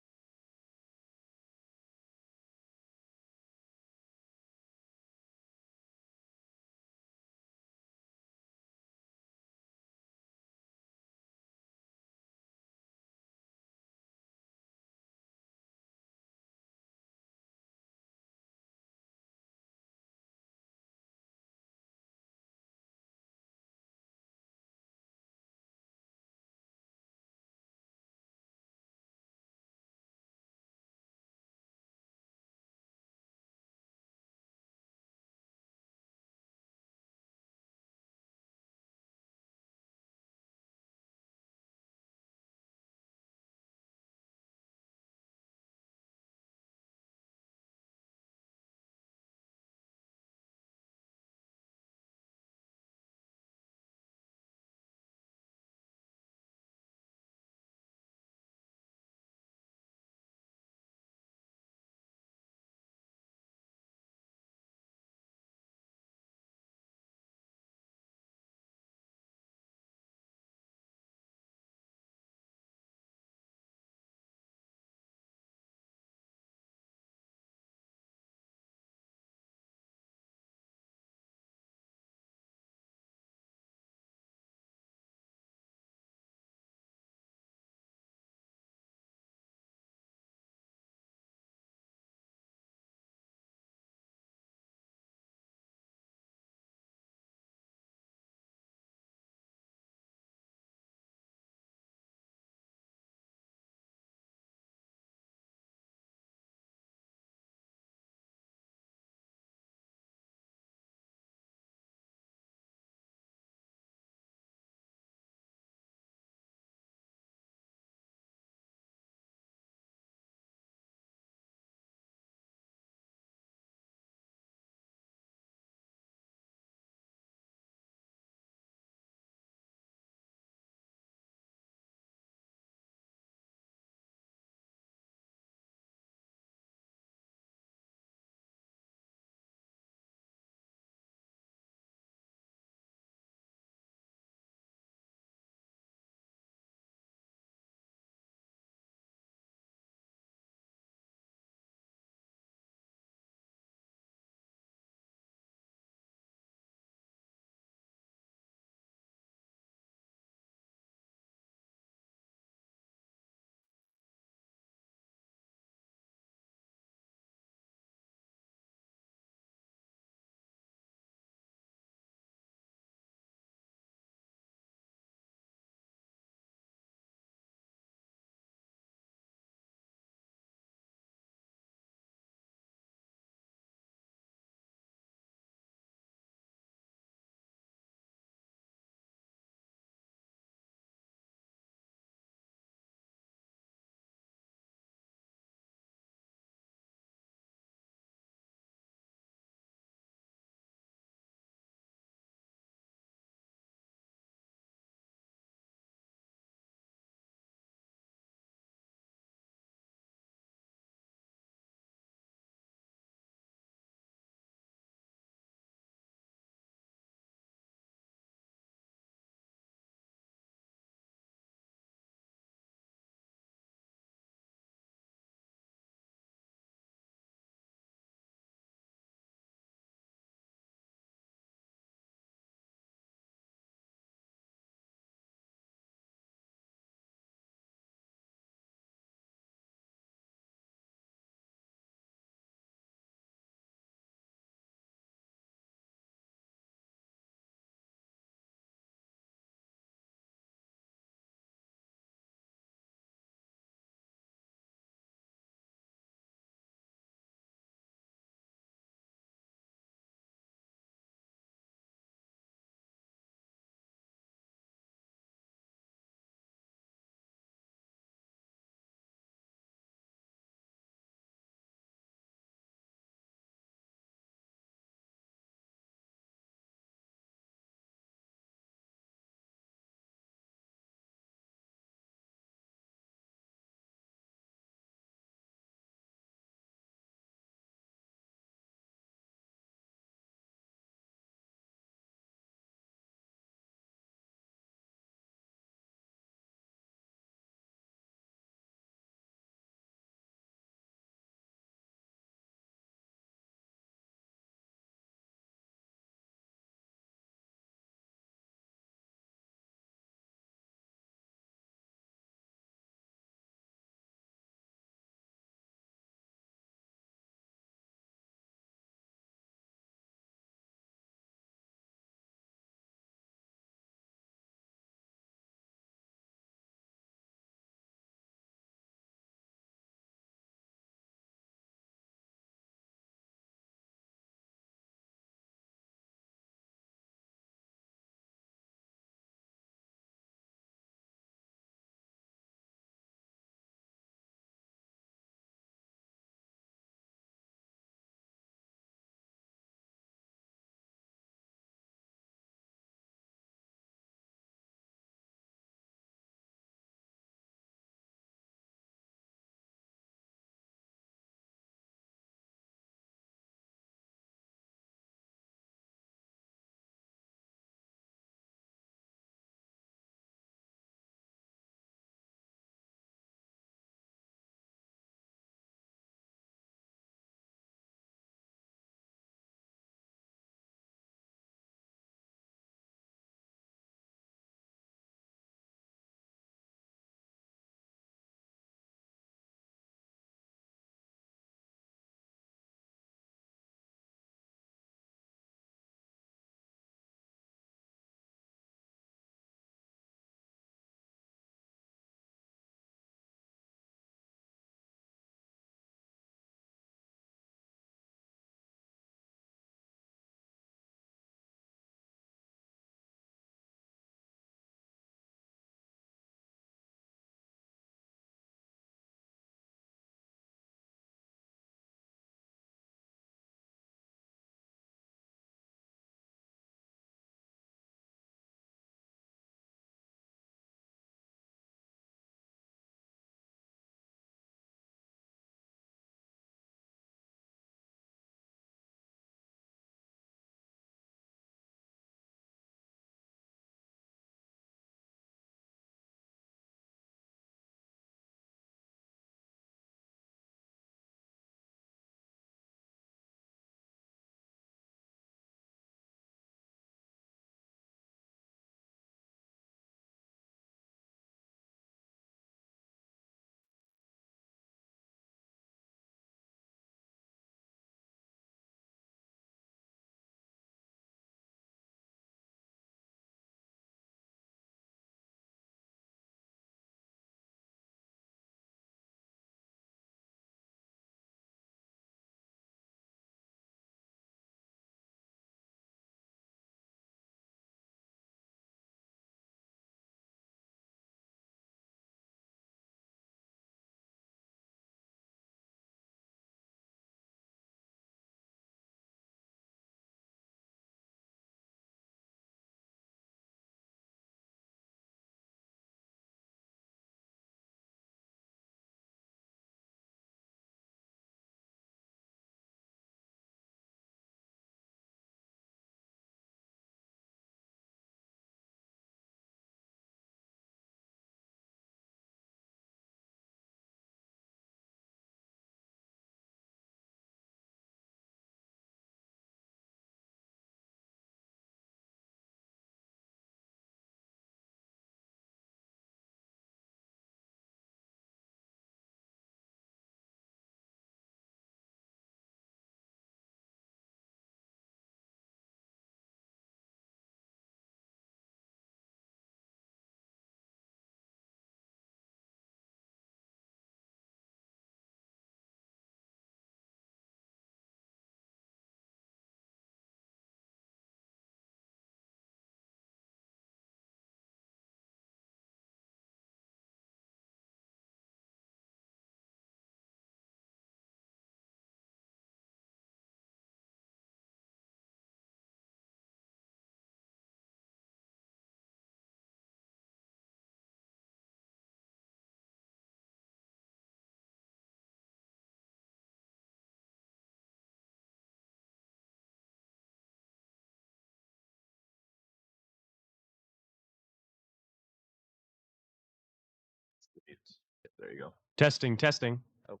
Speaker 2: There you go.
Speaker 1: Testing, testing.
Speaker 2: Oh,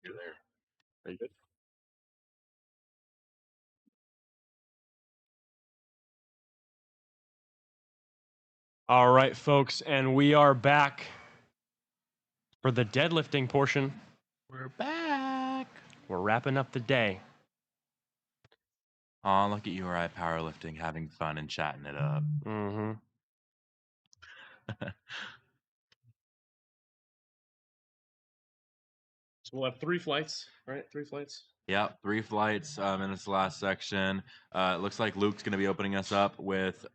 Speaker 2: you're there.
Speaker 1: Are you good? All right, folks, and we are back for the deadlifting portion.
Speaker 2: We're back.
Speaker 1: We're wrapping up the day.
Speaker 2: Oh, look at URI Powerlifting having fun and chatting it up.
Speaker 1: Mm-hmm. So we'll have 3 flights, right? 3 flights.
Speaker 2: Yep, 3 flights in this last section. It looks like Luke's going to be opening us up with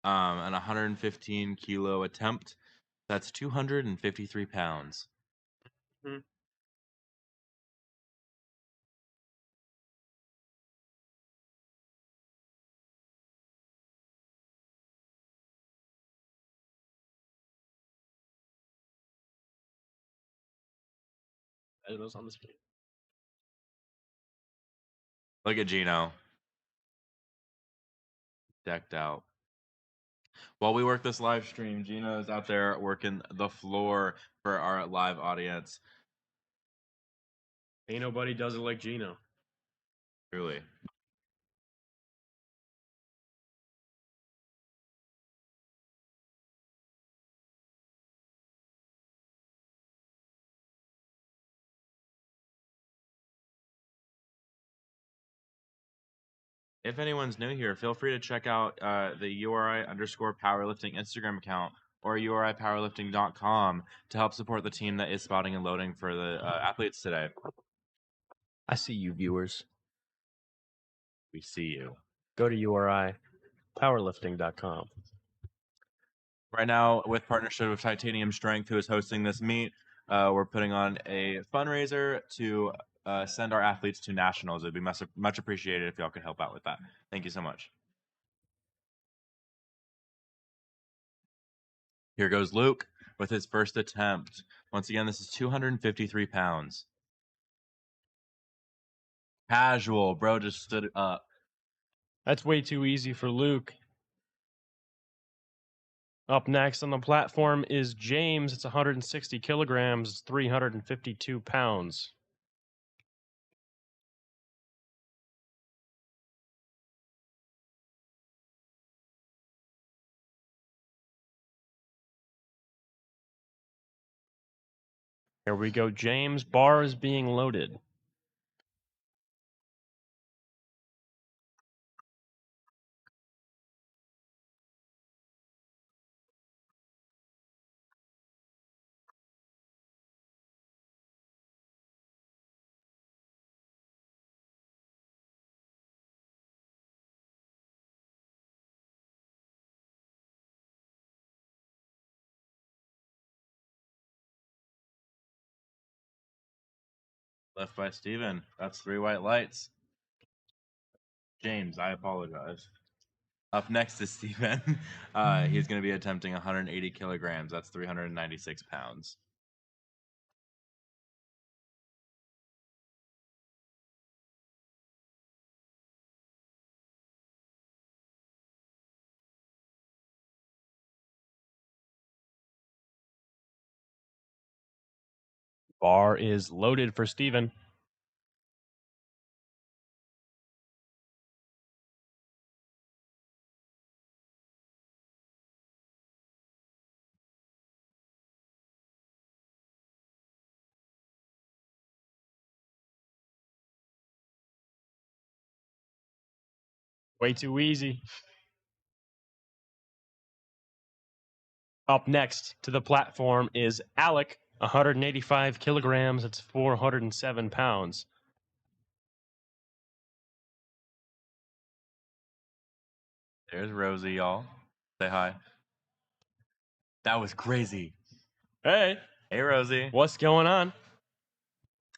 Speaker 2: an 115 kilo attempt. That's 253 pounds.
Speaker 1: Mm-hmm. It was on the screen.
Speaker 2: Look at Gino. Decked out. While we work this live stream, Gino is out there working the floor for our live audience.
Speaker 1: Ain't nobody does it like Gino.
Speaker 2: Truly. If anyone's new here, feel free to check out the URI_powerlifting Instagram account or URIpowerlifting.com to help support the team that is spotting and loading for the athletes today.
Speaker 1: I see you, viewers.
Speaker 2: We see you.
Speaker 1: Go to URIpowerlifting.com.
Speaker 2: Right now, with partnership with Titanium Strength, who is hosting this meet, we're putting on a fundraiser to send our athletes to nationals. It'd be much appreciated if y'all could help out with that. Thank you so much. Here goes Luke with his first attempt. Once again, this is 253 pounds. Casual, bro just stood up.
Speaker 1: That's way too easy for Luke. Up next on the platform is James. It's 160 kilograms. It's 352 pounds. Here we go, James. Bar is being loaded.
Speaker 2: Left by Steven. That's 3 white lights. James, I apologize. Up next is Steven. He's going to be attempting 180 kilograms. That's 396 pounds.
Speaker 1: Bar is loaded for Steven. Way too easy. Up next to the platform is Alec, 185 kilograms. It's 407 pounds.
Speaker 2: There's Rosie, y'all. Say hi. That was crazy.
Speaker 1: Hey.
Speaker 2: Hey, Rosie.
Speaker 1: What's going on?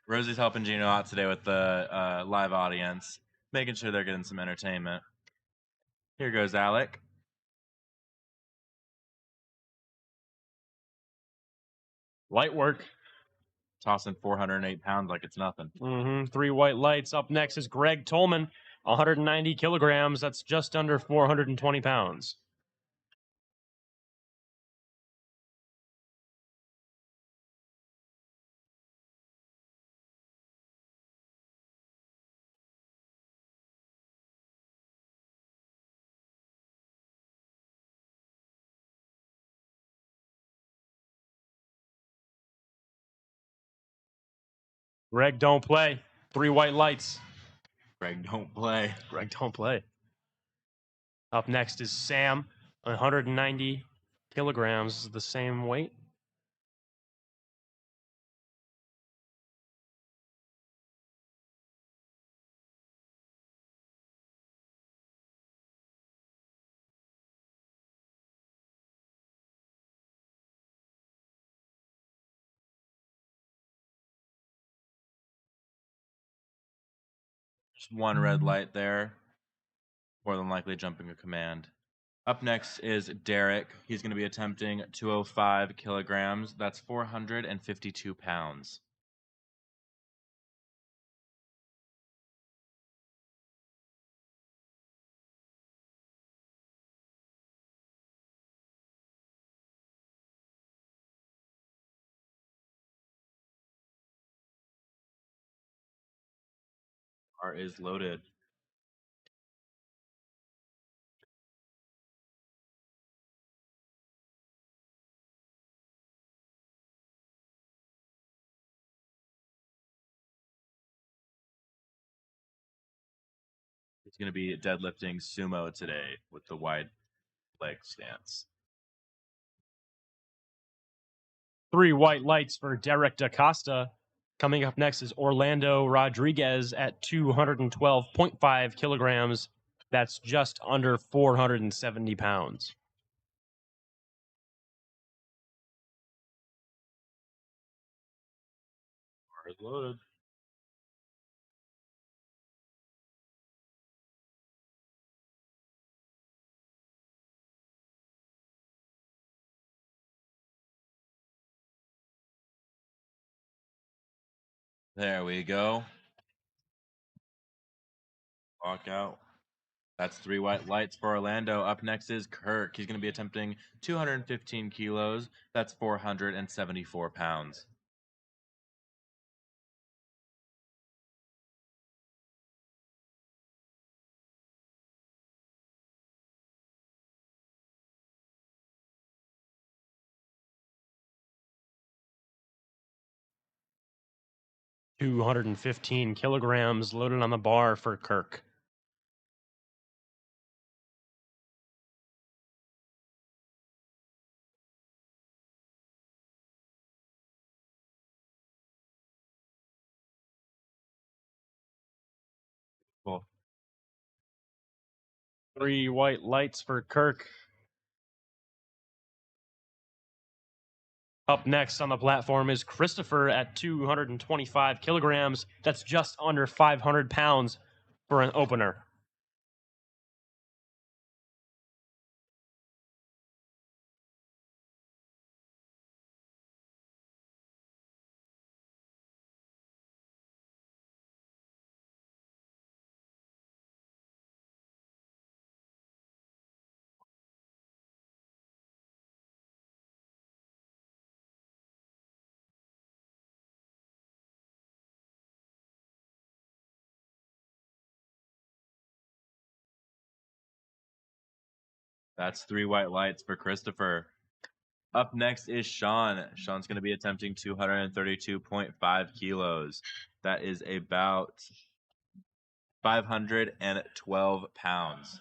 Speaker 2: Rosie's helping Gino out today with the live audience, making sure they're getting some entertainment. Here goes Alec.
Speaker 1: Light work.
Speaker 2: Tossing 408 pounds like it's nothing.
Speaker 1: 3 white lights. Up next is Greg Tolman, 190 kilograms. That's just under 420 pounds. Greg, don't play. 3 white lights.
Speaker 2: Greg, don't play.
Speaker 1: Greg, don't play. Up next is Sam, 190 kilograms, the same weight.
Speaker 2: Just one red light there. More than likely jumping a command. Up next is Derek. He's going to be attempting 205 kilograms. That's 452 pounds. Bar is loaded. He's going to be deadlifting sumo today with the wide leg stance.
Speaker 1: 3 white lights for Derek DaCosta. Coming up next is Orlando Rodriguez at 212.5 kilograms. That's just under 470 pounds.
Speaker 2: Bar is loaded. There we go. Walk out. That's 3 white lights for Orlando. Up next is Kirk. He's going to be attempting 215 kilos. That's 474 pounds.
Speaker 1: $215 kilograms loaded on the bar for Kirk.
Speaker 2: Cool.
Speaker 1: 3 white lights for Kirk. Up next on the platform is Christopher at 225 kilograms. That's just under 500 pounds for an opener.
Speaker 2: That's 3 white lights for Christopher. Up next is Sean. Sean's going to be attempting 232.5 kilos. That is about 512 pounds.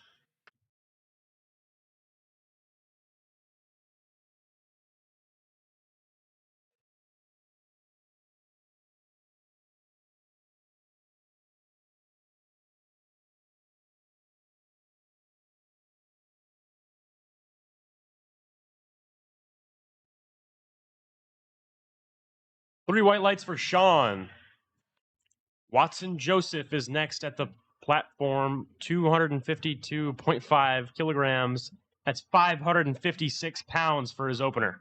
Speaker 1: Three white lights for Sean. Watson Joseph is next at the platform, 252.5 kilograms. That's 556 pounds for his opener.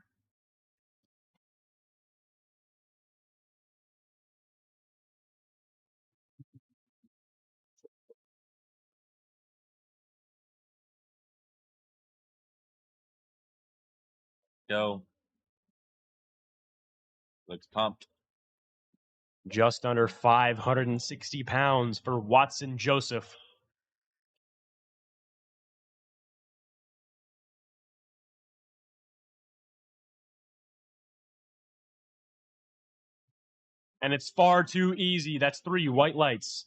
Speaker 2: Go. Looks pumped.
Speaker 1: Just under 560 pounds for Watson Joseph. And it's far too easy. That's 3 white lights.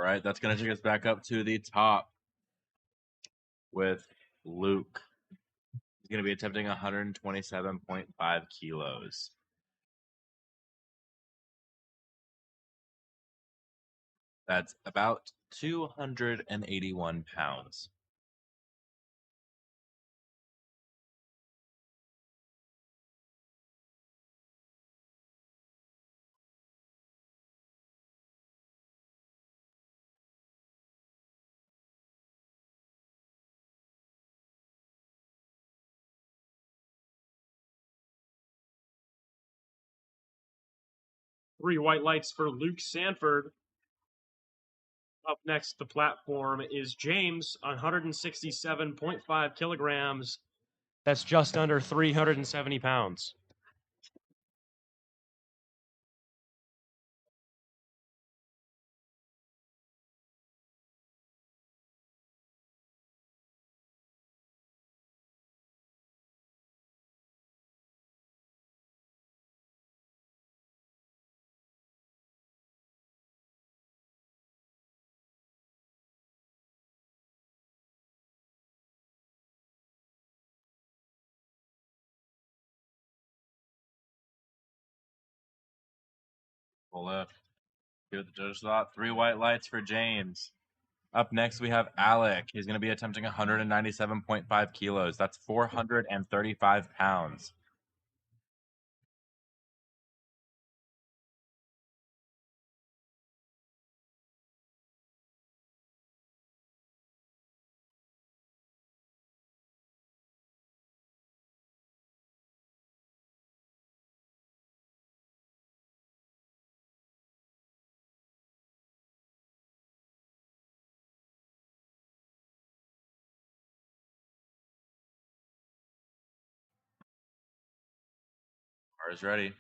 Speaker 2: All right, that's going to take us back up to the top with Luke. He's going to be attempting 127.5 kilos. That's about 281 pounds.
Speaker 1: Three white lights for Luke Sanford. Up next, the platform is James, 167.5 kilograms. That's just under 370 pounds.
Speaker 2: Full lift. See what the judges thought. 3 white lights for James. Up next, we have Alec. He's going to be attempting 197.5 kilos. That's 435 pounds. Bar is ready.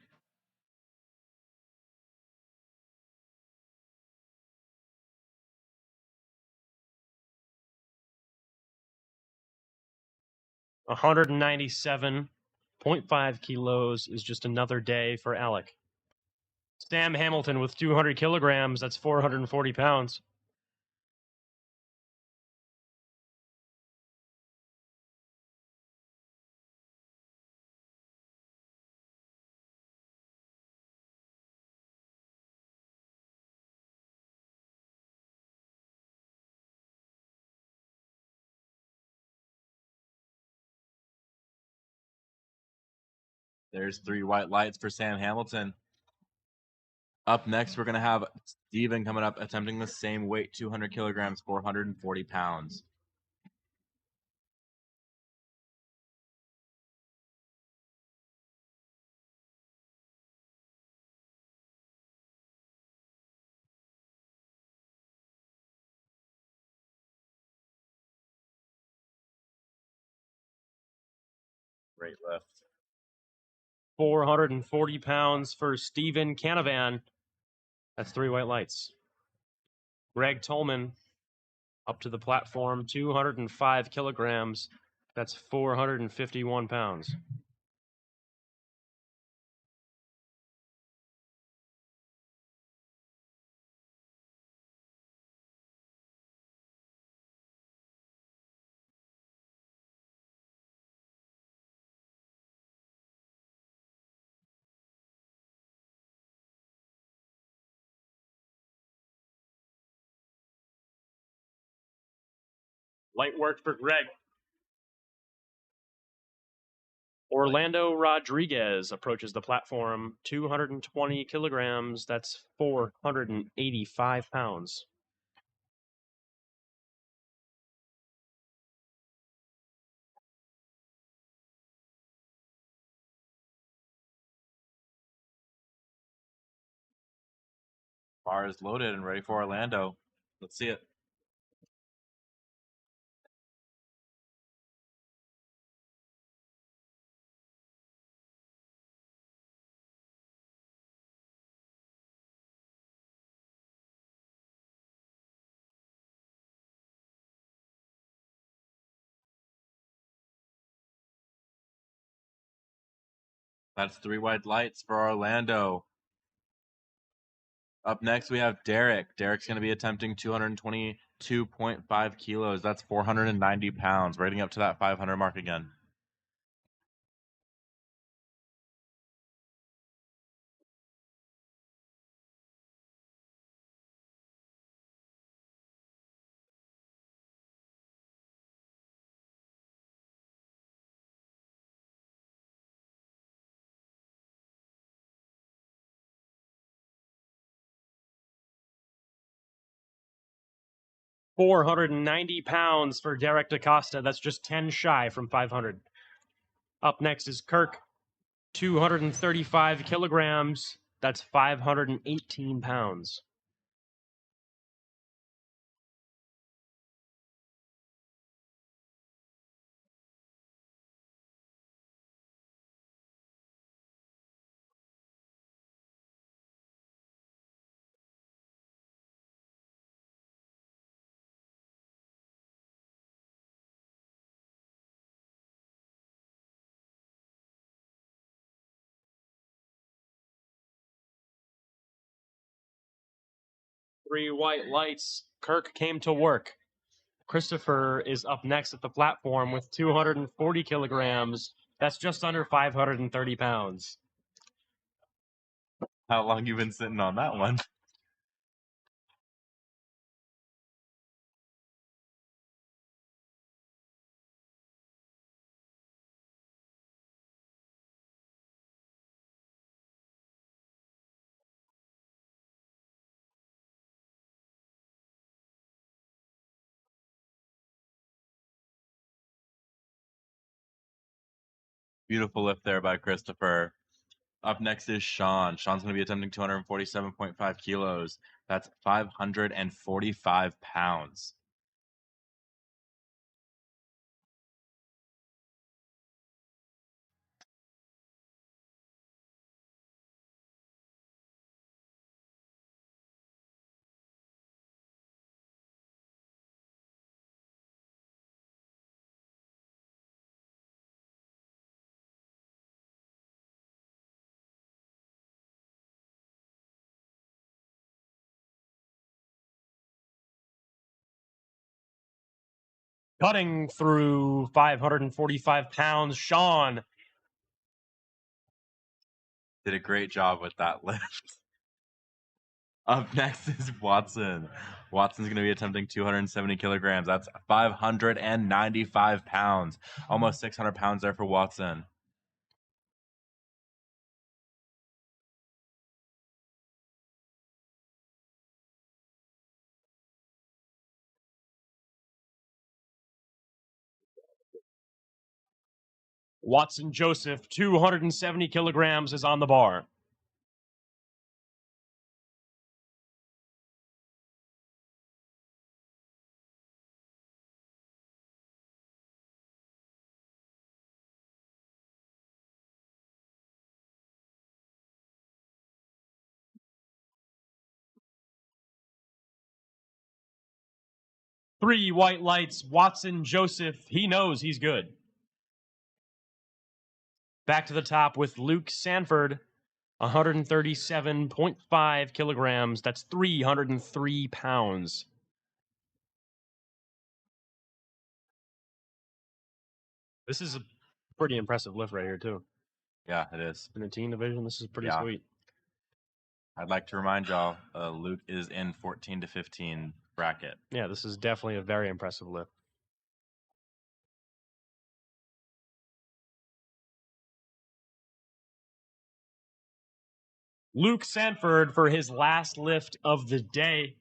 Speaker 1: A 197.5 kilos is just another day for Alec. Sam Hamilton with 200 kilograms. That's 440 pounds.
Speaker 2: There's 3 white lights for Sam Hamilton. Up next, we're going to have Steven coming up, attempting the same weight, 200 kilograms, 440 pounds. Great lift.
Speaker 1: 440 pounds for Steven Canavan. That's 3 white lights. Greg Tolman up to the platform, 205 kilograms. That's 451 pounds. Light work for Greg. Orlando Rodriguez approaches the platform, 220 kilograms. That's 485 pounds.
Speaker 2: Bar is loaded and ready for Orlando. Let's see it. That's 3 white lights for Orlando. Up next, we have Derek. Derek's going to be attempting 222.5 kilos. That's 490 pounds, rating up to that 500 mark again.
Speaker 1: £490 for Derek DaCosta. That's just 10 shy from 500. Up next is Kirk, 235 kilograms. That's 518 pounds. Three white lights. Kirk came to work. Christopher is up next at the platform with 240 kilograms. That's just under 530 pounds.
Speaker 2: How long you been sitting on that one? Beautiful lift there by Christopher. Up next is Sean. Sean's going to be attempting 247.5 kilos. That's 545 pounds.
Speaker 1: Cutting through 545 pounds, Sean.
Speaker 2: Did a great job with that lift. Up next is Watson. Watson's going to be attempting 270 kilograms. That's 595 pounds. Almost 600 pounds there for Watson.
Speaker 1: Watson Joseph, 270 kilograms, is on the bar. Three white lights. Watson Joseph, he knows he's good. Back to the top with Luke Sanford, 137.5 kilograms. That's 303 pounds. This is a pretty impressive lift right here, too.
Speaker 2: Yeah, it is.
Speaker 1: In the teen division, this is pretty
Speaker 2: Yeah.
Speaker 1: sweet.
Speaker 2: I'd like to remind y'all, Luke is in 14 to 15 bracket.
Speaker 1: Yeah, this is definitely a very impressive lift. Luke Sanford for his last lift of the day.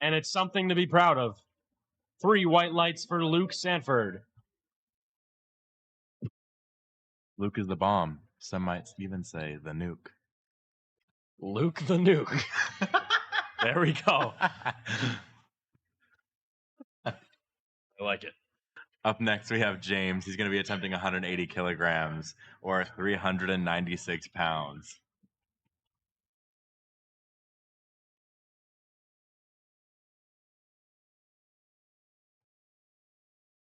Speaker 1: And it's something to be proud of. Three white lights for Luke Sanford.
Speaker 2: Luke is the bomb. Some might even say the nuke.
Speaker 1: Luke the Nuke. There we go. I like it.
Speaker 2: Up next, we have James. He's going to be attempting 180 kilograms or 396 pounds.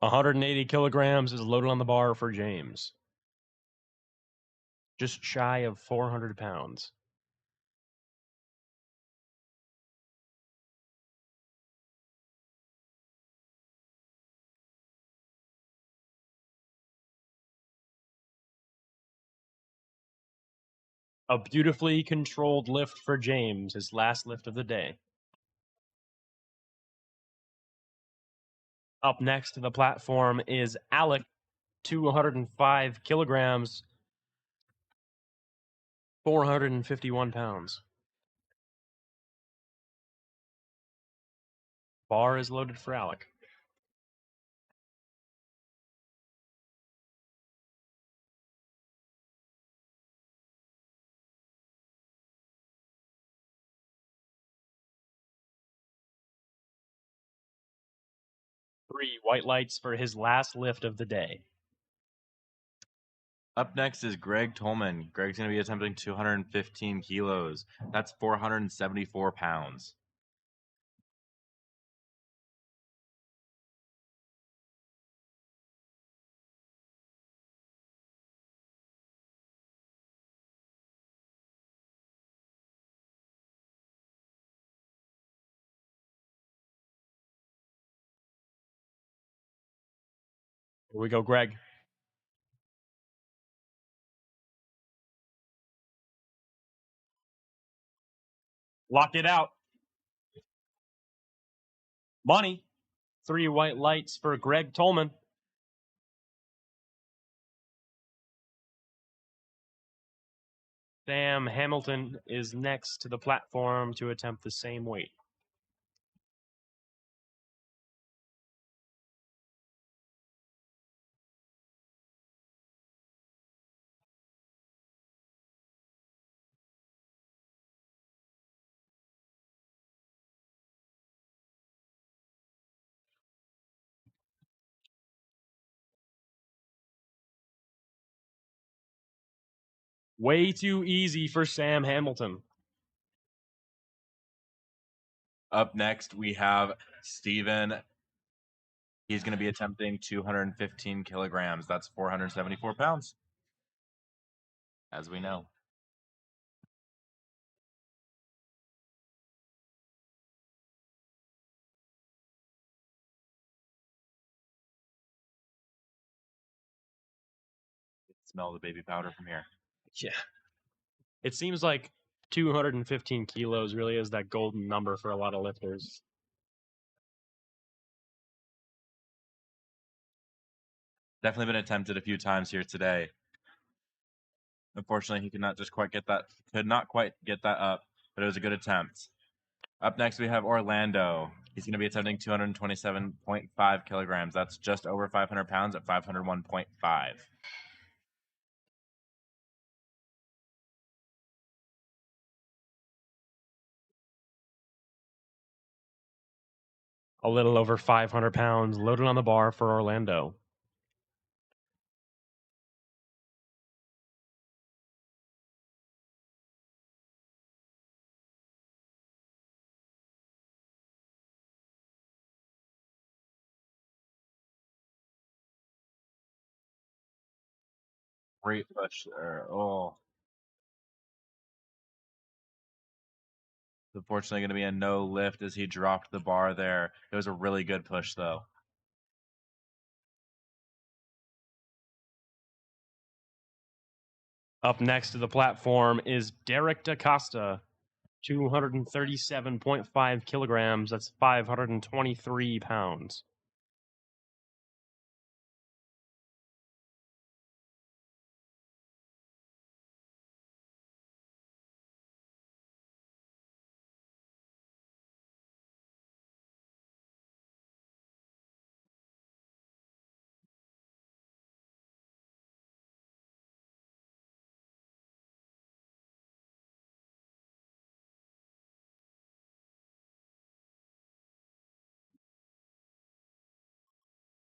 Speaker 1: 180 kilograms is loaded on the bar for James. Just shy of 400 pounds. A beautifully controlled lift for James, his last lift of the day. Up next to the platform is Alec, 205 kilograms, 451 pounds. Bar is loaded for Alec. Three white lights for his last lift of the day.
Speaker 2: Up next is Greg Tolman. Greg's going to be attempting 215 kilos. That's 474 pounds.
Speaker 1: Here we go, Greg. Lock it out. Money. Three white lights for Greg Tolman. Sam Hamilton is next to the platform to attempt the same weight. Way too easy for Sam Hamilton.
Speaker 2: Up next, we have Steven. He's going to be attempting 215 kilograms. That's 474 pounds, as we know. Smell the baby powder from here.
Speaker 1: Yeah. It seems like 215 kilos really is that golden number for a lot of lifters.
Speaker 2: Definitely been attempted a few times here today. Unfortunately, he could not quite get that up, but it was a good attempt. Up next, we have Orlando. He's going to be attempting 227.5 kilograms. That's just over 500 pounds at 501.5.
Speaker 1: A little over 500 pounds loaded on the bar for Orlando.
Speaker 2: Great push there. Oh. Unfortunately, going to be a no lift as he dropped the bar there. It was a really good push, though.
Speaker 1: Up next to the platform is Derek DaCosta, 237.5 kilograms. That's 523 pounds.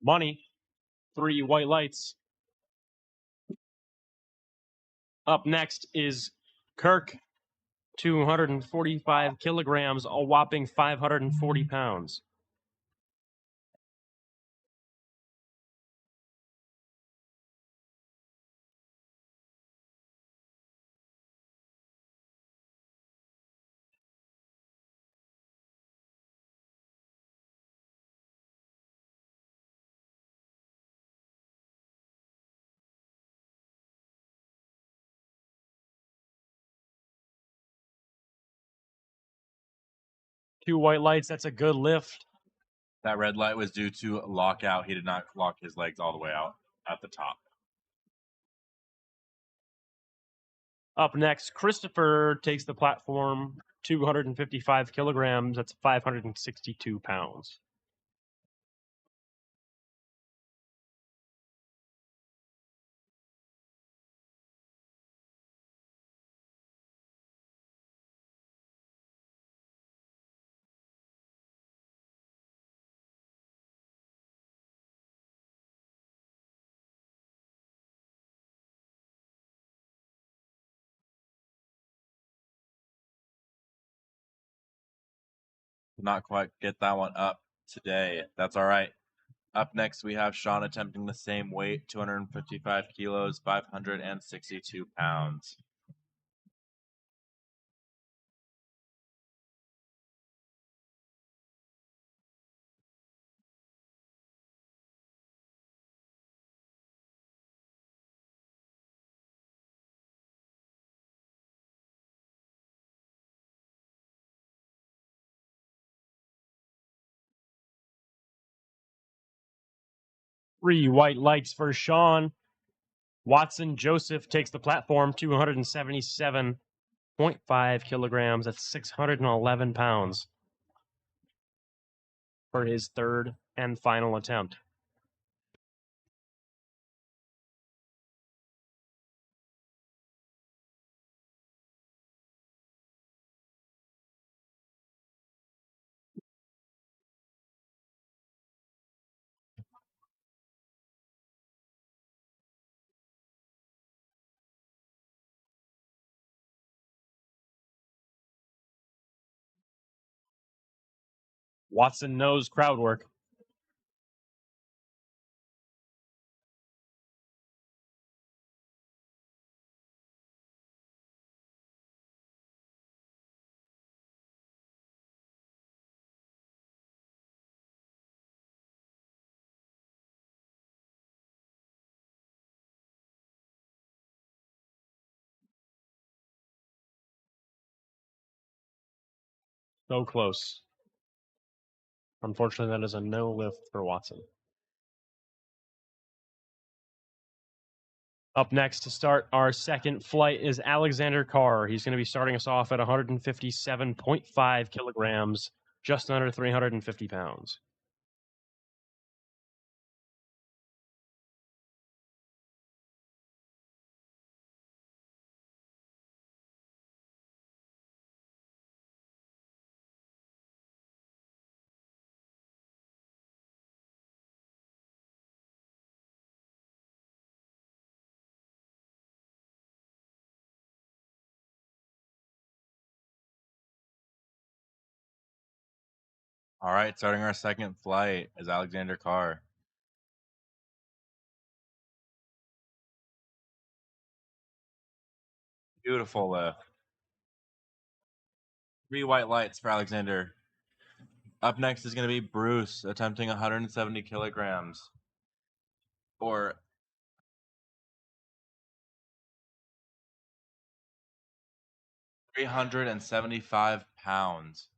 Speaker 1: Money. Three white lights. Up next is Kirk, 245 kilograms, a whopping 540 pounds. 2 white lights. That's a good lift.
Speaker 2: That red light was due to lockout. He did not lock his legs all the way out at the top.
Speaker 1: Up next, Christopher takes the platform, 255 kilograms. That's 562 pounds.
Speaker 2: Did not quite get that one up today. That's all right. Up next, we have Sean attempting the same weight, 255 kilos, 562 pounds.
Speaker 1: Three white lights for Sean. Watson Joseph takes the platform, 277.5 kilograms. That's 611 pounds for his third and final attempt. Watson knows crowd work. So close. Unfortunately, that is a no lift for Watson. Up next to start our second flight is Alexander Carr. He's going to be starting us off at 157.5 kilograms, just under 350 pounds.
Speaker 2: All right, starting our second flight is Alexander Carr. Beautiful lift. Three white lights for Alexander. Up next is going to be Bruce attempting 170 kilograms or 375 pounds.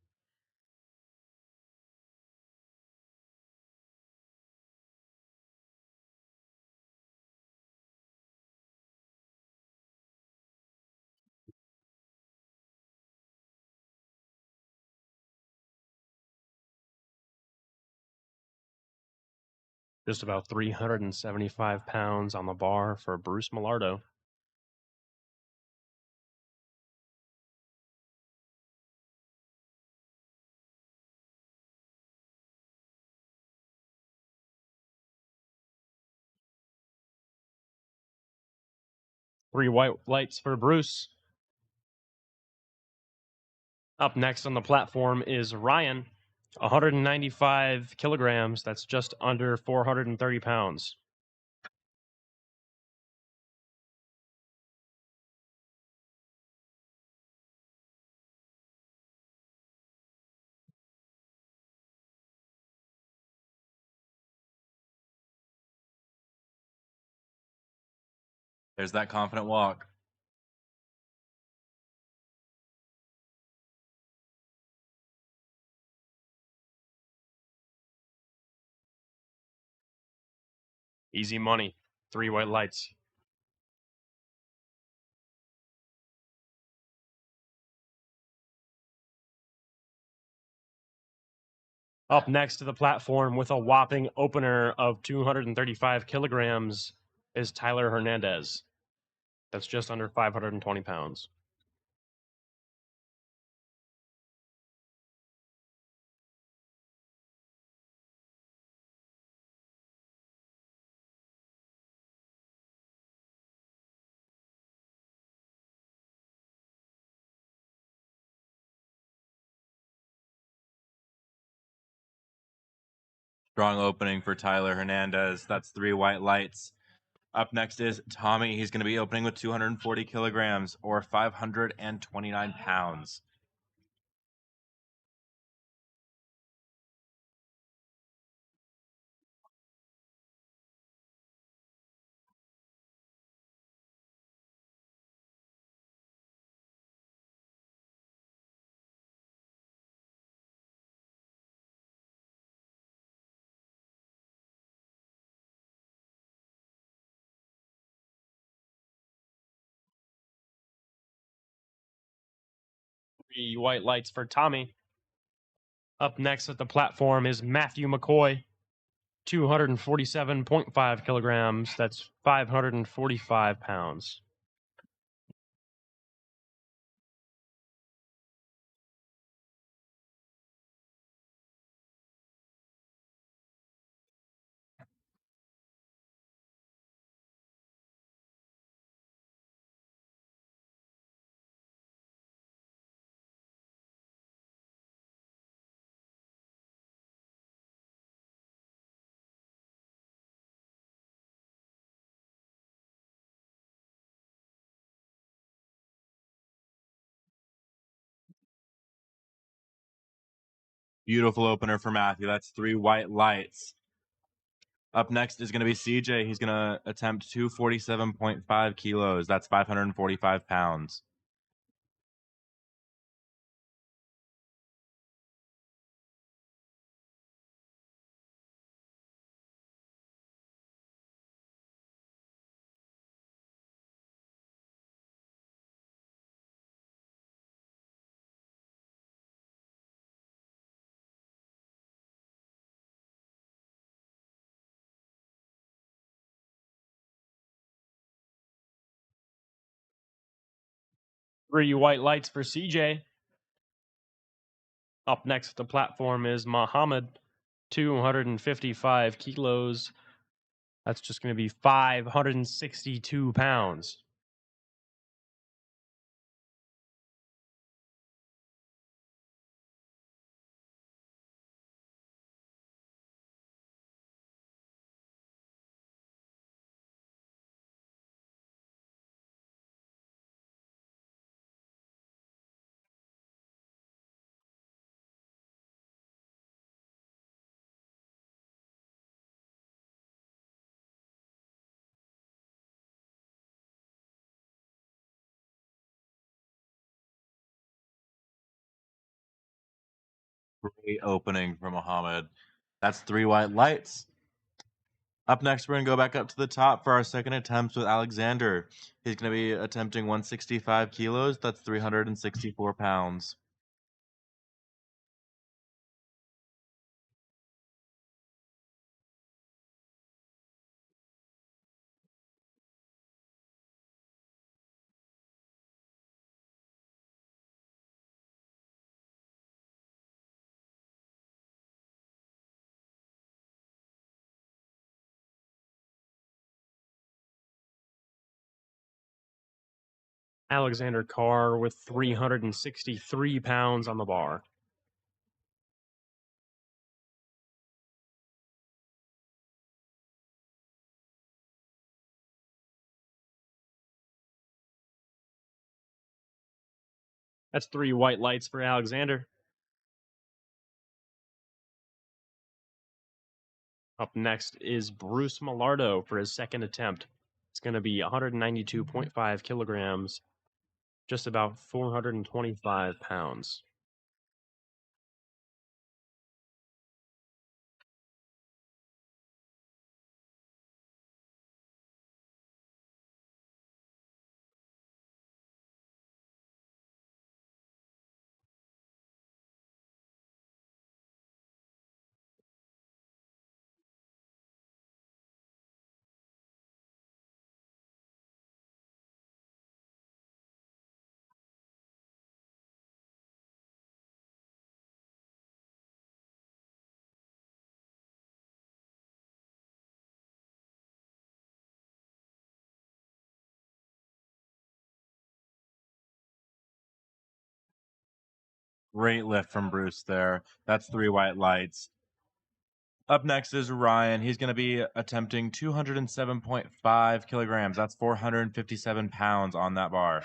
Speaker 1: Just about 375 pounds on the bar for Bruce Millardo. Three white lights for Bruce. Up next on the platform is Ryan, 195 kilograms. That's just under 430 pounds.
Speaker 2: There's that confident walk.
Speaker 1: Easy money. 3 white lights. Up next to the platform with a whopping opener of 235 kilograms is Tyler Hernandez. That's just under 520 pounds.
Speaker 2: Strong opening for Tyler Hernandez. That's 3 white lights. Up next is Tommy. He's going to be opening with 240 kilograms or 529 pounds.
Speaker 1: Three white lights for Tommy. Up next at the platform is Matthew McCoy. 247.5 kilograms. That's 545 pounds.
Speaker 2: Beautiful opener for Matthew. That's 3 white lights. Up next is going to be CJ. He's going to attempt 247.5 kilos. That's 545 pounds.
Speaker 1: Three white lights for CJ. Up next at the platform is Muhammad. 255 kilos. That's just going to be 562 pounds.
Speaker 2: Great opening for Muhammad. That's 3 white lights. Up next, we're going to go back up to the top for our second attempt with Alexander. He's going to be attempting 165 kilos. That's 364 pounds.
Speaker 1: Alexander Carr with 363 pounds on the bar. That's 3 white lights for Alexander. Up next is Bruce Millardo for his second attempt. It's going to be 192.5 kilograms, just about 425 pounds.
Speaker 2: Great lift from Bruce there. That's 3 white lights. Up next is Ryan. He's going to be attempting 207.5 kilograms. That's 457 pounds on that bar.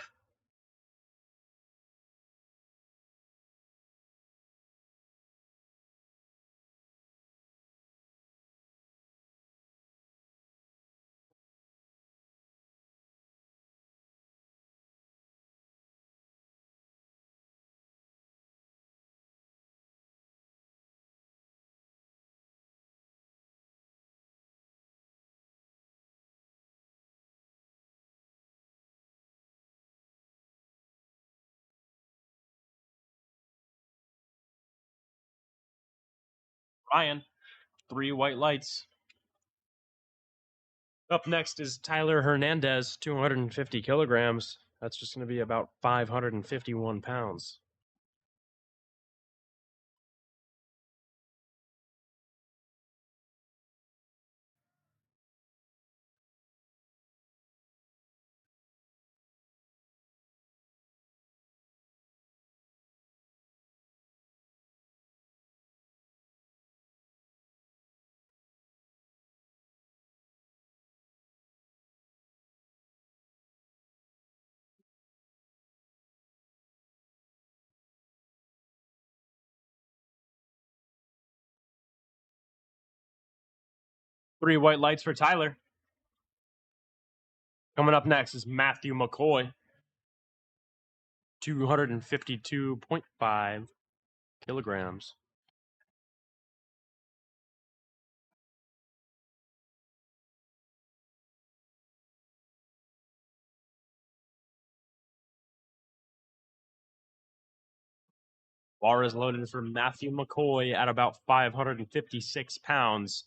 Speaker 1: Ryan, 3 white lights. Up next is Tyler Hernandez, 250 kilograms. That's just going to be about 551 pounds. Three white lights for Tyler. Coming up next is Matthew McCoy, 252.5 kilograms. Bar is loaded for Matthew McCoy at about 556 pounds.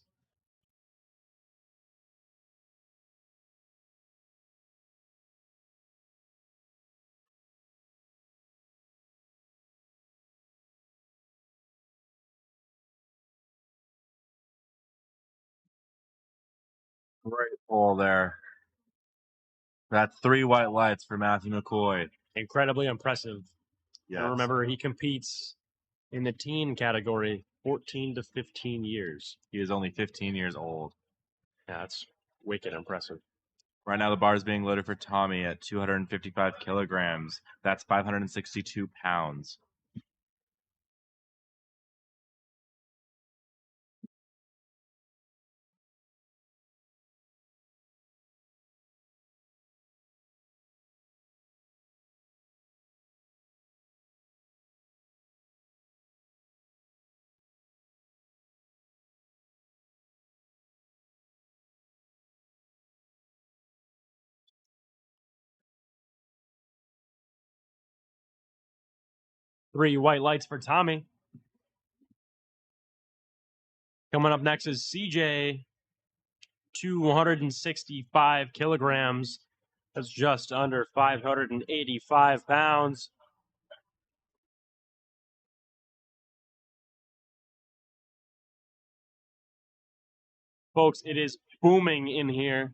Speaker 2: Great pull there. That's 3 white lights for Matthew McCoy.
Speaker 1: Incredibly impressive.
Speaker 2: Yes.
Speaker 1: And remember, he competes in the teen category, 14 to 15 years.
Speaker 2: He is only 15 years old.
Speaker 1: Yeah, that's wicked impressive.
Speaker 2: Right now, the bar is being loaded for Tommy at 255 kilograms. That's 562 pounds.
Speaker 1: Three white lights for Tommy. Coming up next is CJ, 265 kilograms. That's just under 585 pounds. Folks, it is booming in here.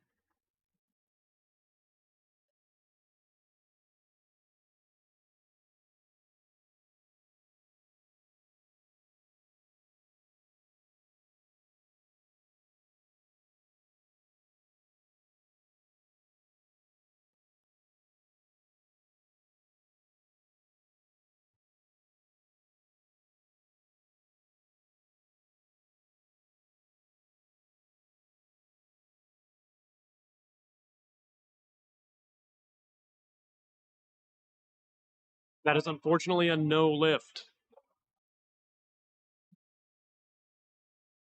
Speaker 1: That is unfortunately a no lift.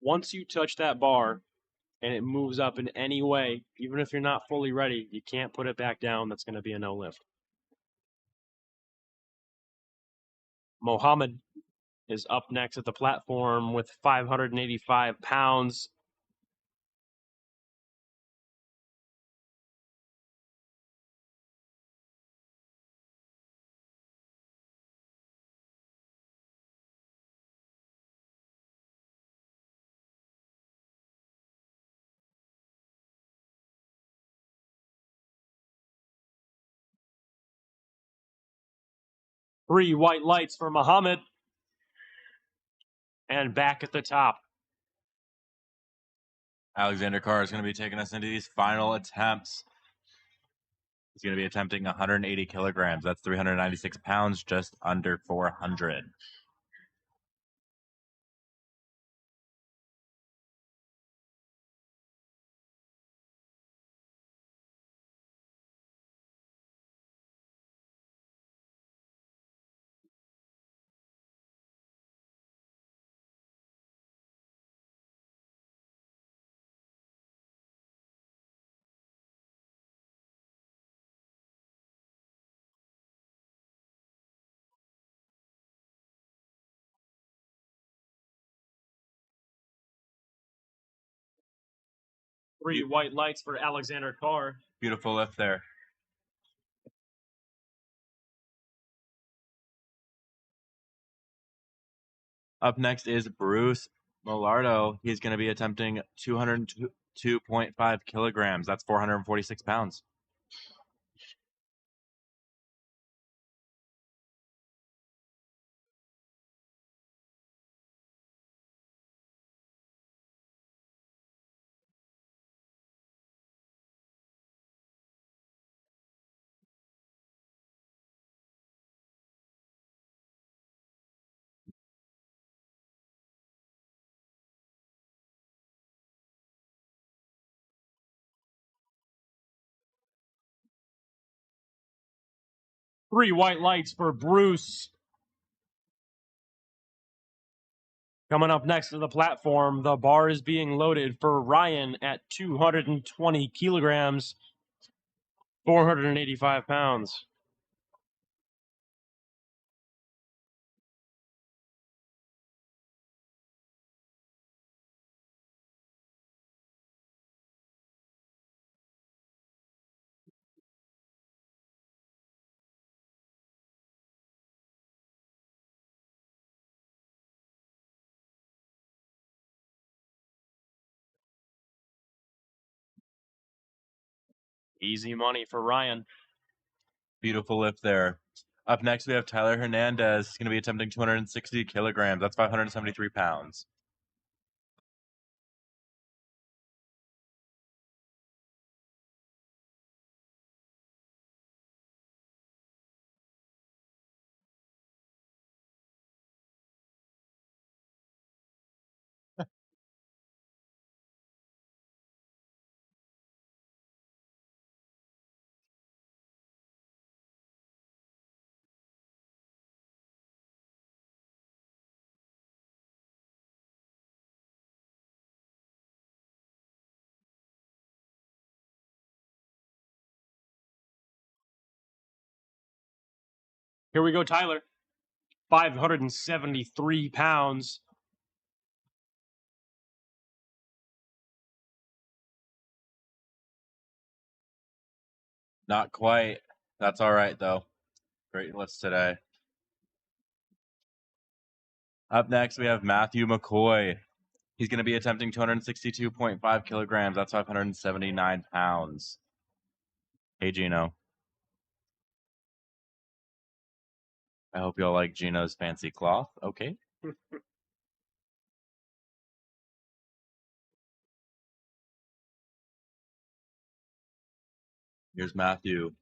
Speaker 1: Once you touch that bar and it moves up in any way, even if you're not fully ready, you can't put it back down. That's going to be a no lift. Mohammed is up next at the platform with 585 pounds. 3 white lights for Muhammad. And back at the top.
Speaker 2: Alexander Carr is going to be taking us into these final attempts. He's going to be attempting 180 kilograms. That's 396 pounds, just under 400.
Speaker 1: Three white lights for Alexander Carr.
Speaker 2: Beautiful lift there. Up next is Bruce Millardo. He's going to be attempting 202.5 kilograms. That's 446 pounds.
Speaker 1: Three white lights for Bruce. Coming up next to the platform, the bar is being loaded for Ryan at 220 kilograms, 485 pounds. Easy money for Ryan.
Speaker 2: Beautiful lift there. Up next, we have Tyler Hernandez. He's going to be attempting 260 kilograms. That's 573 pounds.
Speaker 1: Here we go, Tyler. 573 pounds.
Speaker 2: Not quite. That's all right, though. Great lifts today. Up next, we have Matthew McCoy. He's going to be attempting 262.5 kilograms. That's 579 pounds. Hey, Gino. I hope y'all like Gino's fancy cloth. Okay. Here's Matthew.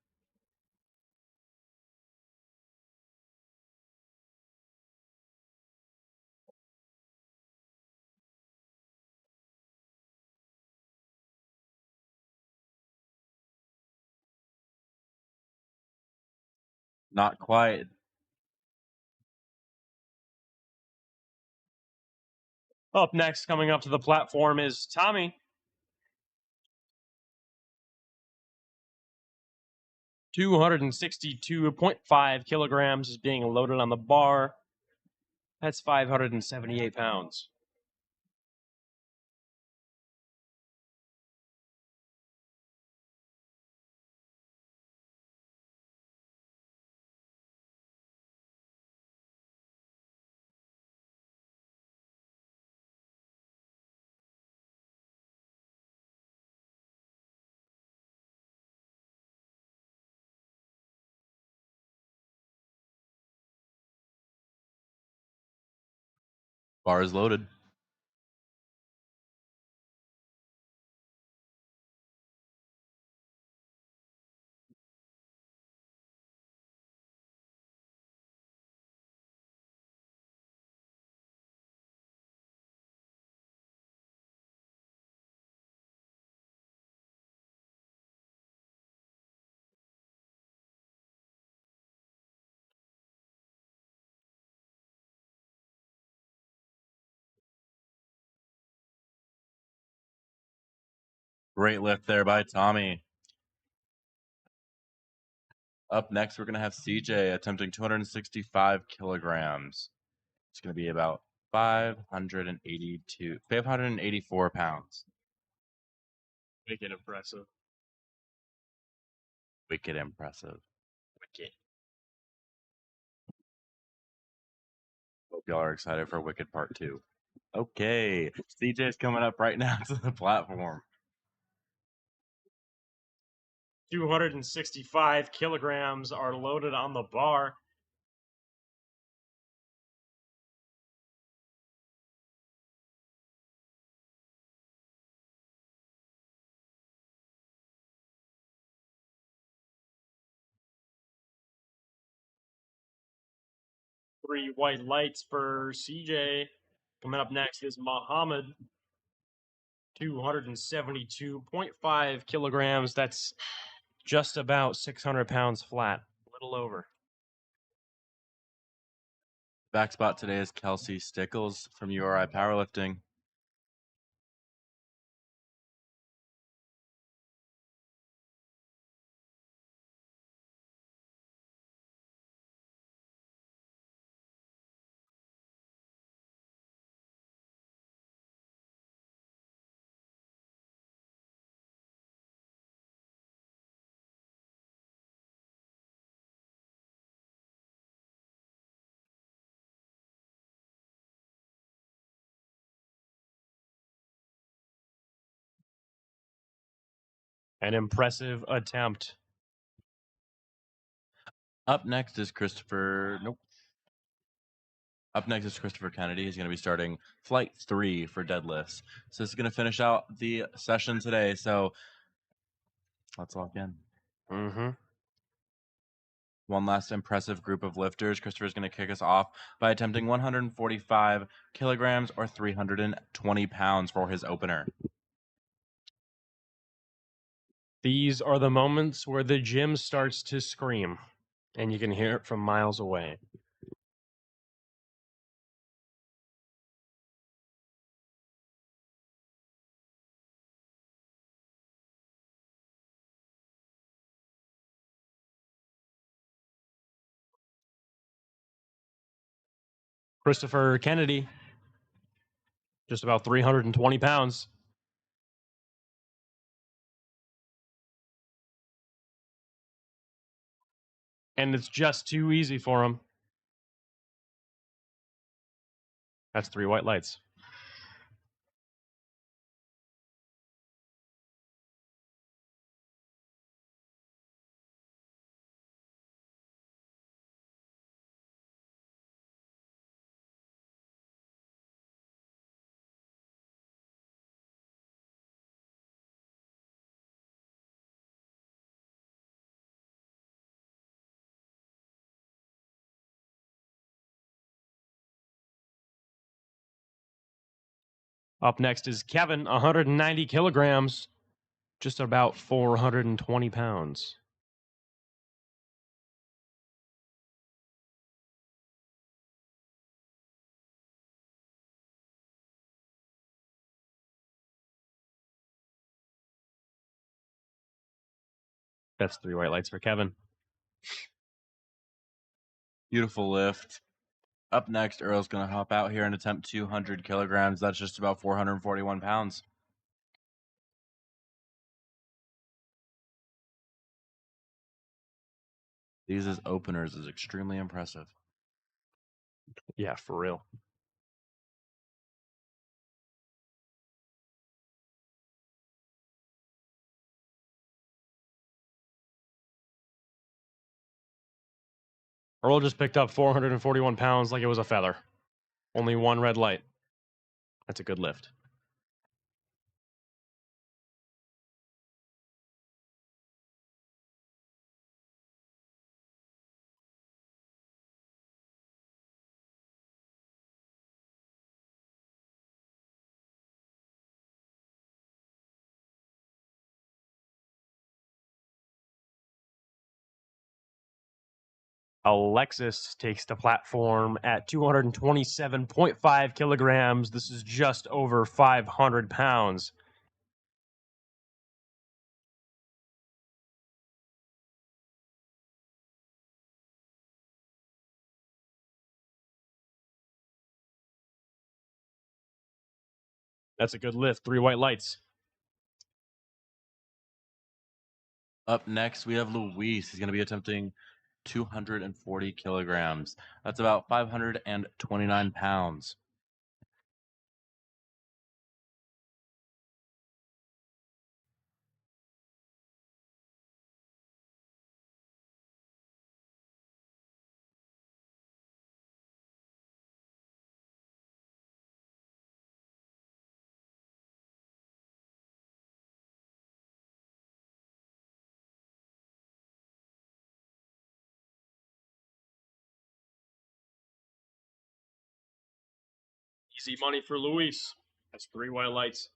Speaker 2: Not quite.
Speaker 1: Up next, coming up to the platform is Tommy. 262.5 kilograms is being loaded on the bar. That's 578 pounds.
Speaker 2: Bar is loaded. Great lift there by Tommy. Up next, we're going to have CJ attempting 265 kilograms. It's going to be about 584 pounds.
Speaker 1: Wicked impressive.
Speaker 2: Wicked impressive.
Speaker 1: Wicked.
Speaker 2: Hope y'all are excited for Wicked Part 2. Okay, CJ's coming up right now to the platform.
Speaker 1: 265 kilograms are loaded on the bar. Three white lights for CJ. Coming up next is Muhammad. 272.5 kilograms. That's just about 600 pounds flat. A little over.
Speaker 2: Back spot today is Kelsey Stickles from URI Powerlifting.
Speaker 1: An impressive attempt.
Speaker 2: Up next is Christopher. Nope. Up next is Christopher Kennedy. He's going to be starting flight 3 for deadlifts. So this is going to finish out the session today. So let's lock in.
Speaker 1: Mm-hmm.
Speaker 2: One last impressive group of lifters. Christopher's going to kick us off by attempting 145 kilograms or 320 pounds for his opener.
Speaker 1: These are the moments where the gym starts to scream, and you can hear it from miles away. Christopher Kennedy, just about 320 pounds. And it's just too easy for him. That's 3 white lights. Up next is Kevin, 190 kilograms, just about 420 pounds. That's 3 white lights for Kevin.
Speaker 2: Beautiful lift. Up next, Earl's going to hop out here and attempt 200 kilograms. That's just about 441 pounds. These as openers is extremely impressive.
Speaker 1: Yeah, for real. Earl just picked up 441 pounds like it was a feather. Only 1 red light. That's a good lift. Alexis takes the platform at 227.5 kilograms. This is just over 500 pounds. That's a good lift. 3 white lights.
Speaker 2: Up next, we have Luis. He's going to be attempting 240 kilograms. That's about 529 pounds.
Speaker 1: Easy money for Luis. That's 3 white lights.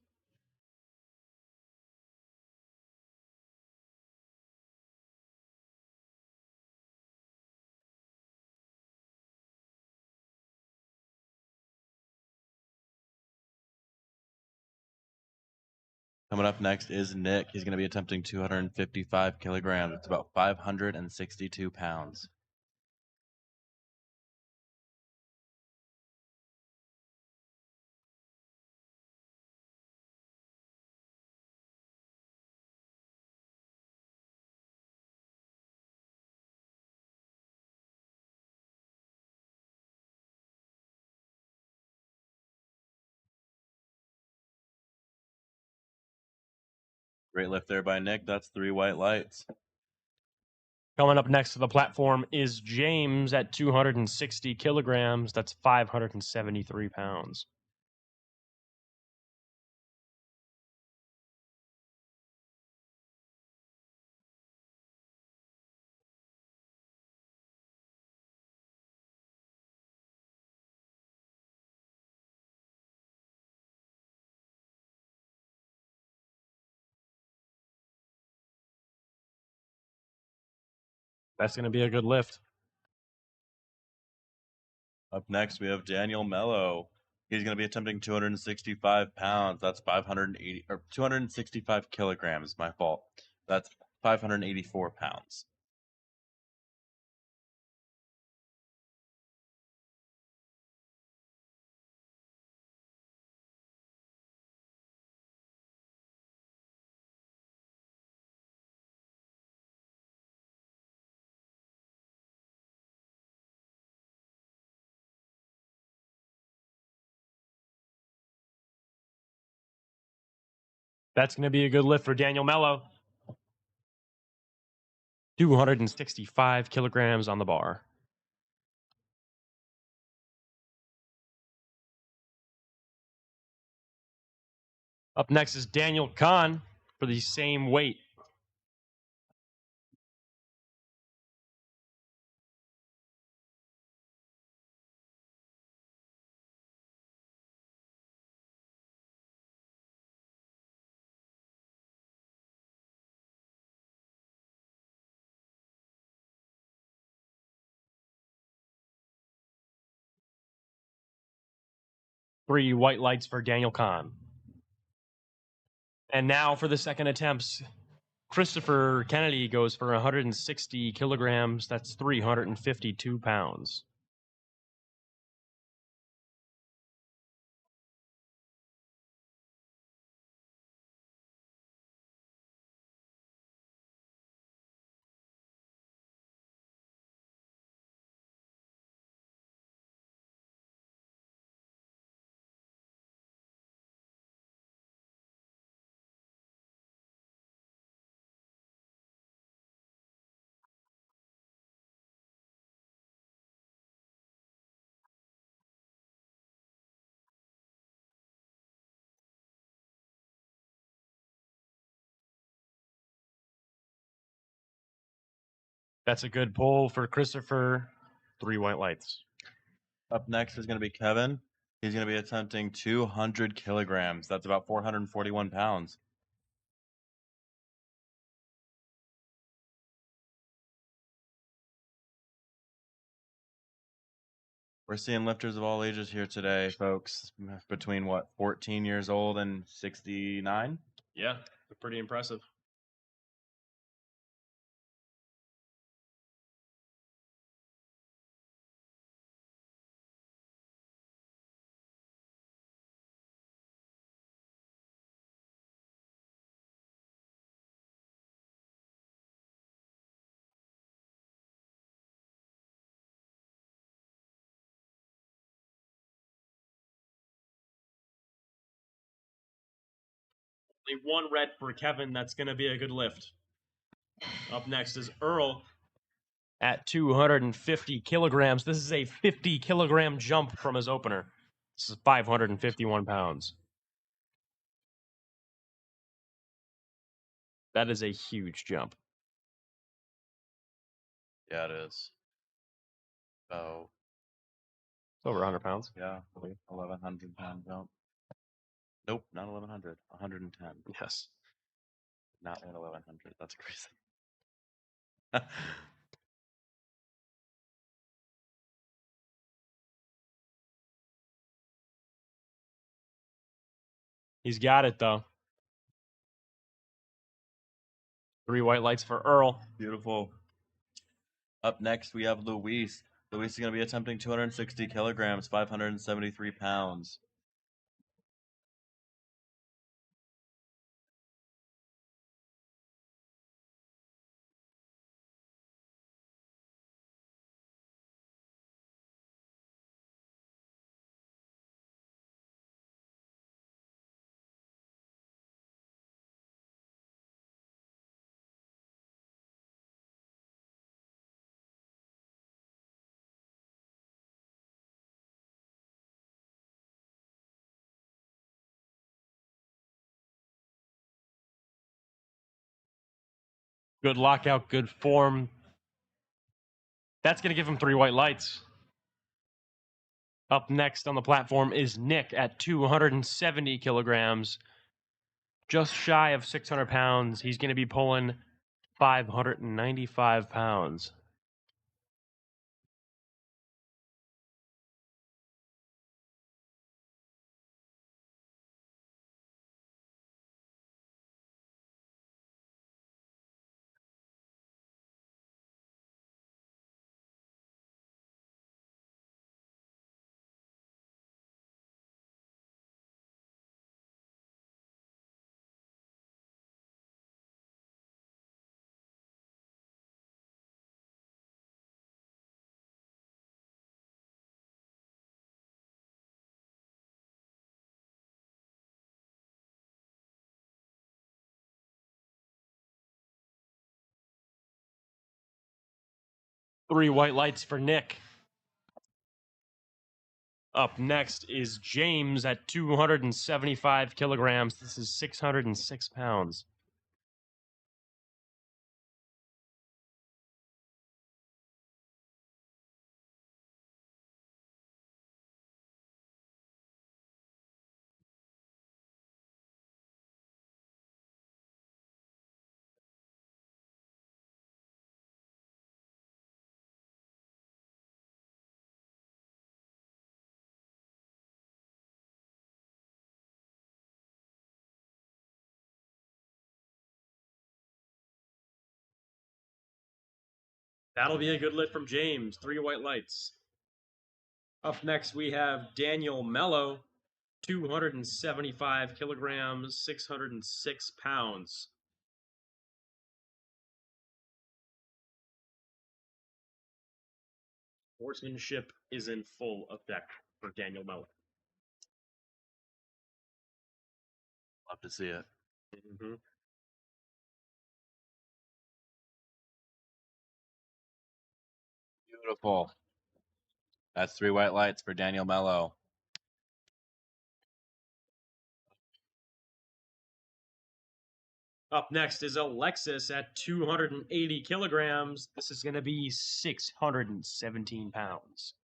Speaker 2: Coming up next is Nick. He's going to be attempting 255 kilograms. It's about 562 pounds. Great lift there by Nick. That's 3 white lights.
Speaker 1: Coming up next to the platform is James at 260 kilograms. That's 573 pounds. That's going to be a good lift.
Speaker 2: Up next, we have Daniel Mello. He's going to be attempting 265 pounds. That's 580 or 265 kilograms. My fault. That's 584 pounds.
Speaker 1: That's going to be a good lift for Daniel Mello. 265 kilograms on the bar. Up next is Daniel Kahn for the same weight. Three white lights for Daniel Kahn. And now for the second attempts, Christopher Kennedy goes for 160 kilograms. That's 352 pounds. That's a good pull for Christopher. 3 white lights.
Speaker 2: Up next is going to be Kevin. He's going to be attempting 200 kilograms. That's about 441 pounds. We're seeing lifters of all ages here today, folks, between 14 years old and 69?
Speaker 1: Yeah, they're pretty impressive. Only 1 red for Kevin. That's going to be a good lift. Up next is Earl at 250 kilograms. This is a 50 kilogram jump from his opener. This is 551 pounds. That is a huge jump.
Speaker 2: Yeah, it is. Oh,
Speaker 1: It's over 100 pounds.
Speaker 2: yeah, 1,100 pound jump. Nope, not 1,100. 110.
Speaker 1: Yes.
Speaker 2: Not 1,100. That's crazy.
Speaker 1: He's got it, though. 3 white lights for Earl.
Speaker 2: Beautiful. Up next, we have Luis. Luis is going to be attempting 260 kilograms, 573 pounds.
Speaker 1: Good lockout, good form. That's going to give him 3 white lights. Up next on the platform is Nick at 270 kilograms. Just shy of 600 pounds. He's going to be pulling 595 pounds. Three white lights for Nick. Up next is James at 275 kilograms. This is 606 pounds. That'll be a good lift from James. 3 white lights. Up next, we have Daniel Mello, 275 kilograms, 606 pounds. Horsemanship is in full effect for Daniel Mello.
Speaker 2: Love to see it.
Speaker 1: Mm-hmm.
Speaker 2: Beautiful. That's 3 white lights for Daniel Mello.
Speaker 1: Up next is Alexis at 280 kilograms. This is going to be 617 pounds.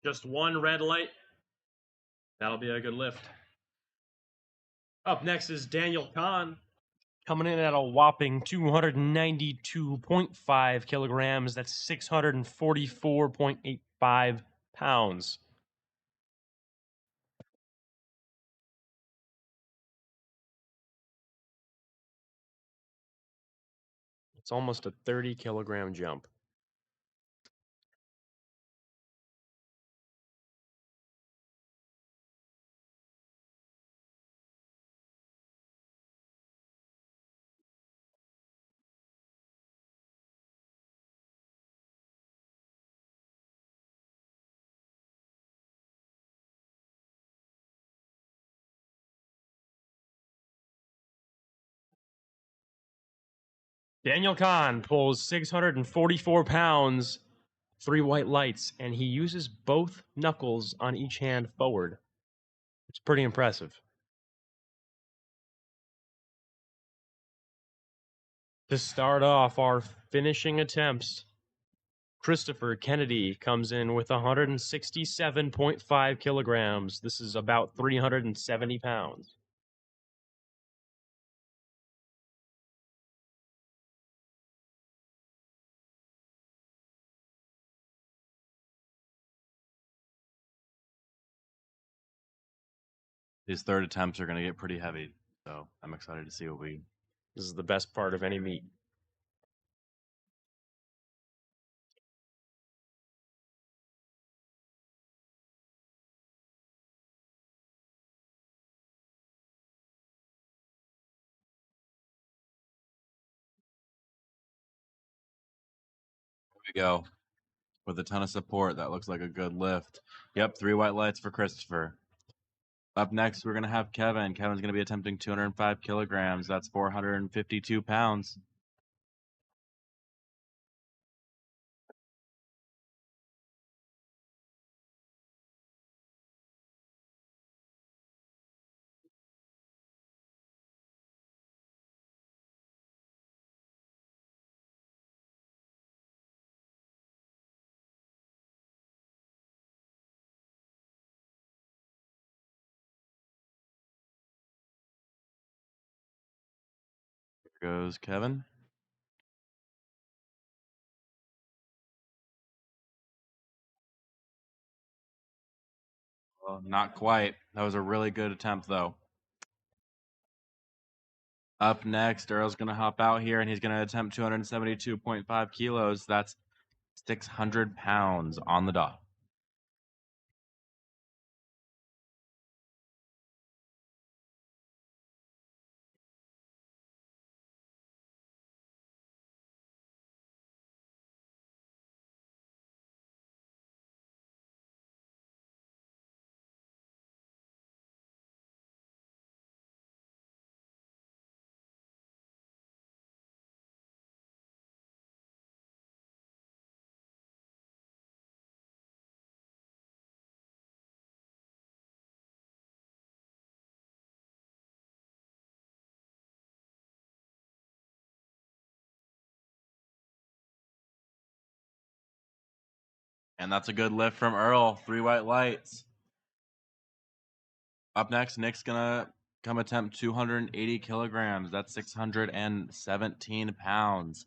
Speaker 1: Just one red light. That'll be a good lift. Up next is Daniel Kahn, coming in at a whopping 292.5 kilograms. That's 644.85 pounds. It's almost a 30 kilogram jump. Daniel Kahn pulls 644 pounds, 3 white lights, and he uses both knuckles on each hand forward. It's pretty impressive. To start off our finishing attempts, Christopher Kennedy comes in with 167.5 kilograms. This is about 370 pounds.
Speaker 2: These third attempts are going to get pretty heavy, so I'm excited to see what we.
Speaker 1: This is the best part of any meet.
Speaker 2: Here we go. With a ton of support, that looks like a good lift. Yep, 3 white lights for Christopher. Up next, we're going to have Kevin. Kevin's going to be attempting 205 kilograms. That's 452 pounds. Here goes Kevin. Well, not quite. That was a really good attempt, though. Up next, Earl's going to hop out here, and he's going to attempt 272.5 kilos. That's 600 pounds on the dot. And that's a good lift from Earl. 3 white lights. Up next, Nick's going to come attempt 280 kilograms. That's 617 pounds.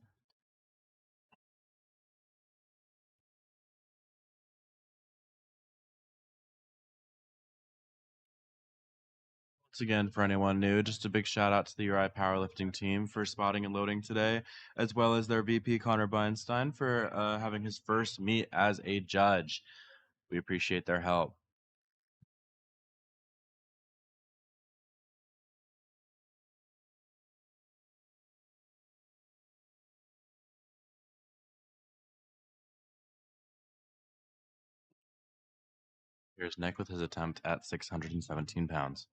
Speaker 2: Once again, for anyone new, just a big shout out to the URI Powerlifting team for spotting and loading today, as well as their VP Connor Beinstein for having his first meet as a judge. We appreciate their help. Here's Nick with his attempt at 617 pounds.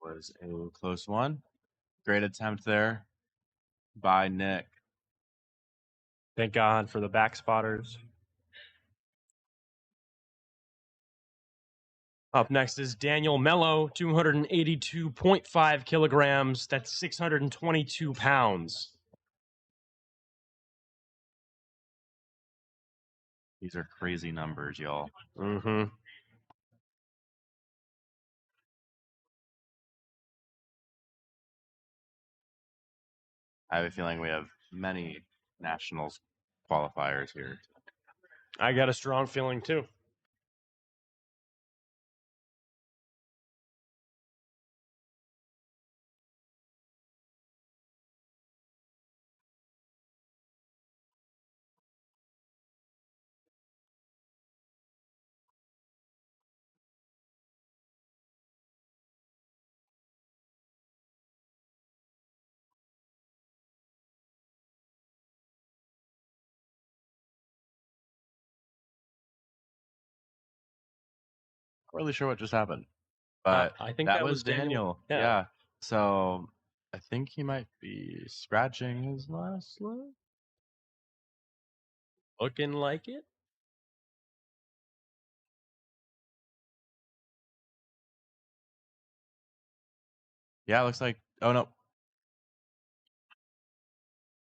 Speaker 2: That was a close one. Great attempt there by Nick.
Speaker 1: Thank God for the back spotters. Up next is Daniel Mello, 282.5 kilograms. That's 622 pounds.
Speaker 2: These are crazy numbers, y'all.
Speaker 1: Mm-hmm.
Speaker 2: I have a feeling we have many nationals qualifiers here.
Speaker 1: I got a strong feeling too.
Speaker 2: Not really sure what just happened, but
Speaker 1: I think
Speaker 2: that was Daniel.
Speaker 1: Yeah.
Speaker 2: Yeah. So I think he might be scratching his last leg.
Speaker 1: Looking like it.
Speaker 2: Yeah, looks like. Oh no.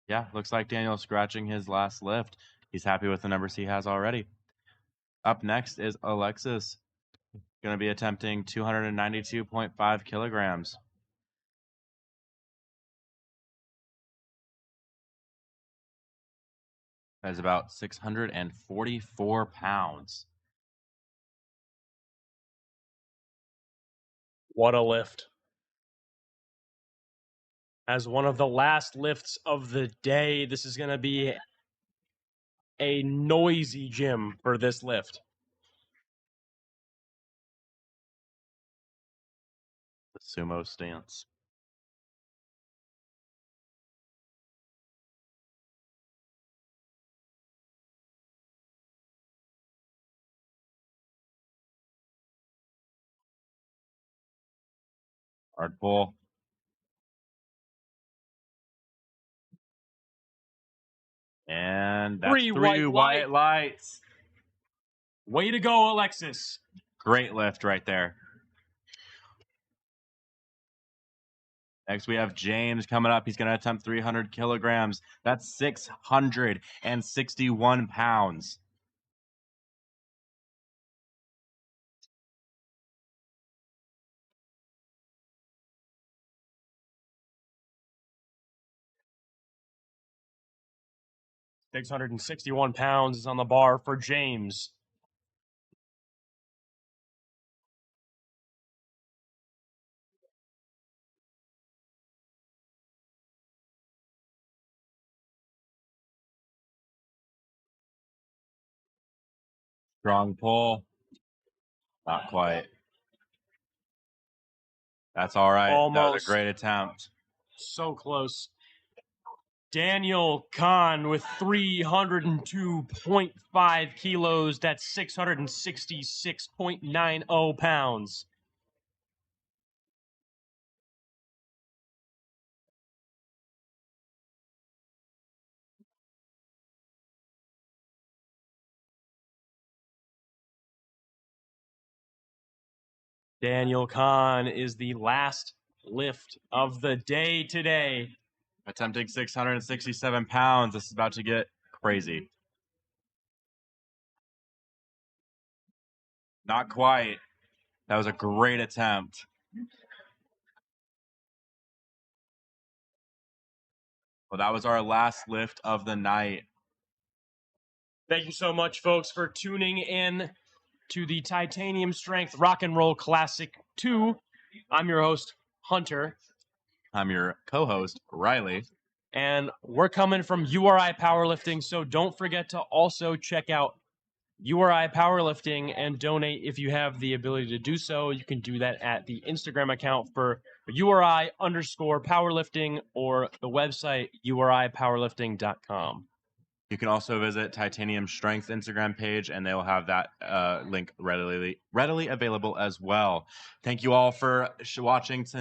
Speaker 2: Yeah, looks like Daniel's scratching his last lift. He's happy with the numbers he has already. Up next is Alexis, going to be attempting 292.5 kilograms. That is about 644 pounds.
Speaker 1: What a lift. As one of the last lifts of the day, this is going to be a noisy gym for this lift.
Speaker 2: The sumo stance. Hard pull. And that's
Speaker 1: Three
Speaker 2: three
Speaker 1: white
Speaker 2: white lights.
Speaker 1: Way to go, Alexis.
Speaker 2: Great lift right there. Next, we have James coming up. He's going to attempt 300 kilograms. That's 661 pounds.
Speaker 1: £661 is on the bar for James.
Speaker 2: Strong pull. Not quite. That's all right. That was
Speaker 1: Almost.
Speaker 2: a great attempt.
Speaker 1: So close. Daniel Kahn with 302.5 kilos. That's 666.90 pounds. Daniel Kahn is the last lift of the day today.
Speaker 2: Attempting 667 pounds. This is about to get crazy. Not quite. That was a great attempt. Well, that was our last lift of the night.
Speaker 1: Thank you so much, folks, for tuning in to the Titanium Strength Rock and Roll Classic 2. I'm your host, Hunter.
Speaker 2: I'm your co-host, Riley.
Speaker 1: And we're coming from URI Powerlifting, so don't forget to also check out URI Powerlifting and donate if you have the ability to do so. You can do that at the Instagram account for URI_powerlifting or the website URIpowerlifting.com.
Speaker 2: You can also visit Titanium Strength Instagram page, and they will have that link readily available as well. Thank you all for watching tonight.